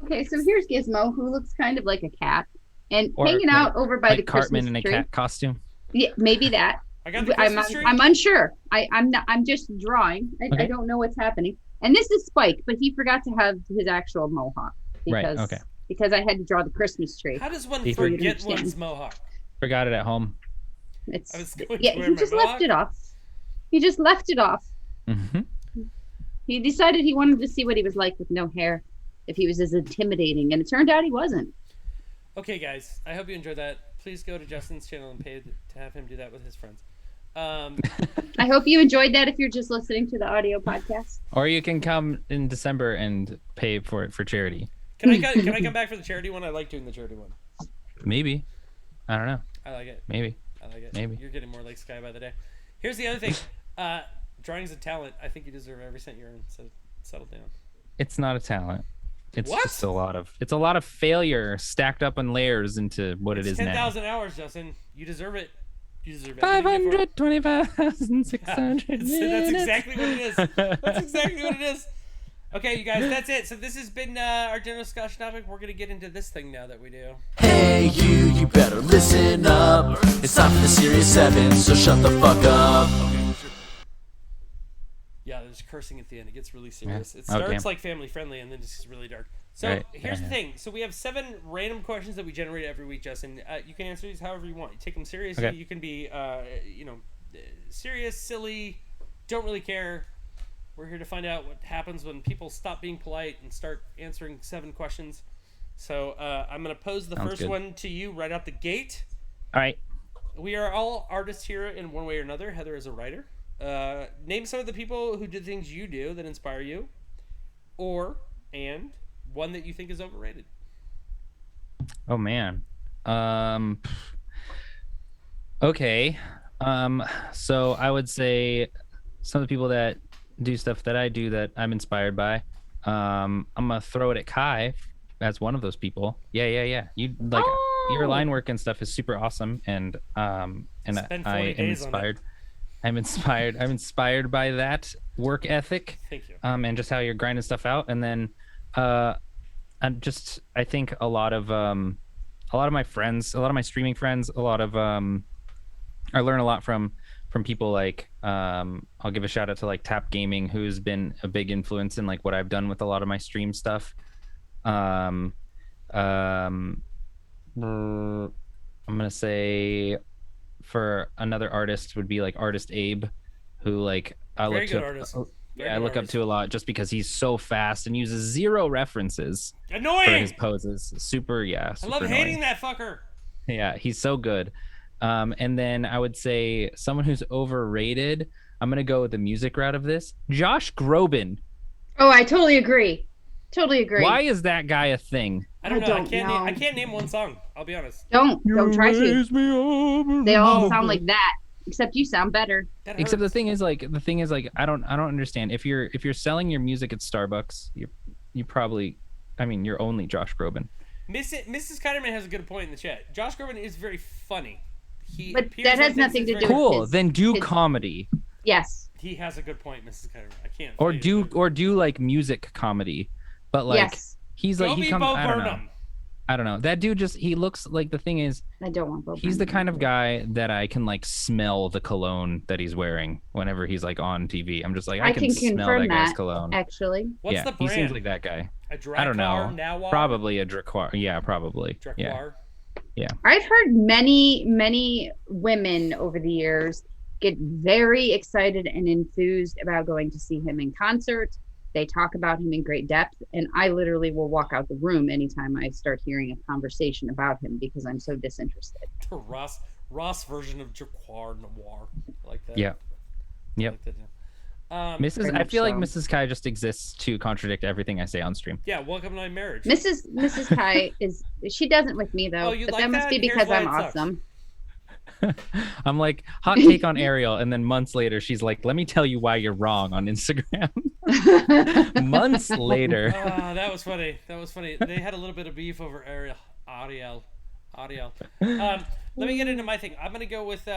Okay, so here's Gizmo, who looks kind of like a cat, and Or hanging out over by the Like Cartman Christmas in a tree. cat costume. Yeah, maybe that. I got the Christmas tree. I'm unsure. I'm not. I'm just drawing. I Okay. don't know what's happening. And this is Spike, but he forgot to have his actual mohawk Right, because okay. because I had to draw the Christmas tree. How does one He forget understand. one's mohawk? Forgot it at home. It's I was going yeah. to wear He my just mohawk. left it off. He just left it off. Hmm. He decided he wanted to see what he was like with no hair, if he was as intimidating, and it turned out he wasn't. Okay, guys, I hope you enjoyed that. Please go to Justin's channel and pay to have him do that with his friends. I hope you enjoyed that if you're just listening to the audio podcast. Or you can come in December and pay for it for charity. Can I come back for the charity one? I like doing the charity one. Maybe. I don't know. I like it. Maybe. I like it. Maybe. You're getting more like Sky by the day. Here's the other thing. Drawing's a talent. I think you deserve every cent you earn. So settle down. It's not a talent. It's What? just a lot of failure stacked up in layers into what it is now. 10,000 hours, Justin. You deserve it. You deserve it. Everything you did for it. 525,600 That's exactly what it is. That's exactly what it is. Okay, you guys, that's it. So this has been our general discussion topic. We're gonna get into this thing now that we do. Hey you better listen up. It's time for the Serious 7, so shut the fuck up. Yeah, there's cursing at the end. It gets really serious. It Okay. starts like family friendly and then it's really dark. So Right, here's yeah, the thing. So we have 7 random questions that we generate every week, Justin. You can answer these however you want. You take them seriously. Okay. You can be, serious, silly, don't really care. We're here to find out what happens when people stop being polite and start answering 7 questions. So I'm going to pose the Sounds first good. one to you right out the gate. All right. We are all artists here in one way or another. Heather is a writer. Name some of the people who did things you do that inspire you, and one that you think is overrated. Oh man. Okay. So I would say some of the people that do stuff that I do that I'm inspired by. I'm gonna throw it at Kai as one of those people. Yeah. You like your line work and stuff is super awesome, and I am inspired. I'm inspired by that work ethic. Thank you. And just how you're grinding stuff out. And then I think a lot of my friends, a lot of my streaming friends, I learn a lot from people like I'll give a shout out to like Tap Gaming, who's been a big influence in like what I've done with a lot of my stream stuff. I'm gonna say for another artist would be like Artist Abe, who like I look up to a lot just because he's so fast and uses zero references annoying for his poses. Super I love annoying. hating that fucker. Yeah, he's so good. And then I would say someone who's overrated, I'm gonna go with the music route of this. Josh Groban. Oh, I totally agree. Why is that guy a thing? I don't know. I can't name one song. I'll be honest. Don't try to. They all sound like that, except you sound better. Except the thing is like I don't understand. If you're selling your music at Starbucks, you probably, I mean, you're only Josh Groban. Mrs. Kiderman has a good point in the chat. Josh Groban is very funny. But that has nothing to do with cool. Then do comedy. Yes. He has a good point, Mrs. Kiderman. I can't. Or do like music comedy, but like he's like I don't know. That dude he looks like, the thing is, I don't want Bo he's the kind of guy that I can like smell the cologne that he's wearing whenever he's like on TV. I'm just like, I can smell that guy's cologne. Actually, what's the brand? He seems like that guy. I don't know. Nawar? Probably a Draquar. Yeah, probably. Draquar? Yeah. I've heard many women over the years get very excited and enthused about going to see him in concert. They talk about him in great depth, and I literally will walk out the room anytime I start hearing a conversation about him because I'm so disinterested. The Ross version of Draquar Noir, like that. Yeah. Yep. Like that, yeah. I feel like Mrs. Kai just exists to contradict everything I say on stream. Yeah, welcome to my marriage. Mrs. Kai she doesn't with me though. Oh, but that must be because I'm awesome. I'm like, hot take on Ariel, and then months later she's like, let me tell you why you're wrong on Instagram. Months later. That was funny. They had a little bit of beef over Ariel. Let me get into my thing. I'm gonna go with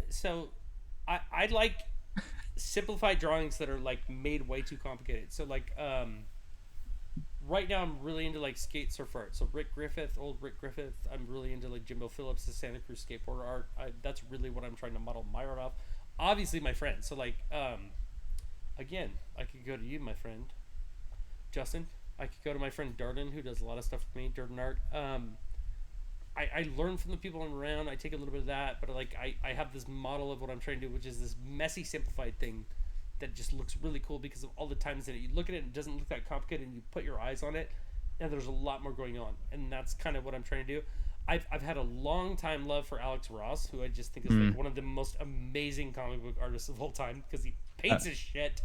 so I like simplified drawings that are like made way too complicated. So like right now I'm really into like skate surf art. So old Rick Griffith. I'm really into like Jimbo Phillips, the Santa Cruz skateboarder art. That's really what I'm trying to model my art off. Obviously my friends. So like again, I could go to you, my friend Justin. I could go to my friend Darden, who does a lot of stuff with me, Darden Art. I learn from the people I'm around. I take a little bit of that, but like I have this model of what I'm trying to do, which is this messy, simplified thing that just looks really cool because of all the times that you look at it, it doesn't look that complicated, and you put your eyes on it, and there's a lot more going on, and that's kind of what I'm trying to do. I've had a long time love for Alex Ross, who I just think is like one of the most amazing comic book artists of all time because he paints his shit,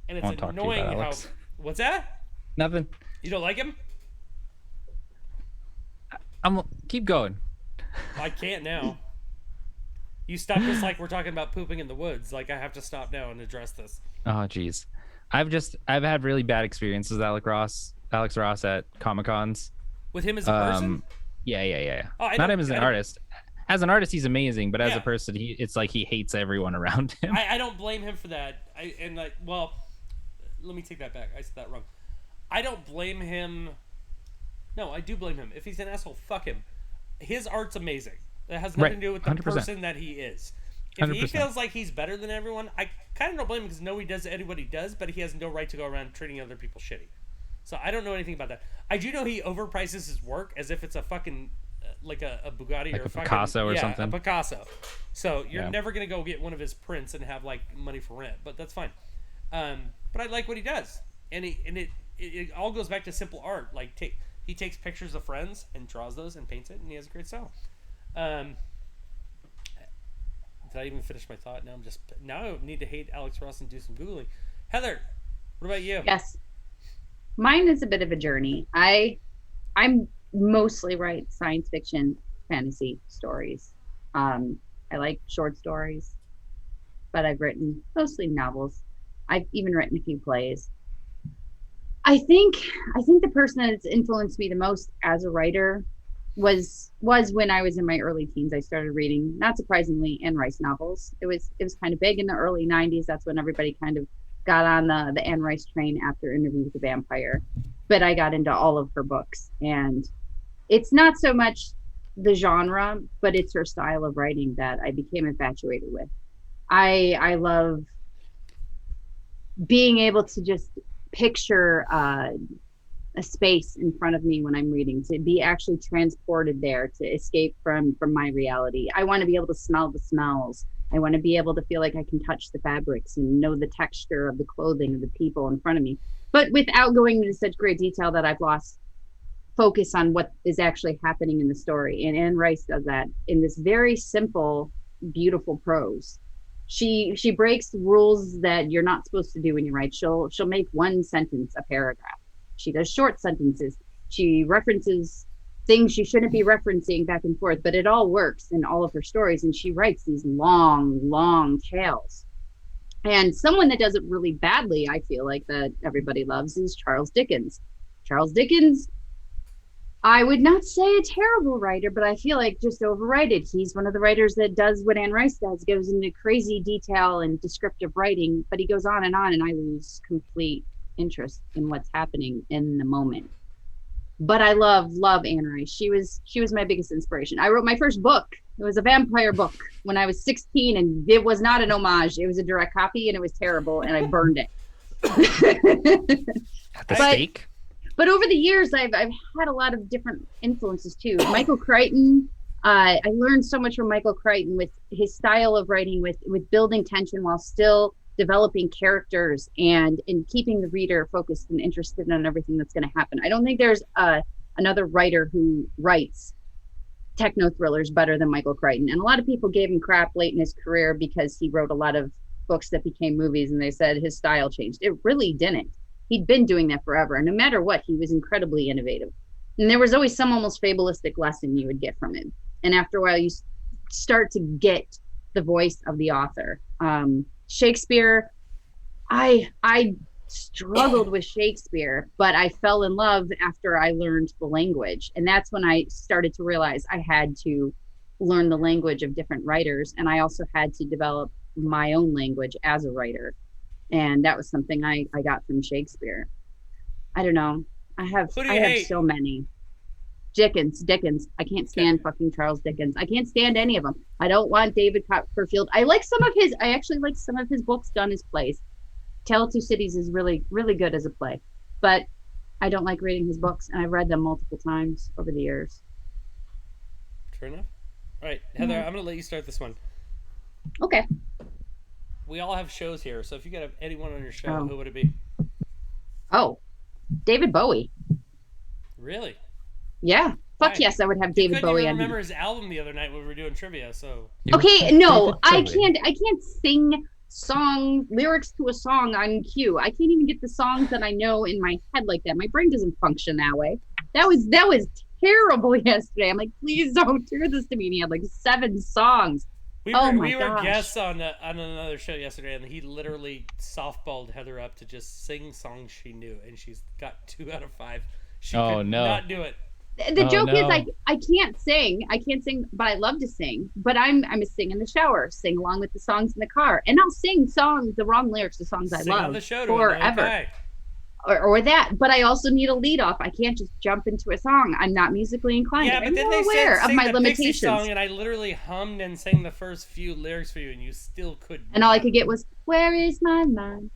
and it's annoying how. What's that? Nothing. You don't like him? Keep going. I can't now. You stopped us like we're talking about pooping in the woods. Like I have to stop now and address this. Oh geez, I've had really bad experiences with Alex Ross at Comic Cons. With him as a person? Yeah. Oh, not him as an artist. As an artist, he's amazing, but as a person, it's like he hates everyone around him. I don't blame him for that. Let me take that back. I said that wrong. I don't blame him. No, I do blame him. If he's an asshole, fuck him. His art's amazing. It has nothing to do with the 100%. person that he is. If 100%. he feels like he's better than everyone, I kind of don't blame him because nobody does anybody does, but he has no right to go around treating other people shitty. So I don't know anything about that. I do know he overprices his work as if it's a fucking like a Bugatti like or a Picasso or something. A Picasso. So you're never gonna go get one of his prints and have like money for rent, but that's fine. But I like what he does, and it all goes back to simple art. Like he takes pictures of friends and draws those and paints it, and he has a great style. Did I even finish my thought? Now I need to hate Alex Ross and do some Googling. Heather, what about you? Yes. Mine is a bit of a journey. I'm mostly write science fiction, fantasy stories. I like short stories, but I've written mostly novels. I've even written a few plays. I think the person that's influenced me the most as a writer was when I was in my early teens. I started reading, not surprisingly, Anne Rice novels. It was kind of big in the early 90s. That's when everybody kind of got on the Anne Rice train after Interview with the Vampire. But I got into all of her books, and it's not so much the genre, but it's her style of writing that I became infatuated with. I love being able to just picture a space in front of me when I'm reading, to be actually transported there, to escape from my reality. I want to be able to smell the smells. I want to be able to feel like I can touch the fabrics and know the texture of the clothing of the people in front of me, but without going into such great detail that I've lost focus on what is actually happening in the story. And Anne Rice does that in this very simple, beautiful prose. She breaks the rules that you're not supposed to do when you write. She'll make one sentence a paragraph. She does short sentences. She references things she shouldn't be referencing back and forth, but it all works in all of her stories. And she writes these long, long tales. And someone that does it really badly, I feel like, that everybody loves, is Charles Dickens. Charles Dickens, I would not say a terrible writer, but I feel like just overrated. He's one of the writers that does what Anne Rice does, goes into crazy detail and descriptive writing, but he goes on, and I lose complete interest in what's happening in the moment. But I love Anne Rice. She was my biggest inspiration. I wrote my first book. It was a vampire book when I was 16, and it was not an homage. It was a direct copy, and it was terrible, and I burned it. At the stake? But over the years, I've had a lot of different influences too. Michael Crichton, I learned so much from Michael Crichton with his style of writing, with building tension while still developing characters and keeping the reader focused and interested in everything that's going to happen. I don't think there's another writer who writes techno thrillers better than Michael Crichton. And a lot of people gave him crap late in his career because he wrote a lot of books that became movies, and they said his style changed. It really didn't. He'd been doing that forever. And no matter what, he was incredibly innovative. And there was always some almost fabulistic lesson you would get from him. And after a while, you start to get the voice of the author. Shakespeare, I struggled with Shakespeare, but I fell in love after I learned the language. And that's when I started to realize I had to learn the language of different writers. And I also had to develop my own language as a writer. And that was something I got from Shakespeare. I don't know. I have so many. Dickens. I can't stand fucking Charles Dickens. I can't stand any of them. I don't want David Copperfield. I actually like some of his books done as plays. Tale of Two Cities is really, really good as a play. But I don't like reading his books, and I've read them multiple times over the years. Fair enough. All right, Heather, I'm going to let you start this one. Okay. We all have shows here, so if you could have anyone on your show, who would it be? Oh, David Bowie. Really? Yeah. Fuck yes, I would have David Bowie. I remember his album the other night when we were doing trivia. So okay, no, I can't sing lyrics to a song on cue. I can't even get the songs that I know in my head like that. My brain doesn't function that way. That was terrible yesterday. I'm like, please don't do this to me. And he had like 7 songs. We were guests on another show yesterday, and he literally softballed Heather up to just sing songs she knew, and she's got 2 out of 5. She could not do it. The joke is I can't sing. I can't sing, but I love to sing. But I'm a sing in the shower, sing along with the songs in the car, and I'll sing the wrong lyrics to songs I love on the show forever. Or that, but I also need a lead off. I can't just jump into a song. I'm not musically inclined. Yeah, but then they said sing the Pixie song, and I literally hummed and sang the first few lyrics for you, and you still couldn't. And all I could get was, "Where is my mind?"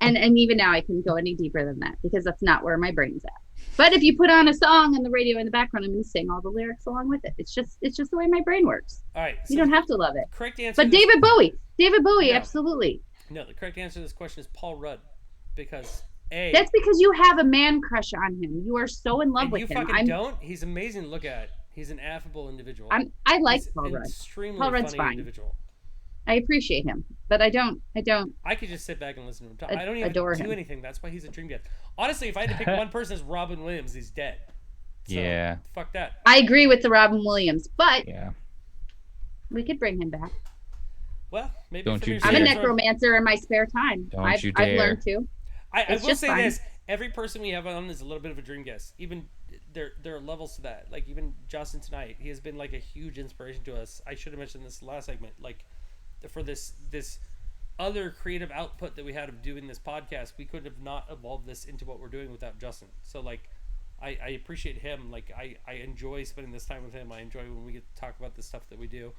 And even now I couldn't go any deeper than that because that's not where my brain's at. But if you put on a song on the radio in the background, I'm going to sing all the lyrics along with it. It's just the way my brain works. All right, you don't have to love it. Correct answer. But David Bowie, no. Absolutely. No, the correct answer to this question is Paul Rudd, because. That's because you have a man crush on him. You are so in love with him. You fucking don't. He's amazing to look at. He's an affable individual. I like Paul Rudd. Extremely Paul Rudd's funny fine. Individual. I appreciate him, but I don't I could just sit back and listen to him talk. I don't even adore do him. anything. That's why he's a dream guest. Honestly, if I had to pick one person as Robin Williams, he's dead. So, Yeah. Fuck that. I agree with the Robin Williams, but Yeah. we could bring him back. Well, maybe Don't for you New I'm a dare. Zealand- necromancer in my spare time. Don't I've you dare. learned to. I It's will just say fine. this: every person we have on is a little bit of a dream guest. Even there are levels to that. Like even Justin tonight, he has been like a huge inspiration to us. I should have mentioned this last segment. Like for this other creative output that we had of doing this podcast, we could have not evolved this into what we're doing without Justin. So like, I appreciate him. Like I enjoy spending this time with him. I enjoy when we get to talk about the stuff that we do.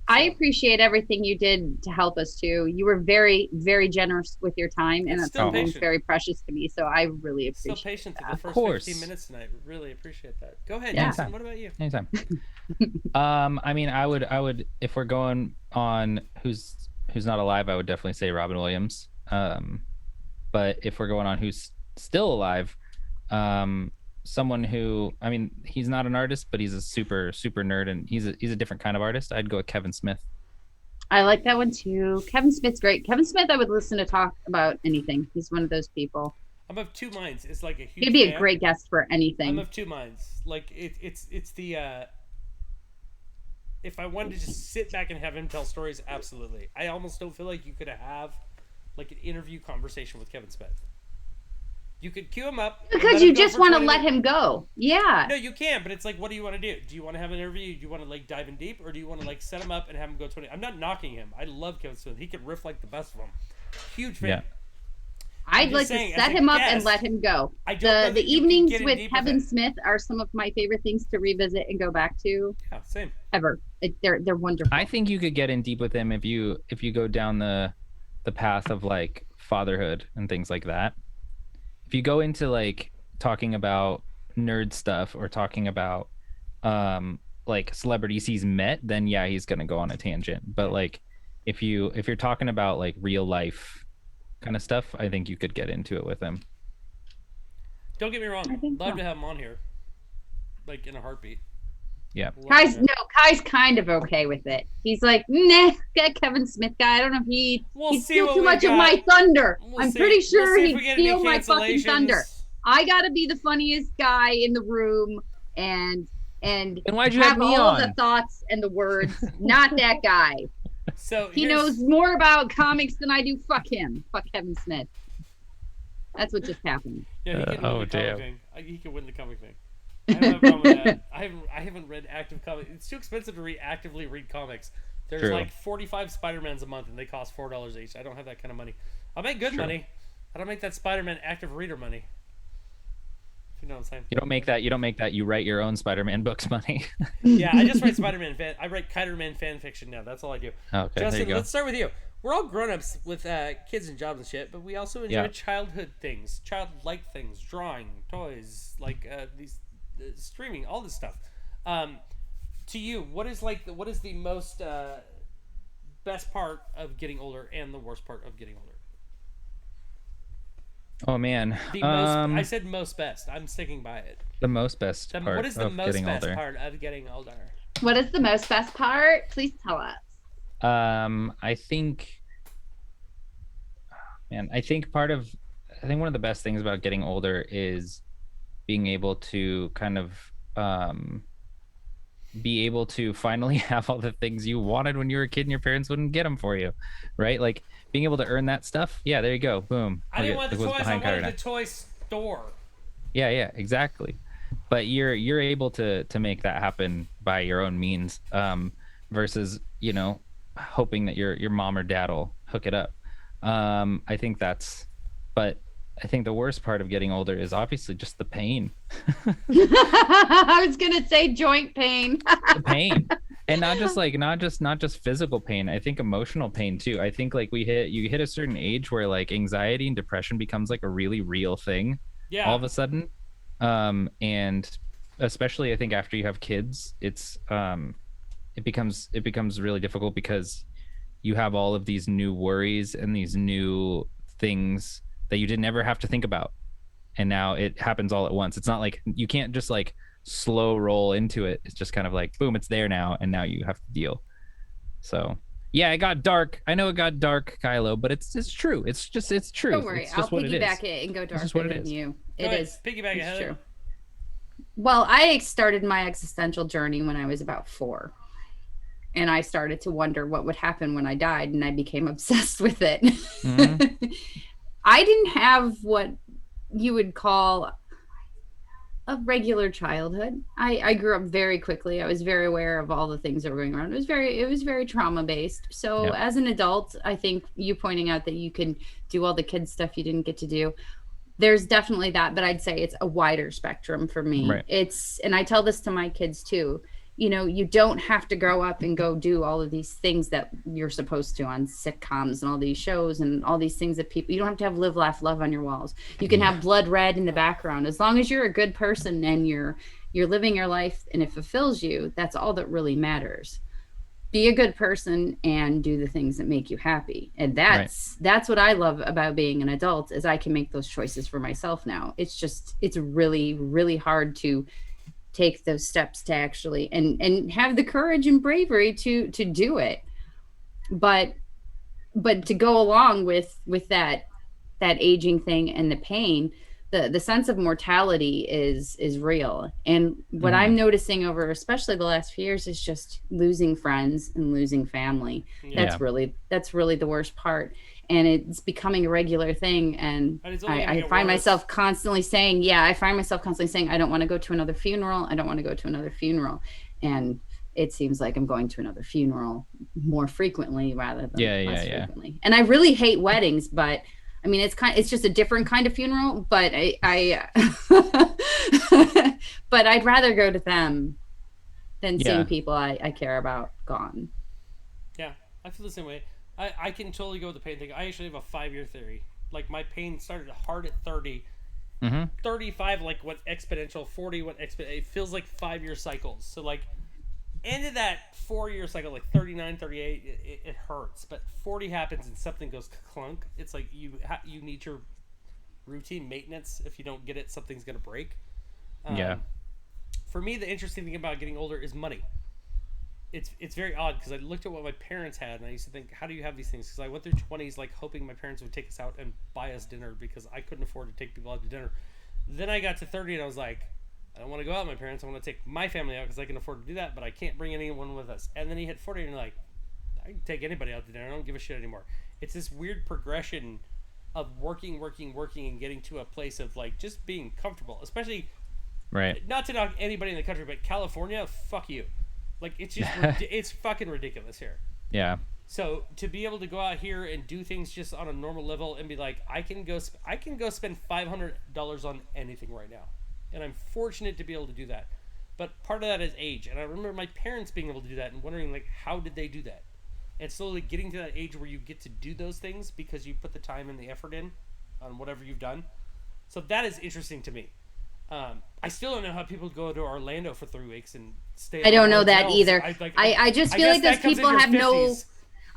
I appreciate everything you did to help us too. You were very, very generous with your time, and that's Still something that's patient. very precious to me. So I really Still appreciate. patient through that. the first course. 15 minutes tonight. Really appreciate that. Go ahead, Yeah. Jason. What about you? Anytime. I mean, I would, if we're going on who's not alive, I would definitely say Robin Williams. But if we're going on who's still alive, someone who, I mean, he's not an artist, but he's a super nerd, and he's a different kind of artist. I'd go with Kevin Smith. I like that one too. Kevin Smith's great. Kevin Smith, I would listen to talk about anything. He's one of those people. I'm of two minds. It's like a huge. He'd be a fan. great guest for I'm anything. of two minds. Like it's the. If I wanted to just sit back and have him tell stories, absolutely. I almost don't feel like you could have like an interview conversation with Kevin Smith. You could cue him up and Because let you him go just for want to 20 let minutes. him go. Yeah. No, you can, but it's like, what do you want to do? Do you want to have an interview? Do you want to like dive in deep, or do you want to like set him up and have him go 20? I'm not knocking him. I love Kevin Smith. He could riff like the best of them. Huge fan. Yeah. I'd just like saying, to as set a him up and guest, let him go. I don't know The that you can evenings get in with deep with Kevin it. Smith are some of my favorite things to revisit and go back to Yeah, same. ever. They're wonderful. I think you could get in deep with him if you go down the path of like fatherhood and things like that. If you go into like talking about nerd stuff or talking about like celebrities he's met, then yeah, he's gonna go on a tangent. But like if you're talking about like real life kind of stuff, I think you could get into it with him. Don't get me wrong. I think Love so. to have him on here, like in a heartbeat. Yeah. Love Kai's to. Kai's kind of okay with it. He's like, nah, that Kevin Smith guy. I don't know if he'd We'll see steal what too we much of got. my thunder. We'll I'm see. pretty We'll sure see if he'd we get any steal my fucking thunder. cancellations. I gotta be the funniest guy in the room and And why'd you have me all on? the thoughts and the words. Not that guy. So He here's- knows more about comics than I do. Fuck him. Fuck Kevin Smith. That's what just happened. Yeah, he can win oh, the damn. comic thing. He can win the comic thing. I don't have a problem with that. I haven't read active comics. It's too expensive to actively read comics. There's True. like 45 Spider-Mans a month, and they cost $4 each. I don't have that kind of money. I'll make good True. money. I don't make that Spider-Man active reader money. If you know what I'm saying. You don't make that you write your own Spider-Man books money. Yeah, I just write Spider-Man fan. I write Kiterman fan fiction now. That's all I do. Okay, there Justin, you go. let's start with you. We're all grown-ups with kids and jobs and shit, but we also enjoy Yeah. childhood things, childlike things, drawing, toys, like these streaming, all this stuff. To you, what is the most best part of getting older and the worst part of getting older? Oh man. The most. I said most best. I'm sticking by it. The most best part What is the of most getting best older. part of getting older? What is the most best part? Please tell us. I think one of the best things about getting older is being able to kind of be able to finally have all the things you wanted when you were a kid and your parents wouldn't get them for you, right? Like being able to earn that stuff. Yeah, there you go. Boom. I didn't Okay, want the look what's toys. I behind Kyra wanted now. the toy store. Yeah, exactly. But you're able to make that happen by your own means, versus hoping that your mom or dad will hook it up. I think the worst part of getting older is obviously just the pain. I was gonna say joint pain. The pain. And not just physical pain. I think emotional pain too. I think like you hit a certain age where like anxiety and depression becomes like a really real thing Yeah. all of a sudden. And especially I think after you have kids, it becomes really difficult because you have all of these new worries and these new things that you didn't ever have to think about, and now it happens all at once. It's not like you can't just like slow roll into it. It's just kind of like boom, it's there now, and now you have to deal. So Yeah, it got dark. I know it got dark, Kylo, but it's true. It's true. Don't worry, It's I'll just what it is. piggyback it and go It's just darker what it than is. you. Go It ahead, is. piggyback It's ahead. true. Well, I started my existential journey when I was about 4. And I started to wonder what would happen when I died, and I became obsessed with it. Mhm. I didn't have what you would call a regular childhood. I grew up very quickly. I was very aware of all the things that were going around. It was very trauma based. So Yep. as an adult, I think you pointing out that you can do all the kids stuff you didn't get to do. There's definitely that, but I'd say it's a wider spectrum for me. Right. And I tell this to my kids too. You know, you don't have to grow up and go do all of these things that you're supposed to on sitcoms and all these shows and all these things that people, you don't have to have live, laugh, love on your walls. You can have blood red in the background. As long as you're a good person and you're living your life and it fulfills you, that's all that really matters. Be a good person and do the things that make you happy. And that's what I love about being an adult is I can make those choices for myself now. It's really, really hard to take those steps to actually and have the courage and bravery to do it. But to go along with that aging thing and the pain, the sense of mortality is real. And what I'm noticing over especially the last few years is just losing friends and losing family. That's really the worst part. And it's becoming a regular thing. And I find myself constantly saying, I don't want to go to another funeral. I don't want to go to another funeral. And it seems like I'm going to another funeral more frequently rather than less frequently. And I really hate weddings, but I mean, it's just a different kind of funeral, but but I'd rather go to them than seeing people I care about gone. Yeah, I feel the same way. I can totally go with the pain thing. I actually have a 5-year theory. Like, my pain started hard at 30. 35, like, what exponential. 40, what exponential. It feels like 5-year cycles. So, like, end of that 4-year cycle, like 39, 38, it hurts. But 40 happens and something goes clunk. It's like you need your routine maintenance. If you don't get it, something's going to break. For me, the interesting thing about getting older is money. It's very odd because I looked at what my parents had and I used to think, how do you have these things? Because I went through 20s like hoping my parents would take us out and buy us dinner because I couldn't afford to take people out to dinner. Then I got to 30 and I was like, I don't want to go out with my parents. I want to take my family out because I can afford to do that, but I can't bring anyone with us. And then you hit 40 and you're like, I can take anybody out to dinner. I don't give a shit anymore. It's this weird progression of working and getting to a place of like just being comfortable, especially not to knock anybody in the country, but California, fuck you. Like, it's just it's fucking ridiculous here. Yeah. So to be able to go out here and do things just on a normal level and be like, I can go spend $500 on anything right now. And I'm fortunate to be able to do that. But part of that is age. And I remember my parents being able to do that and wondering, like, how did they do that? And slowly getting to that age where you get to do those things because you put the time and the effort in on whatever you've done. So that is interesting to me. I still don't know how people go to Orlando for 3 weeks and stay. I don't know that either. I just feel like those people have 50s. No.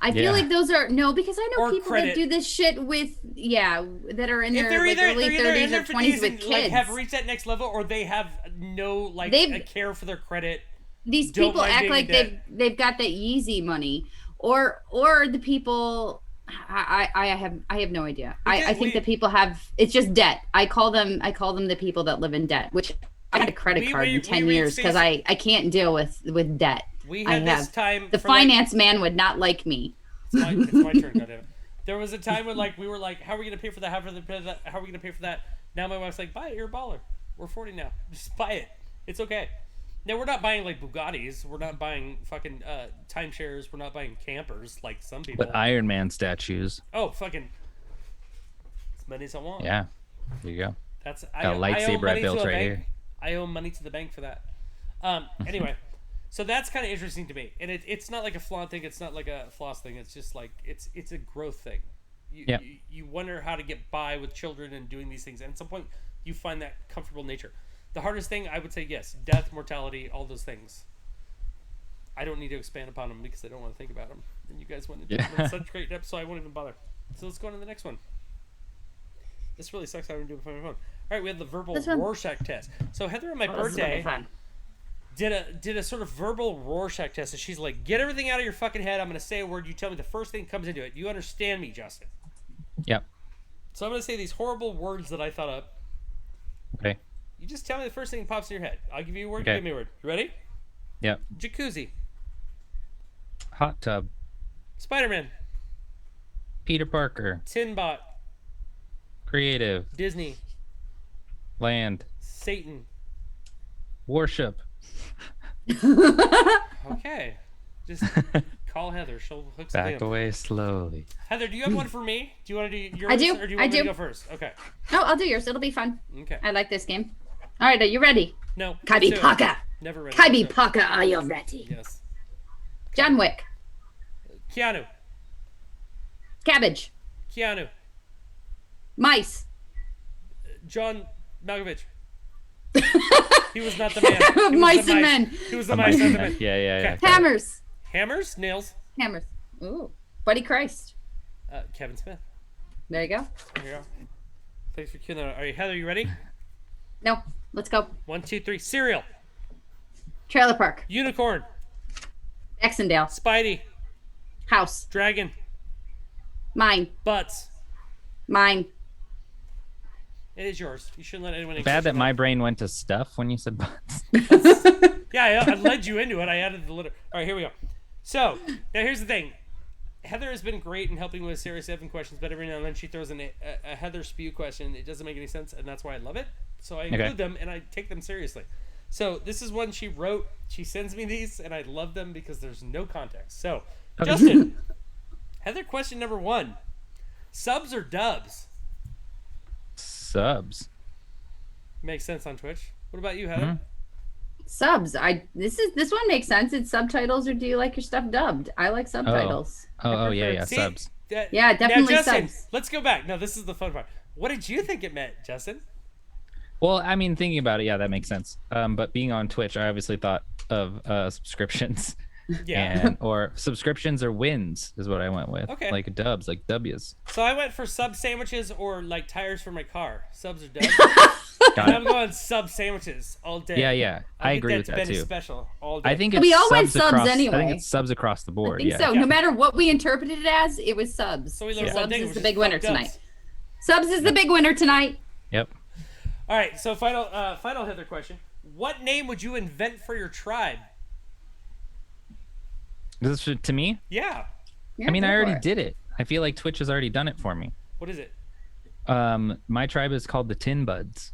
I feel like those are because I know people that do this shit with that are in their like early 30s or 20s with kids. Like, have reached that next level, or they have no a care for their credit. These people act like they've got that Yeezy money, or the people. I have no idea. I think that people have it's just debt. I call them the people that live in debt, which I had a credit card in 10 years because I can't deal with debt. We had this time. The finance man would not like me. It's my turn, goddamn. There was a time when we were like, how are we gonna pay for that? How are we gonna pay for that? Now my wife's like, buy it. You're a baller. We're 40 now. Just buy it. It's okay. Now we're not buying like Bugattis. We're not buying fucking timeshares. We're not buying campers like some people. But Iron Man statues. Oh, fucking. As many as I want. Yeah. There you go. That's a lightsaber I built right here. I owe money to the bank for that. Anyway, so that's kind of interesting to me, and it's not like a flaunt thing. It's not like a floss thing. It's just like it's a growth thing. You wonder how to get by with children and doing these things, and at some point you find that comfortable nature. The hardest thing, I would say, yes, death, mortality, all those things. I don't need to expand upon them because I don't want to think about them. And you guys went into them in such great depth, so I won't even bother. So let's go on to the next one. This really sucks having to do it from my phone. All right, we have the verbal Rorschach test. So Heather, on my birthday, did a sort of verbal Rorschach test. So she's like, get everything out of your fucking head. I'm gonna say a word. You tell me the first thing that comes into it. You understand me, Justin? Yep. So I'm gonna say these horrible words that I thought up. Okay. You just tell me the first thing that pops in your head. I'll give you a word. Okay. You give me a word. You ready? Yep. Jacuzzi. Hot tub. Spider-Man. Peter Parker. Tinbot. Creative. Disney. Land. Satan. Worship. Okay. Just call Heather. She'll hook something Back up. away slowly. Heather, do you have one for me? Do you want to do yours? I do. Or do you I want me do. to go first? Okay. No, I'll do yours. It'll be fun. Okay. I like this game. All right, are you ready? No. let's Kabi do it. Paka. Never ready. Kabi Okay. Paka, are you ready? Yes. John Wick. Keanu. Cabbage. Keanu. Mice. John Malkovich. He was not the man. He was Mice the and men. He was the mice, not the man. Yeah. Okay. Hammers. Hammers, nails. Hammers. Ooh. Buddy Christ. Kevin Smith. There you go. There you go. Thanks for queuing that. All right, Heather, you ready? No, let's go. 1, 2, 3. Cereal. Trailer Park. Unicorn. Exondale. Spidey. House. Dragon. Mine. Butts. Mine. It is yours. You shouldn't let anyone. Bad that my brain went to stuff when you said butts. Yeah, I led you into it. I added the letter. All right, here we go. So now here's the thing. Heather has been great in helping with Series 7 questions, but every now and then she throws in a Heather spew question. It doesn't make any sense, and that's why I love it. So I include them, and I take them seriously. So this is one she wrote. She sends me these, and I love them because there's no context. So, Justin, Heather, question number 1. Subs or dubs? Subs. Makes sense on Twitch. What about you, Heather? Subs. This one makes sense. It's subtitles, or do you like your stuff dubbed? I like subtitles. Oh, yeah, See? subs. Yeah, definitely now, Justin, subs. let's go back. No, this is the fun part. What did you think it meant, Justin? Well, I mean, thinking about it, yeah, that makes sense. But being on Twitch, I obviously thought of subscriptions. Yeah. Or subscriptions or wins is what I went with. Okay. Like dubs, like W's. So I went for sub sandwiches or like tires for my car. Subs or dubs. Got And I'm it. going sub sandwiches all day. Yeah. I agree with that Benny too. Special all day. I think it's We all went subs subs across, I anyway. think it's subs across the I board. think Yeah. so. No matter what we interpreted it as, it was subs. So we learned one subs thing, is which the is big winner fuck dubs. tonight. Subs is the big winner tonight. Yep. All right. So final Heather question. What name would you invent for your tribe? This is to me. Yeah. Yeah, I mean, go I for already it. did it. I feel like Twitch has already done it for me. What is it? My tribe is called the Tin Buds.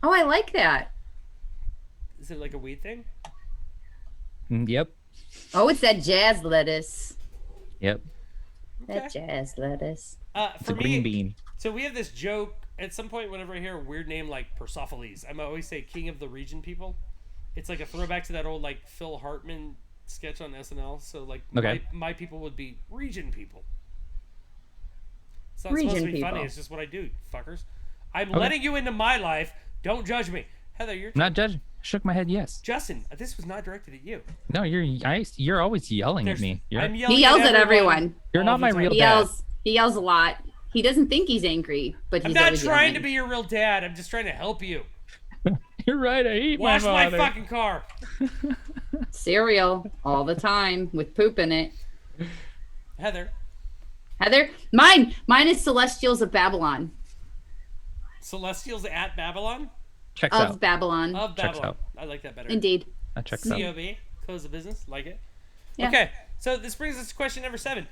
Oh, I like that. Is it like a weed thing? Yep. Oh, it's that jazz lettuce. Yep. That jazz lettuce. It's For a green me, bean. so we have this joke. At some point, whenever I hear a weird name like Persophiles, I always say King of the Region People. It's like a throwback to that old like Phil Hartman sketch on SNL. So like Okay. my people would be region people. It's not Region supposed to be people. funny. It's just what I do, fuckers. I'm letting you into my life. Don't judge me, Heather. You're I'm not judging. Shook my head. Yes. Justin. This was not directed at you. No, you're always yelling at me. I'm yelling He yells at everyone. You're all not the my time. real He dad. yells a lot. He doesn't think he's angry, but I'm he's not always trying yelling. to be your real dad. I'm just trying to help you. You're right. I hate Wash my my mother. fucking car. Cereal all the time with poop in it. Heather. Heather, mine is Celestials of Babylon. Celestials at Babylon? Checks Of out. Babylon. Of Checks Babylon. out. I like that better. Indeed. That checks out. COB. Close the business. Like it. Yeah. Okay. So this brings us to question number 7.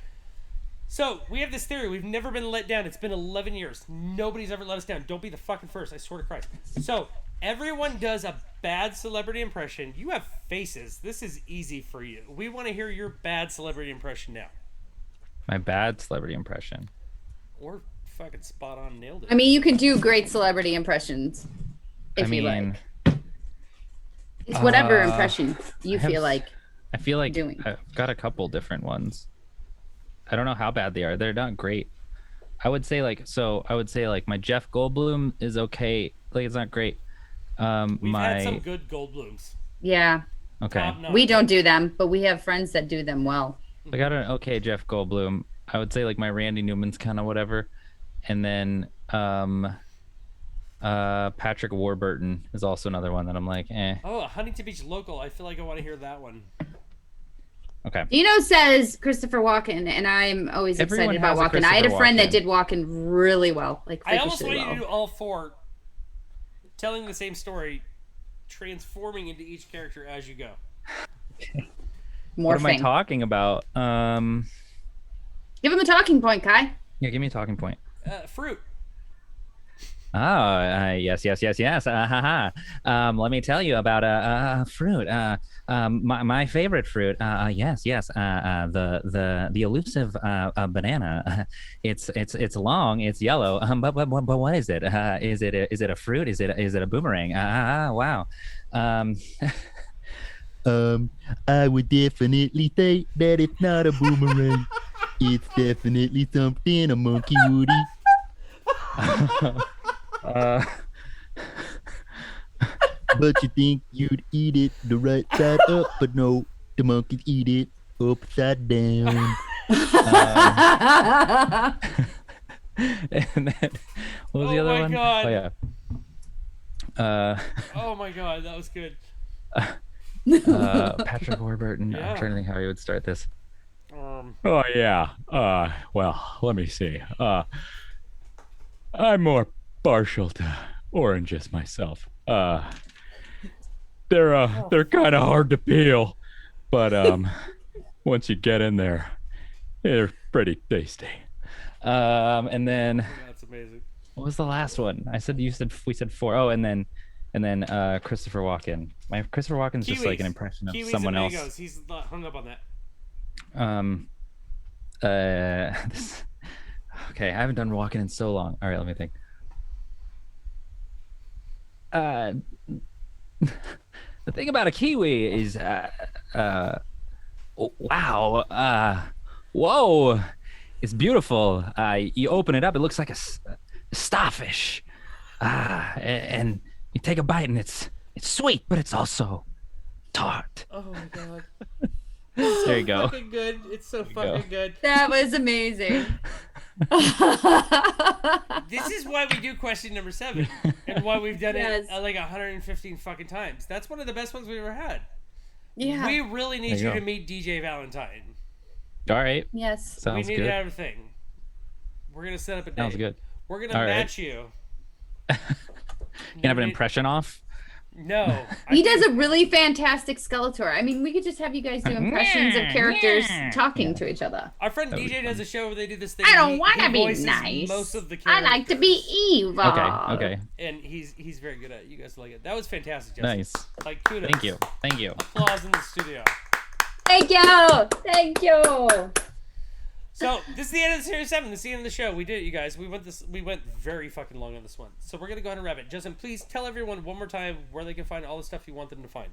So we have this theory. We've never been let down. It's been 11 years. Nobody's ever let us down. Don't be the fucking first. I swear to Christ. So everyone does a bad celebrity impression. You have faces. This is easy for you. We want to hear your bad celebrity impression now. My bad celebrity impression. Or fucking spot on nailed it. I mean, you can do great celebrity impressions if you like. It's whatever impression you have- feel like. I feel like doing. I've got a couple different ones. I don't know how bad they are. They're not great. I would say like my Jeff Goldblum is okay. Like it's not great. We've had some good Goldblums. Yeah. Okay. Top notch. We don't do them, but we have friends that do them well. I got an okay Jeff Goldblum. I would say like my Randy Newman's kind of whatever. And then Patrick Warburton is also another one that I'm like, eh. Oh, Huntington Beach local. I feel like I want to hear that one. Okay. Dino says Christopher Walken, and I'm always Everyone excited about has a Walken. I had a Christopher friend that Walken. did Walken really well, like I almost freakishly want you to well. do all 4, telling the same story, transforming into each character as you go. What am I Morphing. talking about? Give him a talking point, Kai. Yeah, give me a talking point. Fruit. Oh, yes. Let me tell you about fruit. My favorite fruit. Yes. The elusive banana. It's long. It's yellow. But what is it? Is it a fruit? Is it a boomerang? Wow. I would definitely say that it's not a boomerang. It's definitely something a monkey would eat. But you think you'd eat it the right side up, but no, the monkeys eat it upside down. And then, what was the Oh other my one? God. Oh yeah. Oh my god, that was good. Patrick Warburton. Yeah. I'm trying to think how he would start this. Oh yeah. Well, let me see. I'm more partial to oranges myself. They're kind of hard to peel, but once you get in there, they're pretty tasty. And then That's amazing. what was the last one? We said 4. Oh, and then Christopher Walken. My Christopher Walken's just like an impression of Kiwis someone and else. mangoes. He's not hung up on that. Okay, I haven't done Walken in so long. All right, let me think. The thing about a kiwi is, wow, whoa, it's beautiful. You open it up, it looks like a starfish. And you take a bite, and it's sweet, but it's also tart. Oh my god. There you go. Fucking good. It's so you fucking go. good. That was amazing. This is why we do question number 7, and why we've done Yes. it like 115 fucking times. That's one of the best ones we've ever had. Yeah. We really need There you you go. to meet DJ Valentine. All right, Yes. sounds we need good. to have a thing. We're gonna set up a date. Sounds good. We're gonna All right. match you. Can I have an impression off? No. He does a really fantastic Skeletor. I mean, we could just have you guys do impressions of characters talking to each other. Our friend That'd be DJ does a show where they do this thing. I and don't he want to be voices nice. Most of the I like to be evil. Okay. And he's very good at it. You guys like it. That was fantastic, Justin. Nice. Like kudos. Thank you. Applause in the studio. Thank you. Thank you. So this is the end of the series 7. This is the end of the show. We did it, you guys. We went very fucking long on this one. So we're gonna go ahead and wrap it. Justin, please tell everyone one more time where they can find all the stuff you want them to find.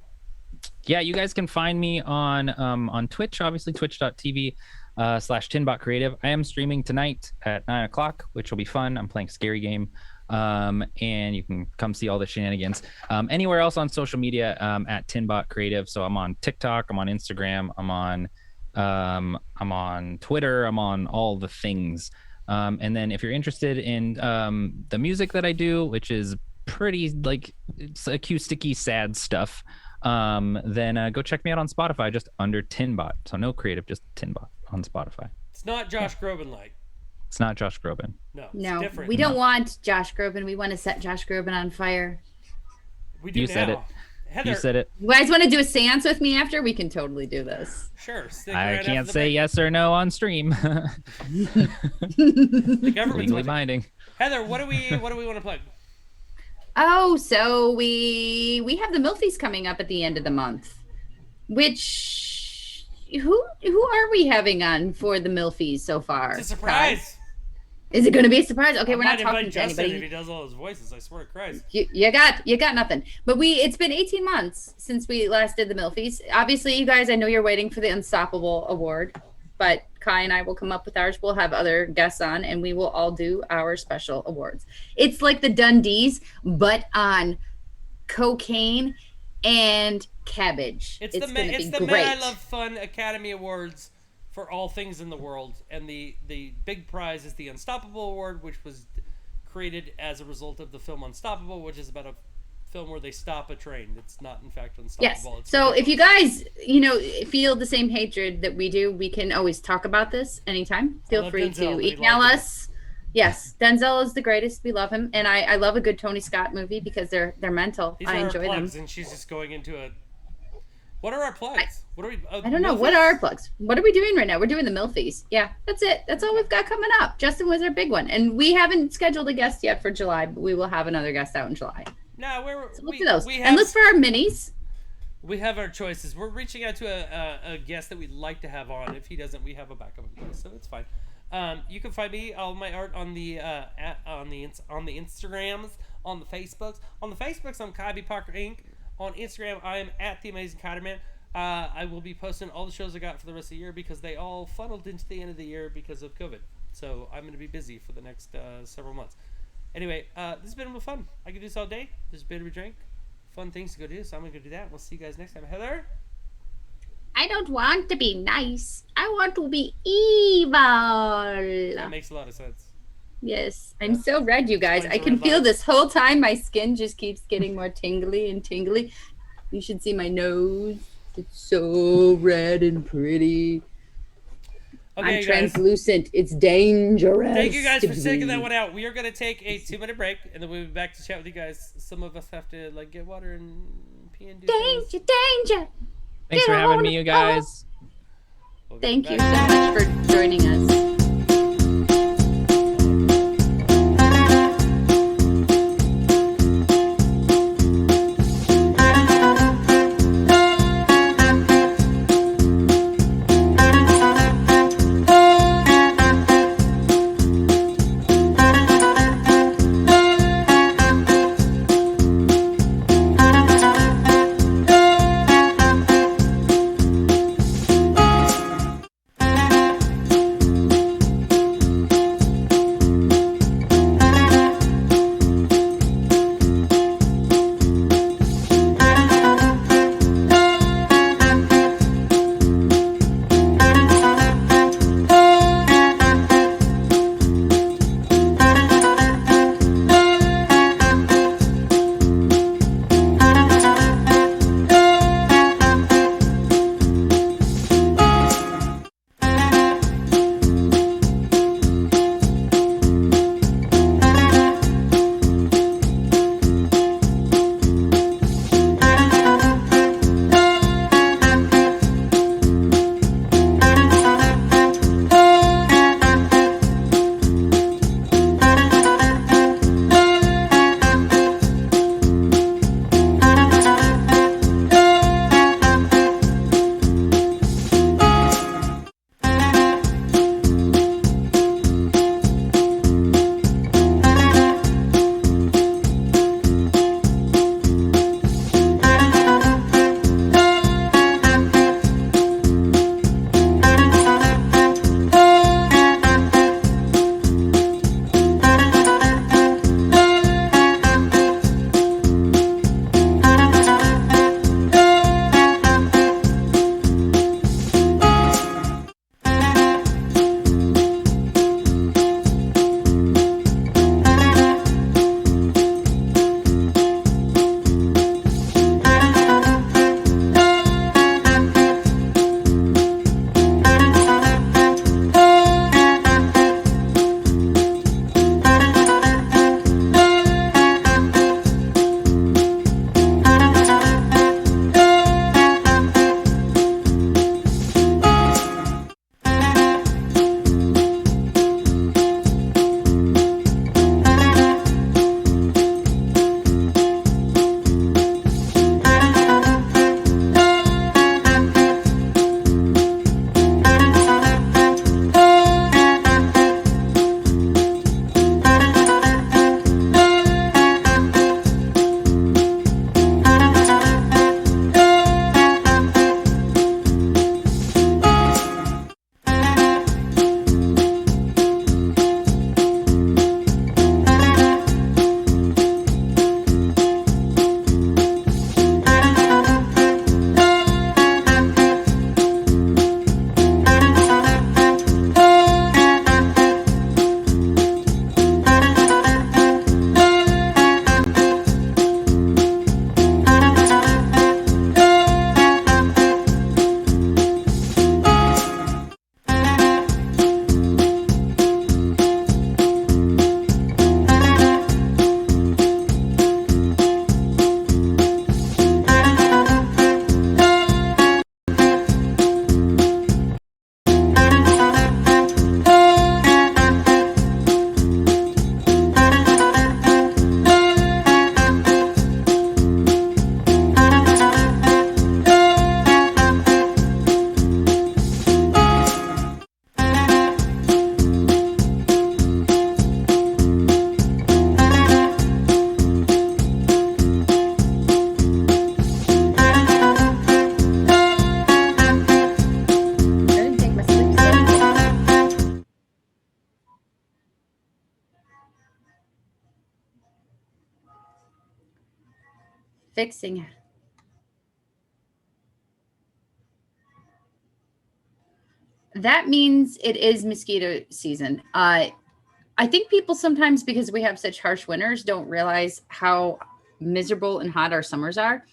Yeah, you guys can find me on Twitch, obviously twitch.tv /tinbotcreative. I am streaming tonight at 9 o'clock, which will be fun. I'm playing Scary Game. And you can come see all the shenanigans. Anywhere else on social media at Tinbot Creative. So I'm on TikTok, I'm on Instagram, I'm on Twitter, I'm on all the things. And then if you're interested in the music that I do, which is pretty like it's acousticy sad stuff, then go check me out on Spotify, just under Tinbot. So no creative, just Tinbot on Spotify. It's not Josh Groban like. It's not Josh Groban. No, it's No, different. we don't want Josh Groban. We want to set Josh Groban on fire. We do You now. said it. Heather, You said it. You guys want to do a seance with me after? We can totally do this. Sure. Stick I around can't after the say break. yes or no on stream. The government's Legally watching. binding. Heather, what do we want to plug? Oh, so we have the Milfies coming up at the end of the month. Which who are we having on for the Milfies so far? It's a surprise. Is it going to be a surprise? Okay, I we're not might invite talking to Justin anybody. if he does all his voices. I swear to Christ. You got nothing. But it's been 18 months since we last did the Milfies. Obviously, you guys, I know you're waiting for the Unstoppable Award, but Kai and I will come up with ours. We'll have other guests on, and we will all do our special awards. It's like the Dundies, but on cocaine and cabbage. It's gonna the be Men great. I Love Fun Academy Awards for all things in the world, and the big prize is the Unstoppable Award, which was created as a result of the film Unstoppable, which is about a film where they stop a train. It's not, in fact, unstoppable. Yes. It's So if you ridiculous. guys, feel the same hatred that we do, we can always talk about this anytime. Feel love free Denzel, to but he email liked it. us. Yes, Denzel is the greatest. We love him, and I love a good Tony Scott movie because they're mental. These I are enjoy our them. plugs, and she's just going into a. What are our plugs? What are we? I don't know. What are our plugs? What are we doing right now? We're doing the MILFies. Yeah, that's it. That's all we've got coming up. Justin was our big one. And we haven't scheduled a guest yet for July, but we will have another guest out in July. No, So look for those. And look for our minis. We have our choices. We're reaching out to a guest that we'd like to have on. If he doesn't, we have a backup in place, so it's fine. You can find me, all my art on the on the Instagrams, on the Facebooks. On the Facebooks, I'm Kybe Parker Inc. On Instagram, I am at the Amazing Kyderman. I will be posting all the shows I got for the rest of the year because they all funneled into the end of the year because of COVID. So I'm going to be busy for the next several months. Anyway, this has been real fun. I could do this all day. There's a bit of a drink. Fun things to go do, so I'm going to go do that. We'll see you guys next time. Heather? I don't want to be nice. I want to be evil. That makes a lot of sense. Yes, I'm so red, you guys. I Explains can the red feel light. this whole time my skin just keeps getting more tingly and tingly. You should see my nose. It's so red and pretty. Okay, I'm guys. translucent. It's dangerous. Thank you guys to for sticking that be. one out. We are going to take a 2-minute break, and then we'll be back to chat with you guys. Some of us have to get water and pee and do things. Danger, danger. Thanks for Get having on me, the you guys. We'll be Thank you back. so much for joining us. Fixing. That means it is mosquito season. I think people sometimes, because we have such harsh winters, don't realize how miserable and hot our summers are.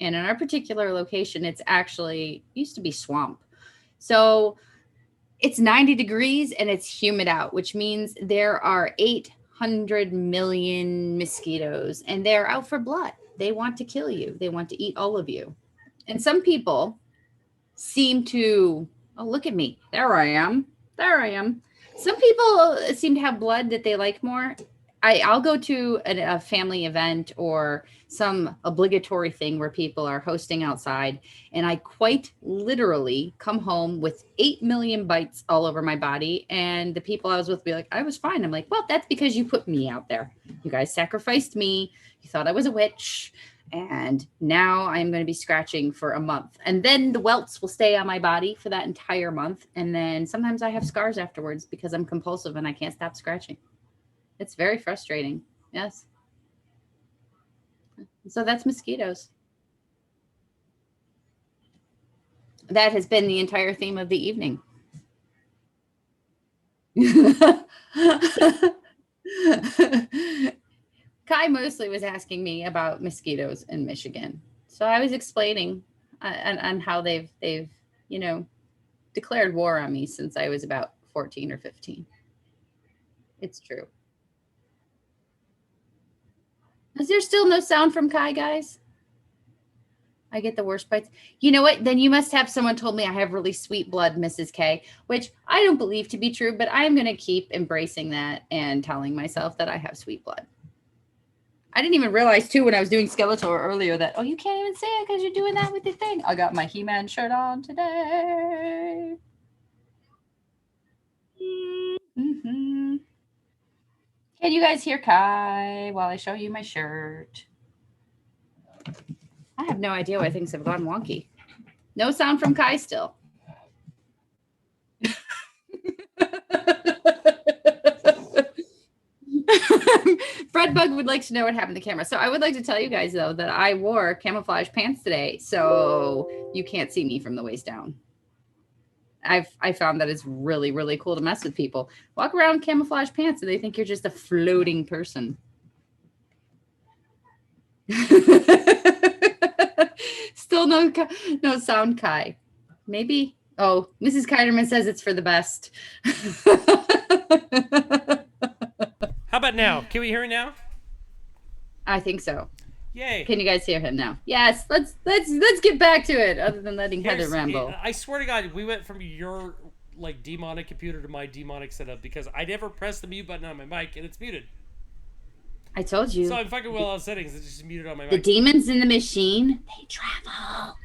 And in our particular location, it's actually used to be swamp. So it's 90 degrees and it's humid out, which means there are 800 million mosquitoes and they're out for blood. They want to kill you. They want to eat all of you. And some people seem to, oh, look at me. There I am. There I am. Some people seem to have blood that they like more. I'll go to a family event or some obligatory thing where people are hosting outside, and I quite literally come home with 8 million bites all over my body. And the people I was with be like, I was fine. I'm like, well, that's because you put me out there. You guys sacrificed me. You thought I was a witch. And now I'm going to be scratching for a month. And then the welts will stay on my body for that entire month. And then sometimes I have scars afterwards because I'm compulsive and I can't stop scratching. It's very frustrating. Yes. So that's mosquitoes. That has been the entire theme of the evening. Kai mostly was asking me about mosquitoes in Michigan. So I was explaining on how they've declared war on me since I was about 14 or 15. It's true. Is there still no sound from Kai, guys? I get the worst bites. You know what? Then you must have someone told me I have really sweet blood, Mrs. K, which I don't believe to be true, but I'm going to keep embracing that and telling myself that I have sweet blood. I didn't even realize, too, when I was doing Skeletor earlier that, oh, you can't even say it because you're doing that with your thing. I got my He-Man shirt on today. Mm-hmm. Can you guys hear Kai while I show you my shirt? I have no idea why things have gone wonky. No sound from Kai still. Fredbug would like to know what happened to the camera. So I would like to tell you guys, though, that I wore camouflage pants today, so you can't see me from the waist down. I found that it's really, really cool to mess with people. Walk around camouflage pants and they think you're just a floating person. Still no sound, Kai. Maybe. Oh, Mrs. Kiderman says it's for the best. How about now? Can we hear it now? I think so. Yay. Can you guys hear him now? Yes. Let's get back to it. Other than letting Heather ramble. I swear to God, we went from your demonic computer to my demonic setup because I never pressed the mute button on my mic and it's muted. I told you. So I'm fucking well out of settings. It's just muted on my mic. The demons in the machine, they travel.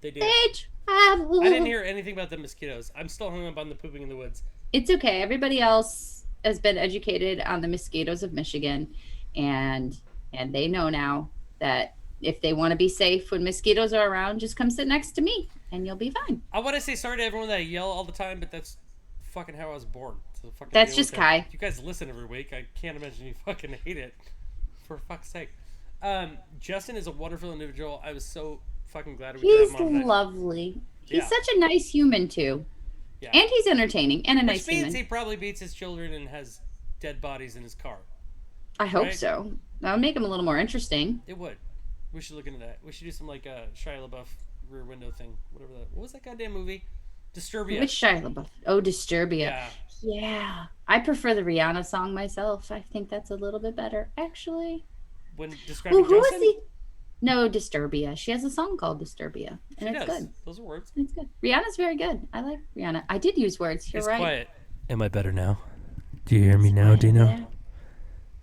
They do. They travel. I didn't hear anything about the mosquitoes. I'm still hung up on the pooping in the woods. It's okay. Everybody else has been educated on the mosquitoes of Michigan, and they know now that if they want to be safe when mosquitoes are around, just come sit next to me and you'll be fine. I want to say sorry to everyone that I yell all the time, but that's fucking how I was born. So that's just Kai. You guys listen every week. I can't imagine you fucking hate it. For fuck's sake. Justin is a wonderful individual. I was so fucking glad we did have him on. He's lovely. He's such a nice human too. Yeah. And he's entertaining and a nice human. Which means he probably beats his children and has dead bodies in his car. I hope so. That would make him a little more interesting. It would. We should look into that. We should do some Shia LaBeouf Rear Window thing. Whatever that. What was that goddamn movie? Disturbia. Which Shia LaBeouf? Oh, Disturbia. Yeah. I prefer the Rihanna song myself. I think that's a little bit better, actually. When describing who is he? No, Disturbia. She has a song called Disturbia, and it's good. Those are words. It's good. Rihanna's very good. I like Rihanna. I did use words. You're right. Quiet. Am I better now? Do you hear me now, Dino?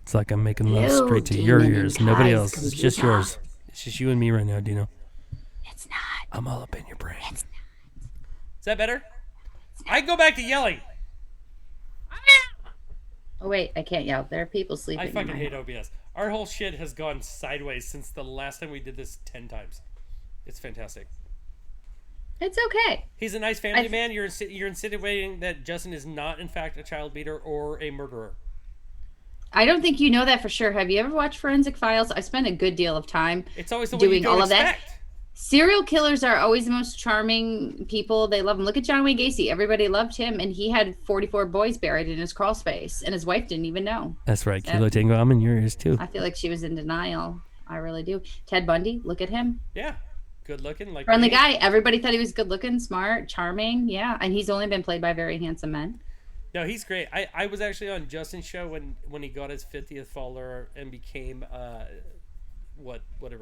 It's like I'm making love straight to your ears. Nobody else. It's just yours. It's just you and me right now, Dino. It's not. I'm all up in your brain. It's not. Is that better? I go back to yelling. Oh wait, I can't yell. There are people sleeping. I fucking hate OBS. Our whole shit has gone sideways since the last time we did this 10 times. It's fantastic. It's okay. He's a nice family man. You're insinuating that Justin is not, in fact, a child beater or a murderer. I don't think you know that for sure. Have you ever watched Forensic Files? I spent a good deal of time It's always the one you doing don't all of that. expect. Serial killers are always the most charming people. They love them. Look at John Wayne Gacy. Everybody loved him, and he had 44 boys buried in his crawl space, and his wife didn't even know. That's right. Yep. Kilo Tango, I'm in yours too. I feel like she was in denial. I really do. Ted Bundy, look at him. Yeah. Good looking. Like Friendly me. guy. Everybody thought he was good looking, smart, charming. Yeah, and he's only been played by very handsome men. No, he's great. I was actually on Justin's show when he got his 50th follower and became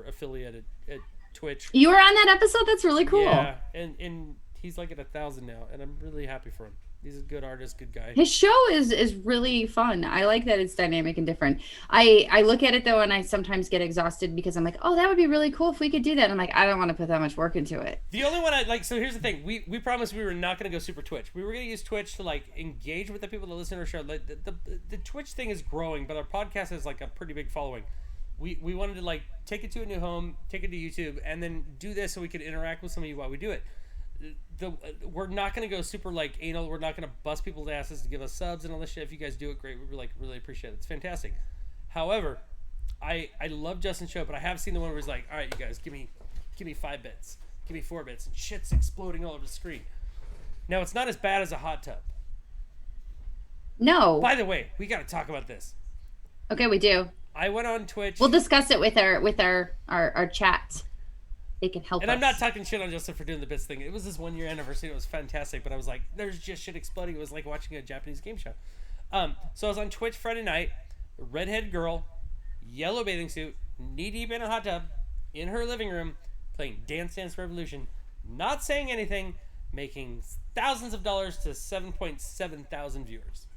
affiliate at Twitch. You were on that episode? That's really cool. Yeah, and he's like at 1,000 now, and I'm really happy for him. He's a good artist, good guy. His show is really fun. I like that it's dynamic and different. I look at it though, and I sometimes get exhausted because I'm like, oh, that would be really cool if we could do that. I'm like, I don't want to put that much work into it. The only one I like. So here's the thing: we promised we were not going to go super Twitch. We were going to use Twitch to like engage with the people that listen to our show. Like the Twitch thing is growing, but our podcast has like a pretty big following. We wanted to like take it to a new home, take it to YouTube, and then do this so we could interact with some of you while we do it. We're not going to go super like anal. We're not going to bust people's asses to give us subs and all this shit. If you guys do it, great. We like really appreciate it. It's fantastic. However, I love Justin's show, but I have seen the one where he's like, all right, you guys, give me 5 bits, give me 4 bits, and shit's exploding all over the screen. Now it's not as bad as a hot tub. No. By the way, we got to talk about this. Okay, we do. I went on Twitch. We'll discuss it with our chat. They can help and us. I'm not talking shit on Justin for doing the bits thing. It was his 1 year anniversary. It was fantastic. But I was like, there's just shit exploding. It was like watching a Japanese game show. So I was on Twitch Friday night. Redhead girl, yellow bathing suit, knee deep in a hot tub, in her living room, playing Dance Dance Revolution, not saying anything, making thousands of dollars to 7.7 thousand viewers.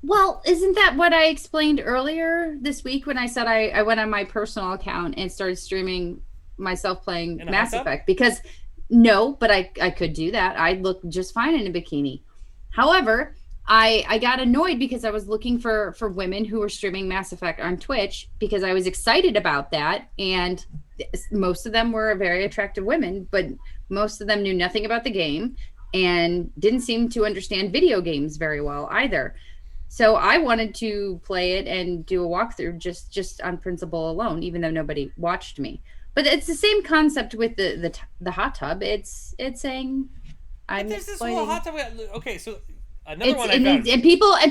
Well, isn't that what I explained earlier this week when I said I went on my personal account and started streaming myself playing Mass Effect? Because no, but I could do that. I'd look just fine in a bikini. However, I got annoyed because I was looking for women who were streaming Mass Effect on Twitch because I was excited about that. And most of them were very attractive women, but most of them knew nothing about the game and didn't seem to understand video games very well either. So I wanted to play it and do a walkthrough just on principle alone, even though nobody watched me. But it's the same concept with the hot tub. It's saying I'm There's this exploiting. whole hot tub. Okay, so another one I found. And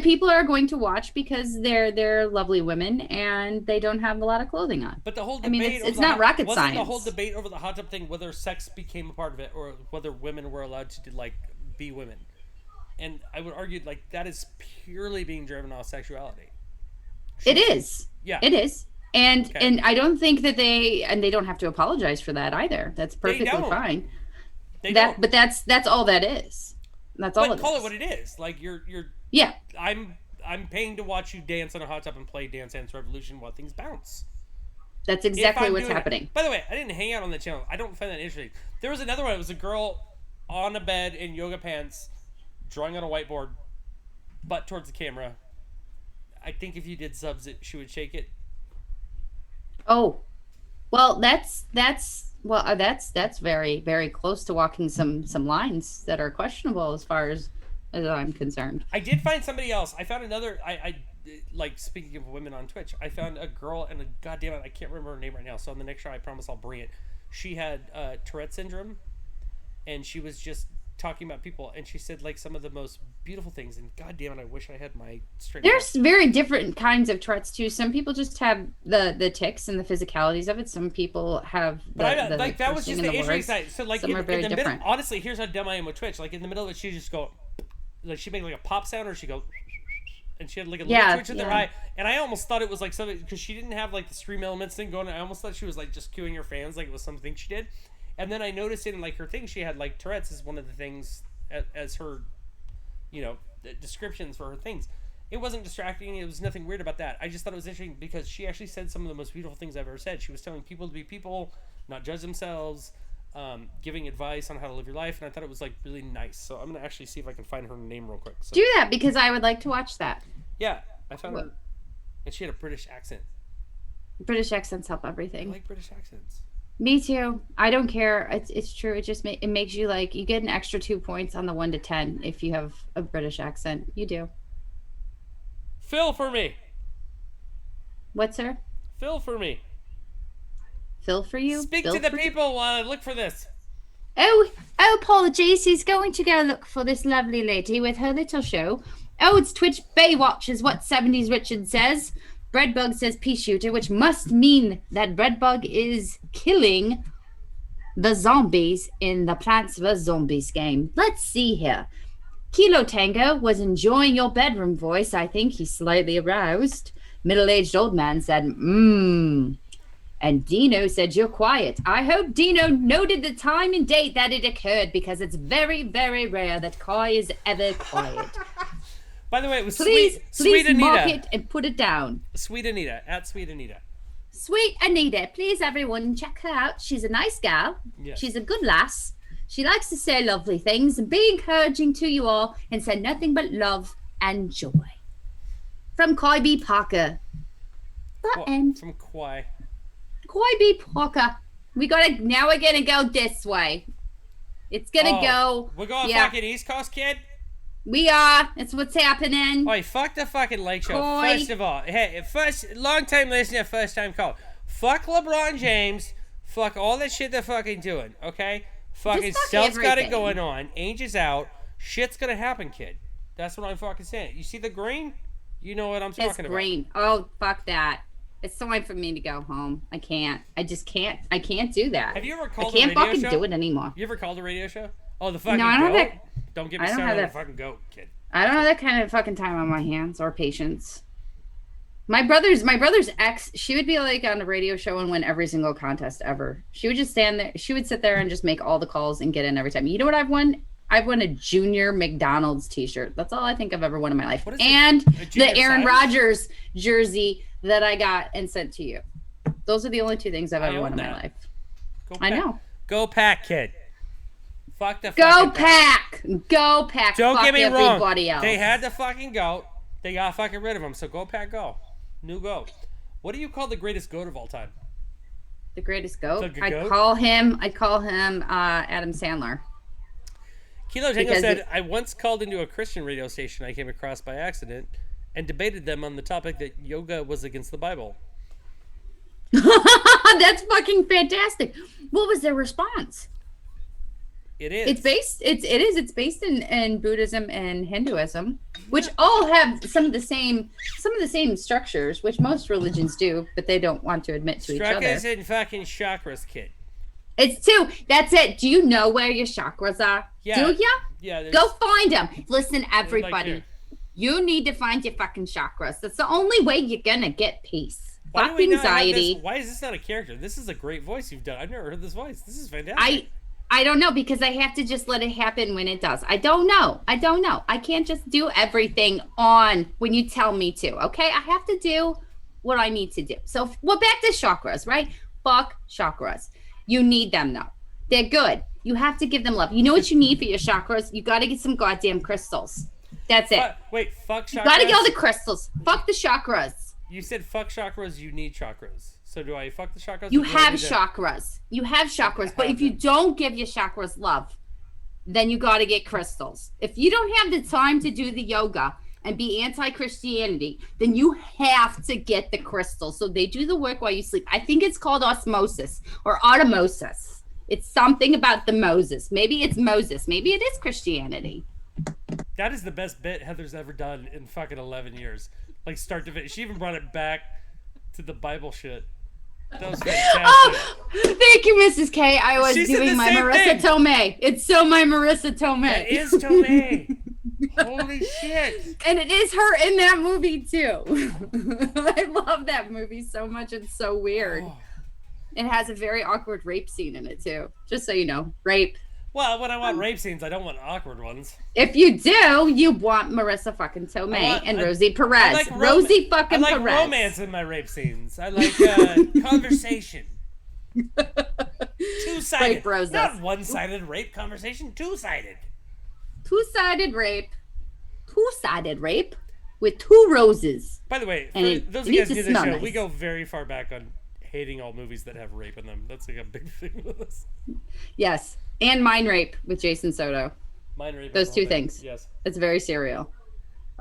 people are going to watch because they're lovely women and they don't have a lot of clothing on. But the whole debate I mean, over it's the not hot- rocket wasn't science. the whole debate over the hot tub thing whether sex became a part of it or whether women were allowed to like be women. And I would argue like that is purely being driven off sexuality. It is. Yeah. It is. And Okay. and I don't think that they don't have to apologize for that either. That's perfectly don't. fine. They don't. But that's all that is. That's all But it call is. it what it is. Like you're Yeah. I'm paying to watch you dance on a hot tub and play Dance Dance Revolution while things bounce. That's If exactly I'm what's doing it. happening. By the way, I didn't hang out on the channel. I don't find that interesting. There was another one. It was a girl on a bed in yoga pants, drawing on a whiteboard, butt towards the camera. I think if you did subs, she would shake it. Oh. Well, that's very, very close to walking some lines that are questionable as far as I'm concerned. I did find somebody else. I found another. I like speaking of women on Twitch. I found a girl, and goddamn it, I can't remember her name right now. So on the next show, I promise I'll bring it. She had Tourette syndrome, and she was just talking about people, and she said like some of the most beautiful things. And goddamn it, I wish I had my straight. There's very different kinds of Tourette's too. Some people just have the tics and the physicalities of it. Some people have But like that was just the injury words. side. So like Some are very in the middle, different. honestly, here's how dumb I am with Twitch. Like in the middle of it, she just go, like she make like a pop sound, or she go, and she had like a little twitch in their eye, and I almost thought it was like something because she didn't have like the stream elements thing going. I almost thought she was like just cueing her fans, like it was something she did. And then I noticed in like her thing, she had like Tourette's is one of the things as her, descriptions for her things. It wasn't distracting. It was nothing weird about that. I just thought it was interesting because she actually said some of the most beautiful things I've ever said. She was telling people to be people, not judge themselves, giving advice on how to live your life, and I thought it was like really nice. So I'm gonna actually see if I can find her name real quick. So, Do that because I would like to watch that. yeah, I found her, and she had a British accent. British accents help I everything. like British accents. Me too. I don't care. It's true. It just it makes you like you get an extra 2 points on the 1 to 10 if you have a British accent. You do. Phil for me. What, sir? Fill for me. Phil for you? Speak Bill to the for you? people while I look for this. Oh, apologies. He's going to go look for this lovely lady with her little show. Oh, it's Twitch Baywatch is what 70s Richard says. Breadbug says pea shooter, which must mean that Breadbug is killing the zombies in the Plants vs. Zombies game. Let's see here. Kilo Tango was enjoying your bedroom voice. I think he's slightly aroused. Middle-aged old man said, And Dino said, you're quiet. I hope Dino noted the time and date that it occurred, because it's very, very rare that Kai is ever quiet. By the way, it was Please Sweet Anita. mark it and put it down. Sweet Anita, at Sweet Anita. Sweet Anita, please everyone check her out. She's a nice gal. Yes. She's a good lass. She likes to say lovely things and be encouraging to you all and say nothing but love and joy. From Kai B. Parker. The end. From Kwai. Kai B. Parker. We're gonna go this way. It's gonna go. We're going yeah. fucking East Coast, kid? We are. It's what's happening. Oi, fuck the fucking lake show. Koi. First of all, hey, long time listener, first time call. Fuck LeBron James. Fuck all that shit they're fucking doing, okay? Fucking fuck stuff's got it everything. going on. Ainge is out. Shit's gonna happen, kid. That's what I'm fucking saying. You see the green? You know what I'm talking It's about. green. Oh, fuck that. It's time for me to go home. I can't. I just can't. I can't do that. Have you ever I called can't a radio fucking show? do it anymore. You ever called a radio show? Oh, the fucking No, I don't goat? have that- Don't get me I don't started have on the that- fucking goat, kid. I don't have that kind of fucking time on my hands or patience. My brother's ex, she would be like on a radio show and win every single contest ever. She would just stand there. She would sit there and just make all the calls and get in every time. You know what I've won? I've won a junior McDonald's t-shirt. That's all I think I've ever won in my life. What is And a junior the Aaron size? Rodgers jersey that I got and sent to you. Those are the only two things I've I ever won own in my that. life. Go I Pack. know. Go Pack, kid. Fuck the Go fucking Pack! Go Pack! Don't Fuck get me wrong. everybody else. They had the fucking goat. They got fucking rid of him. So go Pack, go. New goat. What do you call the greatest goat of all time? The greatest goat. The I'd goat? call him Adam Sandler. Kilo Tango Because said, I once called into a Christian radio station I came across by accident and debated them on the topic that yoga was against the Bible. That's fucking fantastic. What was their response? It is. It's based in Buddhism and Hinduism, which all have some of the same structures, which most religions do, but they don't want to admit to each other. Structures and fucking chakras, kid. It's two. That's it. Do you know where your chakras are? Yeah. Do ya? Yeah. there's- Go find them. Listen, like everybody. here. You need to find your fucking chakras. That's the only way you're gonna get peace. Why do Fuck we not have anxiety. this? Why is this not a character? This is a great voice you've done. I've never heard this voice. This is fantastic. I don't know, because I have to just let it happen when it does. I don't know. I can't just do everything on when you tell me to. Okay, I have to do what I need to do. So we're back to chakras, right? Fuck chakras. You need them though. They're good. You have to give them love. You know what you need for your chakras? You got to get some goddamn crystals. That's it. Wait, fuck chakras? You got to get all the crystals. Fuck the chakras. You said fuck chakras, you need chakras. So do I fuck the chakras? You or do I have need to- chakras. You have chakras. But have if you them. don't give your chakras love, then you got to get crystals. If you don't have the time to do the yoga and be anti-Christianity, then you have to get the crystals. So they do the work while you sleep. I think it's called osmosis or automosis. It's something about the Moses. Maybe it's Moses. Maybe it is Christianity. That is the best bit Heather's ever done in fucking 11 years. Like start to finish. She even brought it back to the Bible shit. That was fantastic. Oh, thank you, Mrs. K. I was She said doing the my same Marissa thing. Tomei. It's so my Marissa Tomei. That is Tomei. Holy shit. And it is her in that movie too. I love that movie so much. It's so weird. Oh. It has a very awkward rape scene in it too. Just so you know, rape. Well, when I want rape scenes, I don't want awkward ones. If you do, you want Marissa fucking Tomei and Rosie Perez. I like Rosie fucking I like Perez. romance in my rape scenes. I like conversation. Two-sided. Rape roses. Not one-sided rape conversation. Two-sided. Two-sided rape. Two-sided rape with two roses. By the way, And for it- those it of you guys needs to who do this smell show, nice. we go very far back on hating all movies that have rape in them. That's like a big thing with us. Yes. And Mind Rape with Jason Soto. Mine rape. Those is the two whole thing. things. Yes. It's very serial.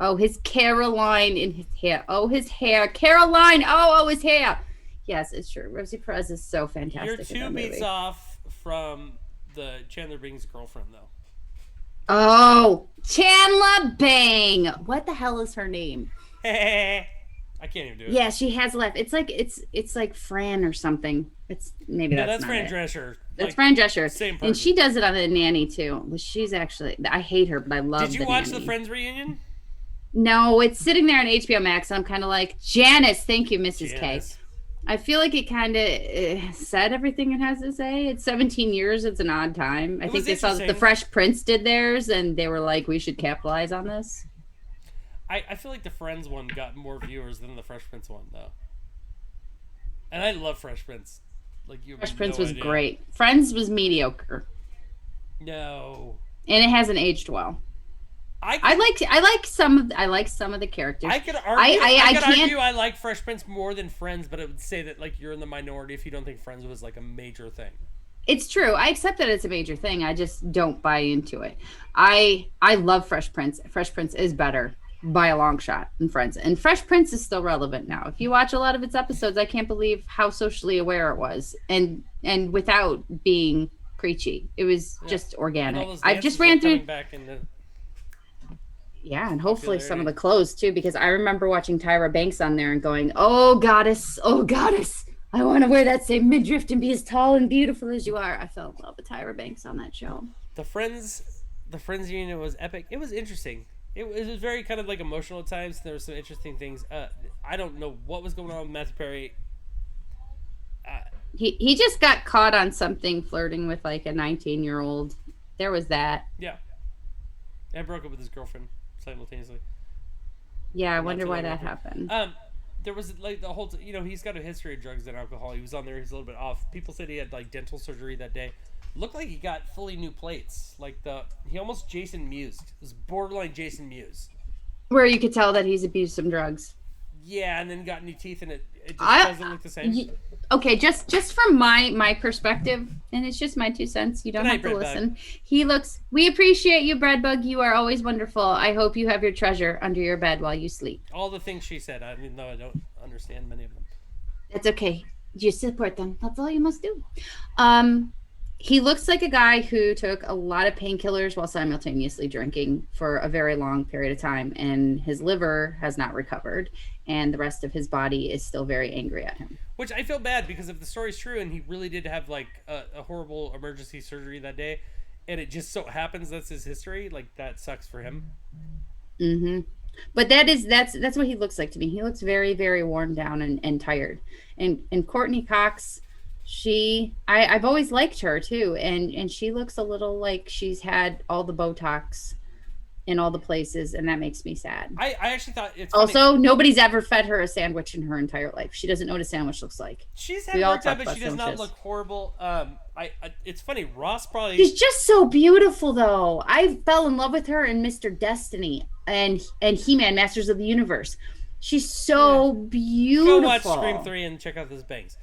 Oh, his Caroline in his hair. Oh, his hair. Caroline. Oh, his hair. Yes, it's true. Rosie Perez is so fantastic. You're in two that beats movie. off from the Chandler Bing's girlfriend, though. Oh, Chandler Bing. What the hell is her name? I can't even do it. Yeah, she has left. It's like Fran or something. It's maybe No, that's that's not Fran it. Drescher. That's Fran Drescher. Same person. And she does it on The Nanny too. Well, she's actually, I hate her, but I love. Did you watch the Nanny. Friends reunion? No, it's sitting there on HBO Max. I'm kind of like, Janice, thank you, Mrs. Janice. K. I feel like it kind of said everything it has to say. It's 17 years. It's an odd time. I think they saw that the Fresh Prince did theirs, and they were like, we should capitalize on this. I feel like the Friends one got more viewers than the Fresh Prince one, though. And I love Fresh Prince. Like you. Fresh Prince was great. Friends was mediocre. No. And it hasn't aged well. I like some of the characters. I could argue. I like Fresh Prince more than Friends, but I would say that like you're in the minority if you don't think Friends was like a major thing. It's true. I accept that it's a major thing. I just don't buy into it. I love Fresh Prince. Fresh Prince is better by a long shot than Friends. And Fresh Prince is still relevant now. If you watch a lot of its episodes, I can't believe how socially aware it was and without being preachy. It was just organic. I just ran through Yeah, and hopefully some of the clothes too, because I remember watching Tyra Banks on there and going, oh goddess, I want to wear that same midriff and be as tall and beautiful as you are. I fell in love with Tyra Banks on that show. The Friends union was epic. It was interesting. It was very kind of like emotional at times. There were some interesting things. I don't know what was going on with Matthew Perry. He just got caught on something, flirting with like a 19-year-old. There was that. Yeah. And broke up with his girlfriend simultaneously. Yeah, I wonder why that happened. There was like the whole, he's got a history of drugs and alcohol. He was on there. He's a little bit off. People said he had like dental surgery that day. Looked like he got fully new plates. Like he almost Jason Mewes. It was borderline Jason Mewes. Where you could tell that he's abused some drugs. Yeah, and then got new teeth, and it just doesn't look the same. Okay, just from my perspective, and it's just my 2 cents. You don't have to listen. We appreciate you, Breadbug. You are always wonderful. I hope you have your treasure under your bed while you sleep. All the things she said, even though I don't understand many of them. That's okay. You support them. That's all you must do. He looks like a guy who took a lot of painkillers while simultaneously drinking for a very long period of time, and his liver has not recovered, and the rest of his body is still very angry at him. Which I feel bad, because if the story's true and he really did have like a horrible emergency surgery that day, and it just so happens that's his history, like that sucks for him. Mm-hmm. But that's what he looks like to me. He looks very, very worn down and tired. And Courtney Cox, I've always liked her too, and she looks a little like she's had all the Botox in all the places, and that makes me sad. I actually thought it's also funny. Nobody's ever fed her a sandwich in her entire life. She doesn't know what a sandwich looks like. She's had work done, but she does not look horrible. It's funny. Ross probably. She's just so beautiful, though. I fell in love with her in Mr. Destiny and He-Man, Masters of the Universe. She's so beautiful. Go watch Scream 3 and check out those bangs.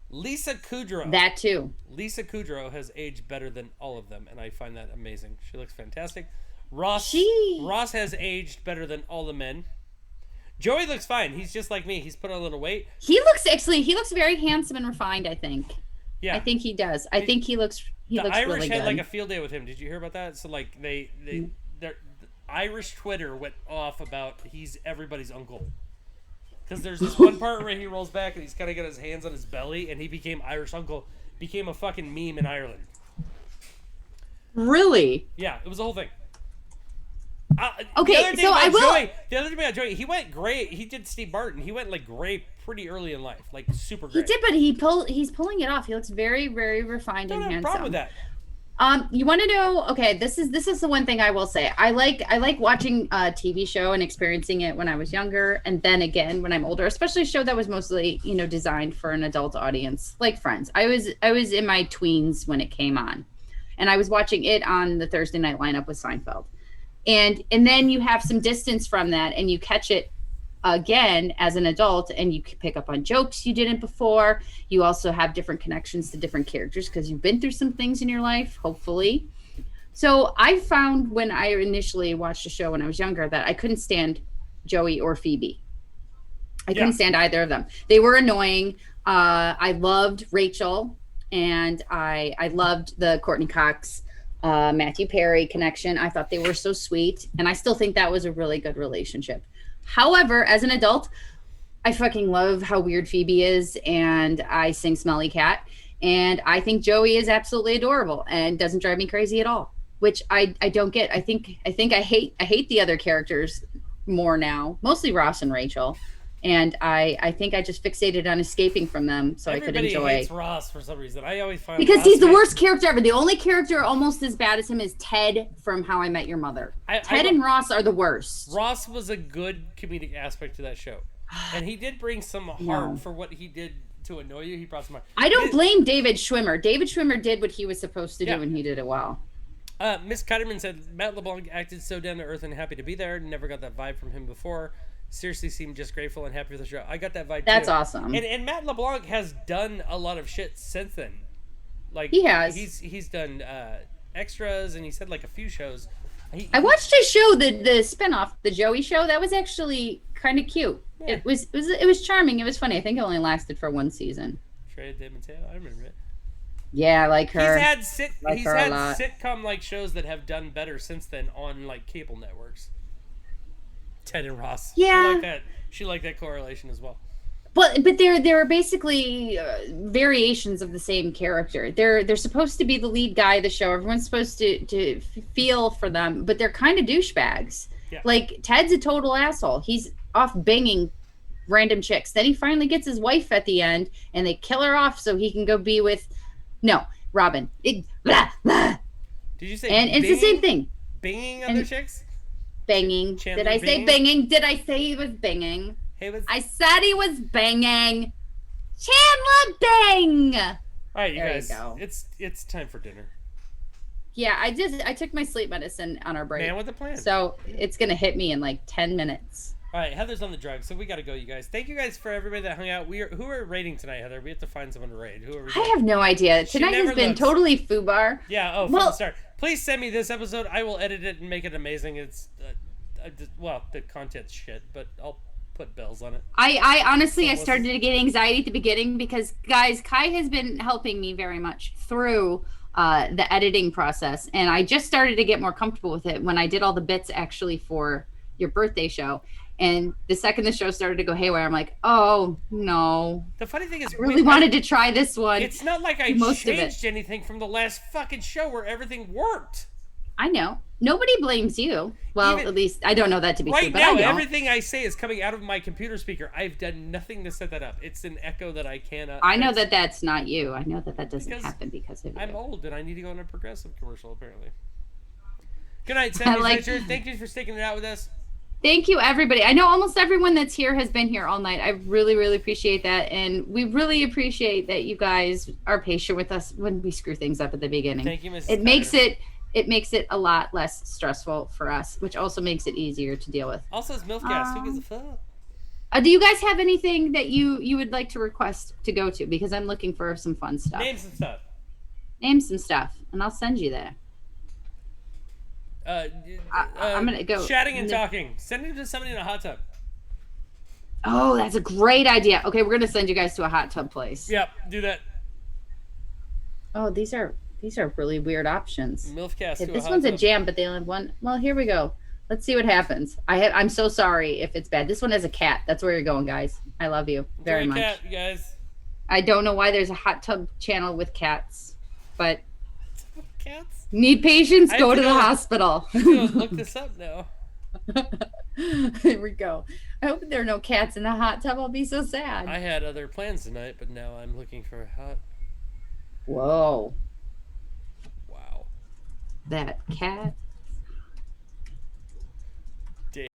Lisa Kudrow. That too. Lisa Kudrow has aged better than all of them, and I find that amazing. She looks fantastic. Ross has aged better than all the men. Joey looks fine. He's just like me. He's put on a little weight. He looks very handsome and refined, I think. Yeah. I think he does. I think he looks really good. The Irish had like a field day with him. Did you hear about that? So like the Irish Twitter went off about he's everybody's uncle. Because there's this one part where he rolls back and he's kind of got his hands on his belly, and he became Irish uncle, became a fucking meme in Ireland. Really? Yeah, it was the whole thing. Okay, so I will. The other thing about Joey, he went gray. He did Steve Martin. He went like gray pretty early in life, like super gray. He did, but he's pulling it off. He looks very, very refined and handsome. No problem with that. You want to know? Okay, this is the one thing I will say. I like watching a TV show and experiencing it when I was younger, and then again when I'm older. Especially a show that was mostly designed for an adult audience, like Friends. I was in my tweens when it came on, and I was watching it on the Thursday night lineup with Seinfeld, and then you have some distance from that, and you catch it again as an adult, and you pick up on jokes you didn't before. You also have different connections to different characters because you've been through some things in your life, hopefully. So I found when I initially watched the show when I was younger that I couldn't stand Joey or Phoebe. I couldn't stand either of them. They were annoying. I loved Rachel, and I loved the Courtney Cox, Matthew Perry connection. I thought they were so sweet, and I still think that was a really good relationship. However, as an adult, I fucking love how weird Phoebe is, and I sing Smelly Cat, and I think Joey is absolutely adorable and doesn't drive me crazy at all, which I don't get. I think I hate the other characters more now, mostly Ross and Rachel. And I think I just fixated on escaping from them so I could enjoy. Everybody hates Ross for some reason. I always find because Ross he's the worst character ever. The only character almost as bad as him is Ted from How I Met Your Mother. Ted and Ross are the worst. Ross was a good comedic aspect to that show, and he did bring some heart for what he did to annoy you. He brought some heart. I don't blame David Schwimmer. David Schwimmer did what he was supposed to do, and he did it well. Miss Kutterman said Matt LeBlanc acted so down to earth and happy to be there. Never got that vibe from him before. Seriously seemed just grateful and happy for the show. I got that vibe too. That's awesome. And Matt LeBlanc has done a lot of shit since then. Like he has. He's done extras, and he's had like a few shows. I watched his show, the spinoff, the Joey show. That was actually kind of cute. Yeah. It was charming. It was funny. I think it only lasted for one season. Trey DeMatteo, I remember it. Yeah, I like her. He's had sitcom like shows that have done better since then on like cable networks. Ted and Ross. Yeah, she liked that correlation as well. But they're basically variations of the same character. They're supposed to be the lead guy of the show. Everyone's supposed to feel for them, but they're kind of douchebags. Yeah. Like Ted's a total asshole. He's off banging random chicks. Then he finally gets his wife at the end, and they kill her off so he can go be with Robin. Blah, blah. Did you say? And it's the same thing. Banging other chicks. Banging. Chandler Did I say banging? Did I say he was banging? I said he was banging. Chandler bang. All right, you guys. It's time for dinner. Yeah, I took my sleep medicine on our break. Man with a plan. So it's gonna hit me in like 10 minutes. All right, Heather's on the drug, so we gotta go, you guys. Thank you guys for everybody that hung out. Who are raiding tonight, Heather? We have to find someone to raid. Who are we? I have no idea. Tonight has been totally foobar. Yeah. Oh, from the start. Please send me this episode. I will edit it and make it amazing. It's the content's shit, but I'll put bells on it. I honestly, I started to get anxiety at the beginning because, guys, Kai has been helping me very much through the editing process, and I just started to get more comfortable with it when I did all the bits actually for your birthday show. And the second the show started to go haywire, I'm like, oh no. The funny thing is, I really wanted to try this one. It's not like I changed anything from the last fucking show where everything worked. I know. Nobody blames you. Well, at least I don't know that to be true. But right now, everything I say is coming out of my computer speaker. I've done nothing to set that up. It's an echo that I cannot. I know that that's not you. I know that doesn't happen because of you. I'm old and I need to go on a Progressive commercial, apparently. Good night, Sammy Richard. Thank you for sticking it out with us. Thank you, everybody. I know almost everyone that's here has been here all night. I really, really appreciate that. And we really appreciate that you guys are patient with us when we screw things up at the beginning. Thank you, Mrs. It makes it a lot less stressful for us, which also makes it easier to deal with. Also, it's MILFcast. Who gives a fuck? Do you guys have anything that you would like to request to go to? Because I'm looking for some fun stuff. Name some stuff, and I'll send you there. I'm gonna go chatting and talking. Send it to somebody in a hot tub. Oh, that's a great idea. Okay, we're gonna send you guys to a hot tub place. Yep, do that. Oh, these are really weird options. MILFcast. This one's a jam, but they only have one. Well, here we go. Let's see what happens. I'm so sorry if it's bad. This one has a cat. That's where you're going, guys. I love you very much. Cat, you guys. I don't know why there's a hot tub channel with cats, but cats. Need patience? Go to the hospital. Look this up now. Here we go. I hope there are no cats in the hot tub. I'll be so sad. I had other plans tonight, but now I'm looking for a hot. Whoa. Wow. That cat